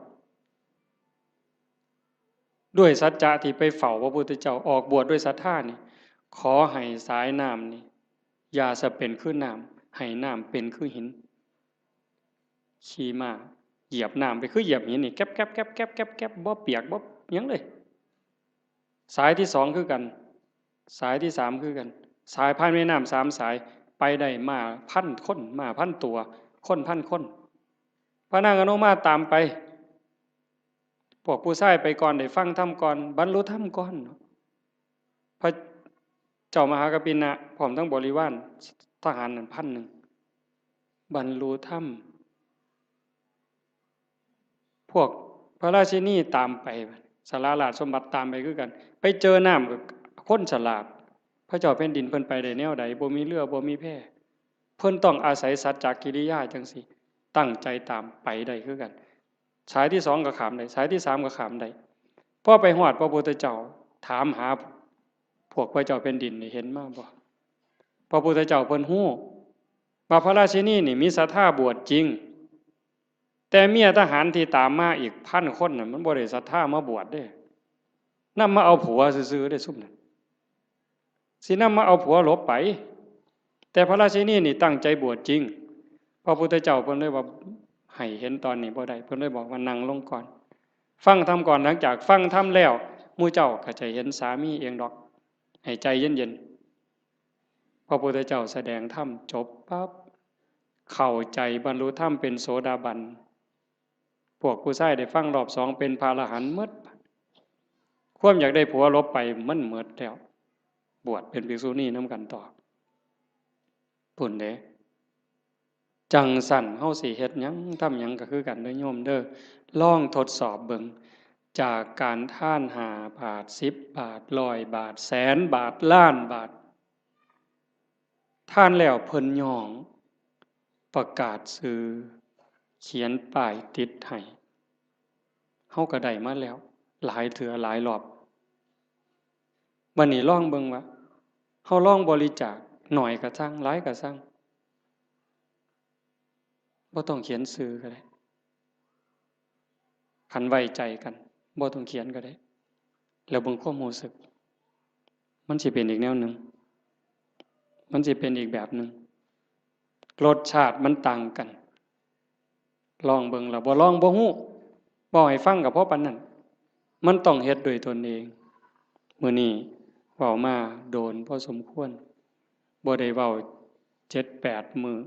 ด้วยสัจจะที่ไปเฝ้าพระพุทธเจ้าออกบวชด้วยศรัทธานี่ขอให้สายน้ำนี่อย่าสะเป็นคือน้ำให้น้ำเป็นคือหินขี่ม้าเหยียบน้ำไปคือเหยียบหินนี่แก๊บแก๊บแก๊บแก๊บแก๊บแก๊บบ่เปียกบ่หยังเลยสายที่สองคือกันสายที่สามคือกันสายผ่านแม่น้ำสามสายไปได้มาพันคนมาพันตัวคนพันคนพระนางอนุมาตามไปพวกผู้ชายไปก่อนได้ฟังธรรมก่อนบรรลุธรรมก่อนพระเจ้ามหากปินะพร้อมทั้งบริวารทหารนั่น1,000บรรลุธรรมพวกพระราชินีตามไปสาราราชสมบัติตามไปคือกันไปเจอน้ำกับคนฉลาดพระเจ้าแผ่นดินเพิ่นไปได้แนวใดบ่มีเรือบ่มีแพเพิ่นต้องอาศัยสัจจกิริยาจังซี่ตั้งใจตามไปได้คือกันสายที่สองก็ขามได้สายที่สามก็ขามได้พอไปฮอดพระพุทธเจ้าถามหาพวกพระเจ้าแผ่นดินนี่เห็นมาบ่พระพุทธเจ้าเพิ่นฮู้ว่าพระราชินีนี่มีศรัทธาบวชจริงแต่เมียทหารที่ตามมาอีก1,000 คนน่ะมันบ่ได้ศรัทธามาบวชเด้นำมาเอาผัวซื่อๆได้ซุ่มนั้นสินำมาเอาผัวหลบไปแต่พระราชินีนี่ตั้งใจบวชจริงพระพุทธเจ้าเพิ่นเลยว่าให้เห็นตอนนี้บ่ได้เพิ่นเลยบอกว่านั่งลงก่อนฟังธรรมก่อนหลังจากฟังธรรมแล้วหมู่เจ้าก็จะเห็นสามีเองดอกให้ใจเย็นๆพระพุทธเจ้าแสดงธรรมจบปั๊บเข้าใจบรรลุธรรมเป็นโสดาบันพวกผู้ชายได้ฟังรอบสองเป็นพระอรหันต์หมดความอยากได้ผัวลบไปมันหมดแล้วบวชเป็นภิกษุณีนำกันต่อพุ่นเด้จังสั่นเฮาสิเฮ็ดหยังทำหยังก็คือกันเด้อโยมเด้อลองทดสอบเบิ่งจากการท่าน5 บาท10 บาท100 บาทแสนบาทล้านบาทท่านแล้วเพิ่นย่องประกาศซื้อเขียนป้ายติดให้เฮาก็ได้มาแล้วหลายเทื่อหลายรอบบัดนี้ลองเบิ่งว่าเฮาลองบริจาคน้อยก็ซังหลายก็ซังบ่ต้องเขียนชื่อก็ได้คันไว้ใจกันบ่ต้องเขียนก็ได้แล้วเบิ่งความรู้สึกมันสิเป็นอีกแนวหนึ่งมันสิเป็นอีกแบบหนึ่งรสชาติมันต่างกันลองเบิ่งแล้วบ่ลองบ่ฮู้บ่ให้ฟังก็เพราะปานนั้นมันต้องเฮ็ดด้วยตนเองมื้อนี้เว้ามาโดนพอสมควรบ่ได้เว้า7-8 มื้อ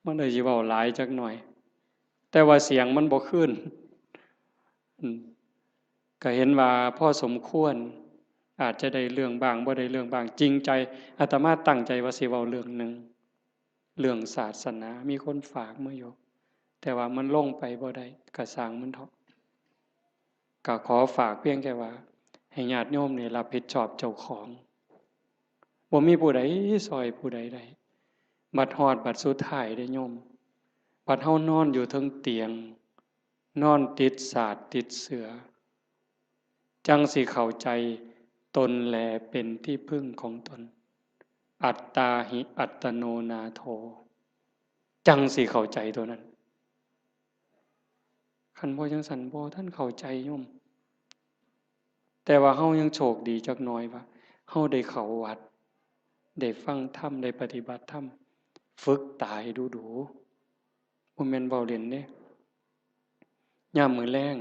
มันเลยสิเว้าหลายจักหน่อยแต่ว่าเสียงมันบ่คืนก็เห็นว่าพอสมควรอาจจะได้เรื่องบ้างบ่ได้เรื่องบ้างจริงใจอาตมาตั้งใจว่าสิเว้าเรื่องหนึ่งเรื่องศาสนามีคนฝากมาอยู่แต่ว่ามันลงไปบ่ได้ก็สร้างมันเถาะก็ขอฝากเพียงแค่ว่าให้ญาติโยมนี่รับผิดชอบเจ้าของบ่มีผู้ใดซอยผู้ใดได้บัดฮอดบัดสุดท้ายได้โยมบัดเฮานอนอยู่เทิงเตียงนอนติดสาดติดเสือจังสิเข้าใจตนแลเป็นที่พึ่งของตนอัตตาหิอัตโนนาโถจังสิเข้าใจตัวนั้นคันบ่จังสันบ่ท่านเข้าใจโยมแต่ว่าเฮายังโชคดีจักหน่อยว่าเฮาได้เข้าวัดได้ฟังธรรมได้ปฏิบัติธรรมฝึกตายดูๆบ่แม่นเว้าเล่นเด้ยามมื้อแลง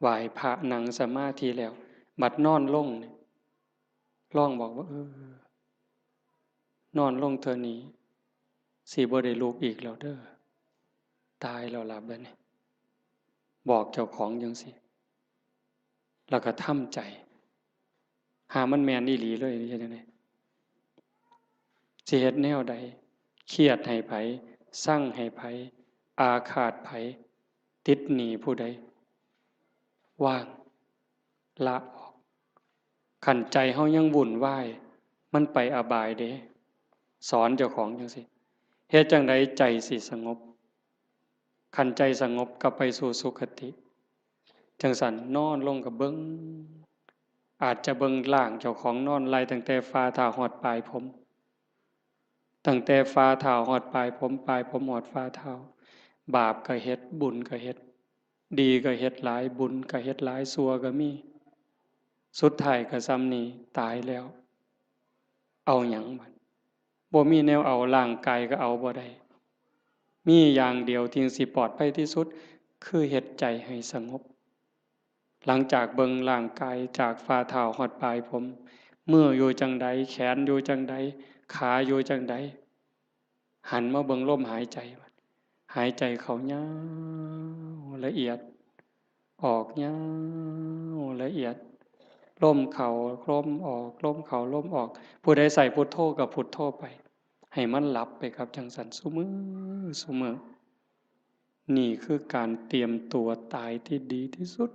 ไหว้พระนั่งสมาธิแล้ว บัดนอนลงนี่ลองบอกว่านอนลงเธอนี้สิบ่ได้ลุกอีกแล้วเด้อตายแล้วล่ะบัดนี้บอกเจ้าของจังซี่แล้วก็ทำใจหามันแม่นอีหลีเลยนี่จังได๋สิเฮ็ดแนวใดเครียดให้ไผสั่งให้ไผอาฆาตไผติดหนี้ผู้ใดว่างละออกขันใจเฮายังวุ่นวายมันไปอบายเด้สอนเจ้าของจังซี่เฮ็ดจังไดใจสิสงบขันใจสงบก็ไปสู่สุคติจังสันนอนลงกับเบิ่งอาจจะเบิ่งล่างเจ้าของนอนไล่ตั้งแต่ฝ่าเท้าฮอดปลายผมตั้งแต่ฝ่าเท้าฮอดปลายผมปลายผมฮอดฝ่าเท้าบาปก็เฮ็ดบุญก็เฮ็ดดีก็เฮ็ดหลายบุญก็เฮ็ดหลายชั่วก็มีสุดท้ายก็ซ้ำนี้ตายแล้วเอาหยังบัดบ่มีแนวเอาร่างกายก็เอาบ่ได้มีอย่างเดียวที่สิปลอดภัยที่สุดคือเฮ็ดใจให้สงบหลังจากเบิ่งร่างกายจากฝ่าเท้าฮอดปลายผมมืออยู่จังใดแขนอยู่จังใดขาอยู่จังใดหันมาเบิ่งลมหายใจบัดหายใจเข้ายาวละเอียดออกยาวละเอียดลมเข้าลมออกลมเข้าลมออกผู้ใดใส่พุทโธก็พุทโธไปให้มันหลับไปครับจังสันซุมื้อนี่คือการเตรียมตัวตายที่ดีที่สุด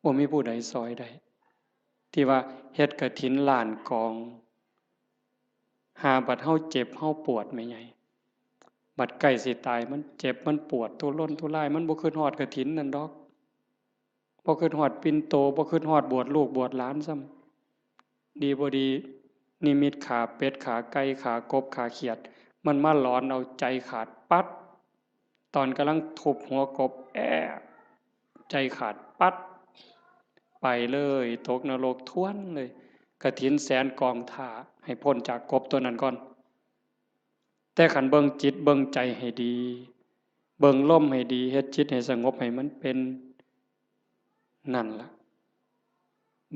บ่มีผู้ใดซอยได้ที่ว่าเฮ็ดกฐินล้านกองหาบัดเฮาเจ็บเฮาปวดแม่ใหญ่บัดใกล้สิตายมันเจ็บมันปวดทุรนทุรายมันบ่คิดฮอดกฐินนั่นดอกบ่คิดฮอดปิ่นโตบ่คิดฮอดบวชลูกบวชหลานซ้ำดีบ่ดีนิมิตขาเป็ดขาไก่ขากบขาเขียดมันมาหลอนเอาใจขาดปัดตอนกำลังทุบหัวกบใจขาดปัดไปเลยตกนรกท้วนเลยกฐินแสนกองท่าให้พ้นจากกบตัวนั้นก่อนแต่ขันเบิ่งจิตเบิ่งใจให้ดีเบิ่งลมให้ดีเฮ็ดจิตให้สงบให้มันเป็นนั่นล่ะ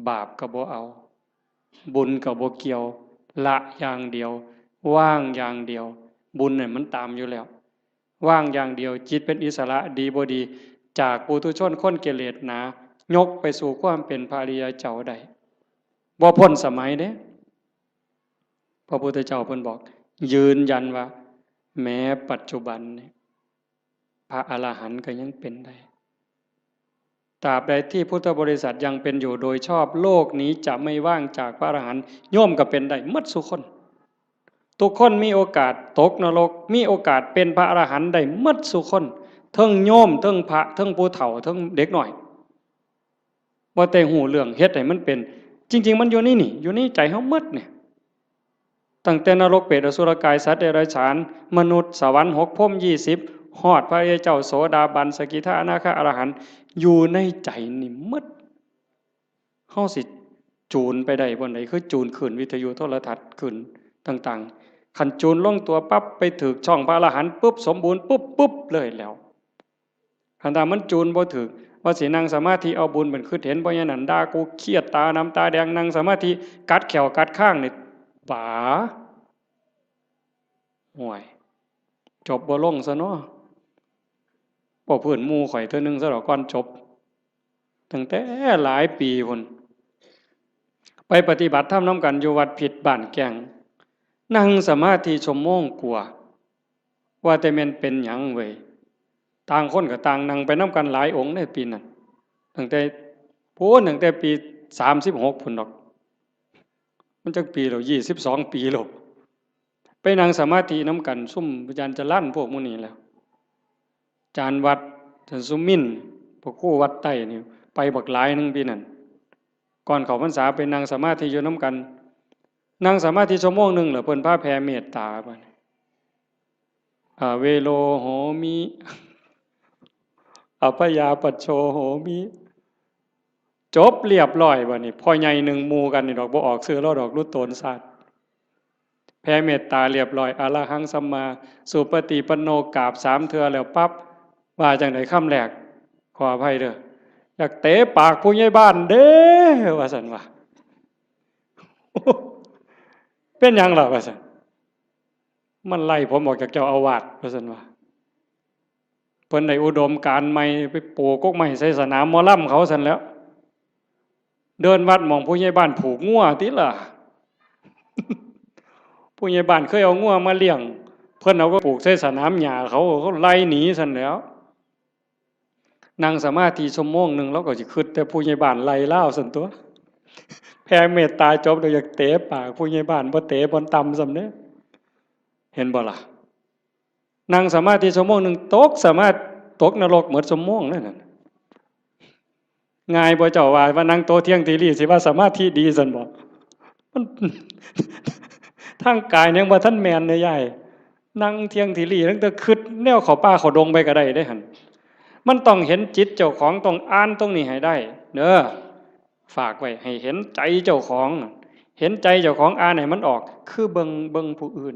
บาปก็บ่เอาบุญก็บ่เกี่ยวละอย่างเดียวว่างอย่างเดียวบุญเนี่ยมันตามอยู่แล้วว่างอย่างเดียวจิตเป็นอิสระดีบ่ดีจากปุถุชนคนกิเลสหนายกไปสู่ความเป็นพระอริยเจ้าได้บ่พ้นสมัยเด้พระพุทธเจ้าเพิ่นบอกยืนยันว่าแม้ปัจจุบันนี้พระอรหันต์ก็ยังเป็นได้ตราบใดที่พุทธบริษัทยังเป็นอยู่โดยชอบโลกนี้จะไม่ว่างจากพระอรหันต์โยมก็เป็นได้หมดทุกคนทุกคนมีโอกาสตกนรกมีโอกาสเป็นพระอรหันต์ได้หมดทุกคนทั้งโยมทั้งพระทั้งผู้เฒ่าทั้งเด็กน้อยบ่แต่หูเรื่องเฮ็ดให้มันเป็นจริงๆมันอยู่นี่อยู่ในใจเฮาหมดเนี่ยตั้งแต่นรกเปรตอสุรกายสัตว์เดรัจฉานมนุษย์สวรรค์6พรหม20ฮอดพระอริยเจ้าโสดาบันสกิทาอนาคาอรหันต์อยู่ในใจนี่หมดเฮาสิจูนไปได้บ่ไดคือจูนขึ้นวิทยุโทรทัศน์ขึ้นต่างๆคันจูนลงตัวปั๊บไปถึกช่องพระอรหันต์ปุ๊บสมบูรณ์ปุ๊บเลยแล้วคันถ้ามันจูนบ่ถึกว่าสินั่งสมาธิเอาบุญเป็นคือเห็นบ่อย่างนั้นด่ากูเครียดตาน้ำตาแดงนั่งสมาธิกัดแขวกัดข้างนี่ป๋าห่วยจบบ่ลงซะเนาะบ่เพิ่นหมู่ข่อยเทื่อนึงซะดอกก่อนจบตั้งแต่หลายปีพุ่นไปปฏิบัติธรรมนํกันอยู่วัดผิดบ้านแก่งนั่งสมาธิชั่วโมงกว่าว่าแต่แม่นเป็นหยังเว้ยต่างคนก็ต่างนั่งไปนํกันหลายองค์ในปีนั้นตั้งแต่ปี36พุ่นดอกมันจักปีแล้ว22 ปีแล้วไปนั่งสมาธินํกันซุ่มอาจารย์จรัญพวกหมู่นี้แล้วอาจารย์วัดอาจารย์สุมินพวกครูวัดใต้นี่ไปบักหลายนึงปีนั้นก่อนเข้าพรรษาไปนั่งสมาธิอยู่นํกันนั่งสมาธิชั่วโมงนึงแล้วเพิ่นพาแผ่เมตตาบัดเวโลโหมิอภยาปัชโชโหมิจบเรียบร้อยบัดนี้พ่อใหญ่หนึ่งหมู่กันนี่ดอกบ่ออกชื่อแล้วดอกรุดโตนศาสตร์แผ่เมตตาเรียบร้อยอรหังสัมมาสุปฏิปันโนกราบ3 เทื่อแล้วปั๊บว่าจังได๋คำแรกขออภัยเด้อ อยากเตะปากผู้ใหญ่บ้านเด้ว่าสันว่าเป็นยังล่ะว่าสันมันไล่ผมออกจากเจ้าอาวาสว่าสันว่าเพิ่นได้อุดมการณ์ใหม่ไปปลูกกกไม้ใส่สนามหมอลำเขาสันแล้วเดินวัดมองผู้ใหญ่บ้านผูกงัวติล่ะผู้ใหญ่บ้านเคยเอางัวมาเลี้ยงเพิ่นเอาก็ปลูกใส่สนามหญ้าเขาไล่หนีสันแล้วนั่งสมาธิชั่วโมงหนึ่งแล้วก็จะคิดแต่ผู้ใหญ่บ้านไล่ล่าสันตัวแผ่เมตตาจบเราอยากเตะปากผู้ใหญ่บ้านบ่เตะบนต่ำสำเนี้ยเห็นบ่ล่ะนั่งสมาธิชั่วโมงหนึ่งตกสามารถตกนรกเหมือนชั่วโมงนั่นน่ะง่ายบ่เจ้าว่านั่งโตเที่ยงทีรีสิว่าสมาธิดีสันบ่มันทางกายยังบ่ท่านแมนเนี่ยใหญ่นั่งเที่ยงทีรีตั้งแต่คิดแนวเขาป่าเขาดงไปก็ได้ได้หั่นมันต้องเห็นจิตเจ้าของต้องอ่านตรงนี้ให้ได้เด้อฝากไว้ให้เห็นใจเจ้าของเห็นใจเจ้าของอ่านให้มันออกคือเบิ่งผู้อื่น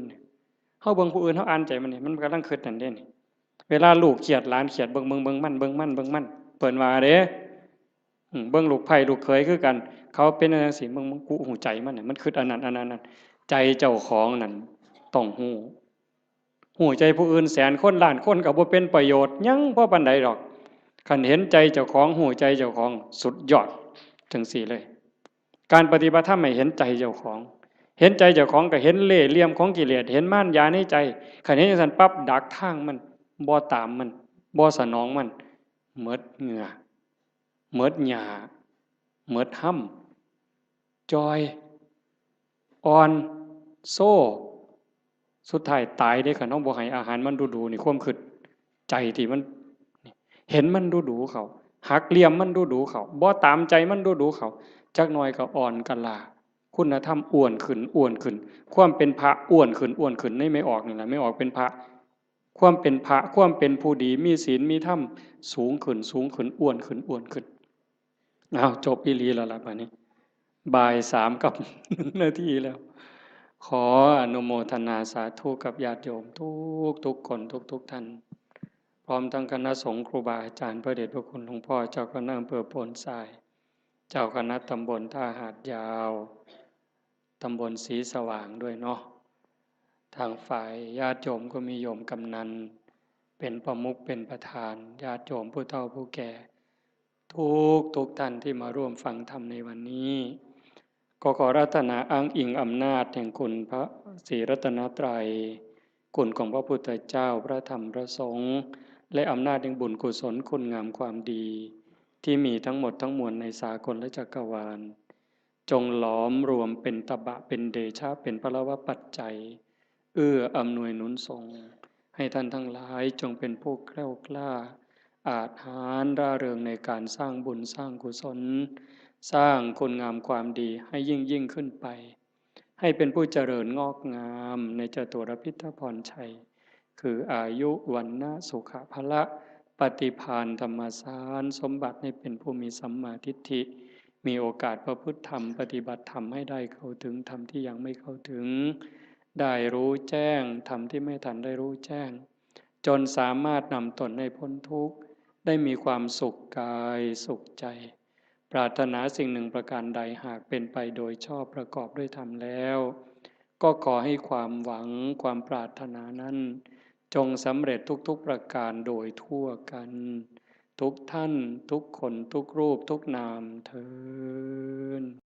เฮาเบิ่งผู้อื่นเฮาอ่านใจมันนี่มันกำลังคิดนั่นเด้นี่เวลาลูกเขียดหลานเขียดเบิ่งมันเเปิ้นว่าเด้เบิ่งลูกไผ่ลูกเขยคือกันเขาเป็นจังซี่มึงกูหูใจมันน่ะมันคิดอันนั้นใจเจ้าของนั่นต้องหูใจผู้อื่นแสนคนล้านคนก็บ่เป็นประโยชน์หยังบ่ปานใดดอกคันเห็นใจเจ้าของหูใจเจ้าของสุดยอดจังซี่เลยการปฏิบัติธรรมให้เห็นใจเจ้าของเห็นใจเจ้าของก็เห็นเล่ห์เหลี่ยมของกิเลสเห็นม่านยาในใจคันเห็นจังซั่นปั๊บดักทางมันบ่ตามมันบ่สนองมันหมดเหงื่อหมดหญ้าหมดห้ำจอยอ่อนโซ่สุดท้ายตายได้คันเฮาบ่ให้อาหารมันดูๆนี่ความคิดใจที่มันเห็นมันดูเขาหักเหลี่ยมมันดูเขาบ่ตามใจมันดูเขาจักหน่อยก็อ่อนกันลาคุณธรรมอ้วนขึ้นความเป็นพระอ้วนขึ้นในไม่ออกนี่แหละไม่ออกเป็นพระความเป็นพระความเป็นผู้ดีมีศีลมีธรรมสูงขึ้นอ้วนขึ้นอ้าวจบอีหลีแล้วล่ะบัดนี้บ่าย3กับ1 นาทีแล้วขออนุโมทนาสาธุกับญาติโยมทุกคนทุกท่านพร้อมทั้งคณะสงฆ์ครูบาอาจารย์พระเดชพระคุณหลวงพ่อเจ้าคณะอำเภอโพนทรายเจ้าคณะตำบลท่าหาดยาวตำบลศรีสว่างด้วยเนาะทางฝ่ายญาติโยมก็มีโยมกำนันเป็นประมุขเป็นประธานญาติโยมผู้เฒ่าผู้แก่ทุกท่านที่มาร่วมฟังธรรมในวันนี้ก็ขอรัตนาอ้างอิงอำนาจแห่งคุณพระศรีรัตนตรัยคุณของพระพุทธเจ้าพระธรรมพระสงฆ์และอำนาจแห่งบุญกุศลคุณงามความดีที่มีทั้งหมดทั้งมวลในสากลและจักรวาลจงหลอมรวมเป็นตบะเป็นเดชะเป็นพลวปัจจัยอำนวยหนุนส่งให้ท่านทั้งหลายจงเป็นผู้แกล้วกล้าอาจหาญร่าเริงในการสร้างบุญสร้างกุศลสร้างคุณงามความดีให้ยิ่งขึ้นไปให้เป็นผู้เจริญงอกงามในจตุรพิทพรชัยคืออายุวันนะสุขภละปฏิภาณธรรมสารสมบัติให้เป็นผู้มีสัมมาทิฏฐิมีโอกาสประพฤติธรรมปฏิบัติธรรมให้ได้เข้าถึงธรรมที่ยังไม่เข้าถึงได้รู้แจ้งธรรมที่ไม่ทันได้รู้แจ้งจนสามารถนำตนให้พ้นทุกข์ได้มีความสุขกายสุขใจปรารถนาสิ่งหนึ่งประการใดหากเป็นไปโดยชอบประกอบด้วยธรรมแล้วก็ขอให้ความหวังความปรารถนานั้นจงสำเร็จทุกประการโดยทั่วกันทุกท่านทุกคนทุกรูปทุกนามเทอญ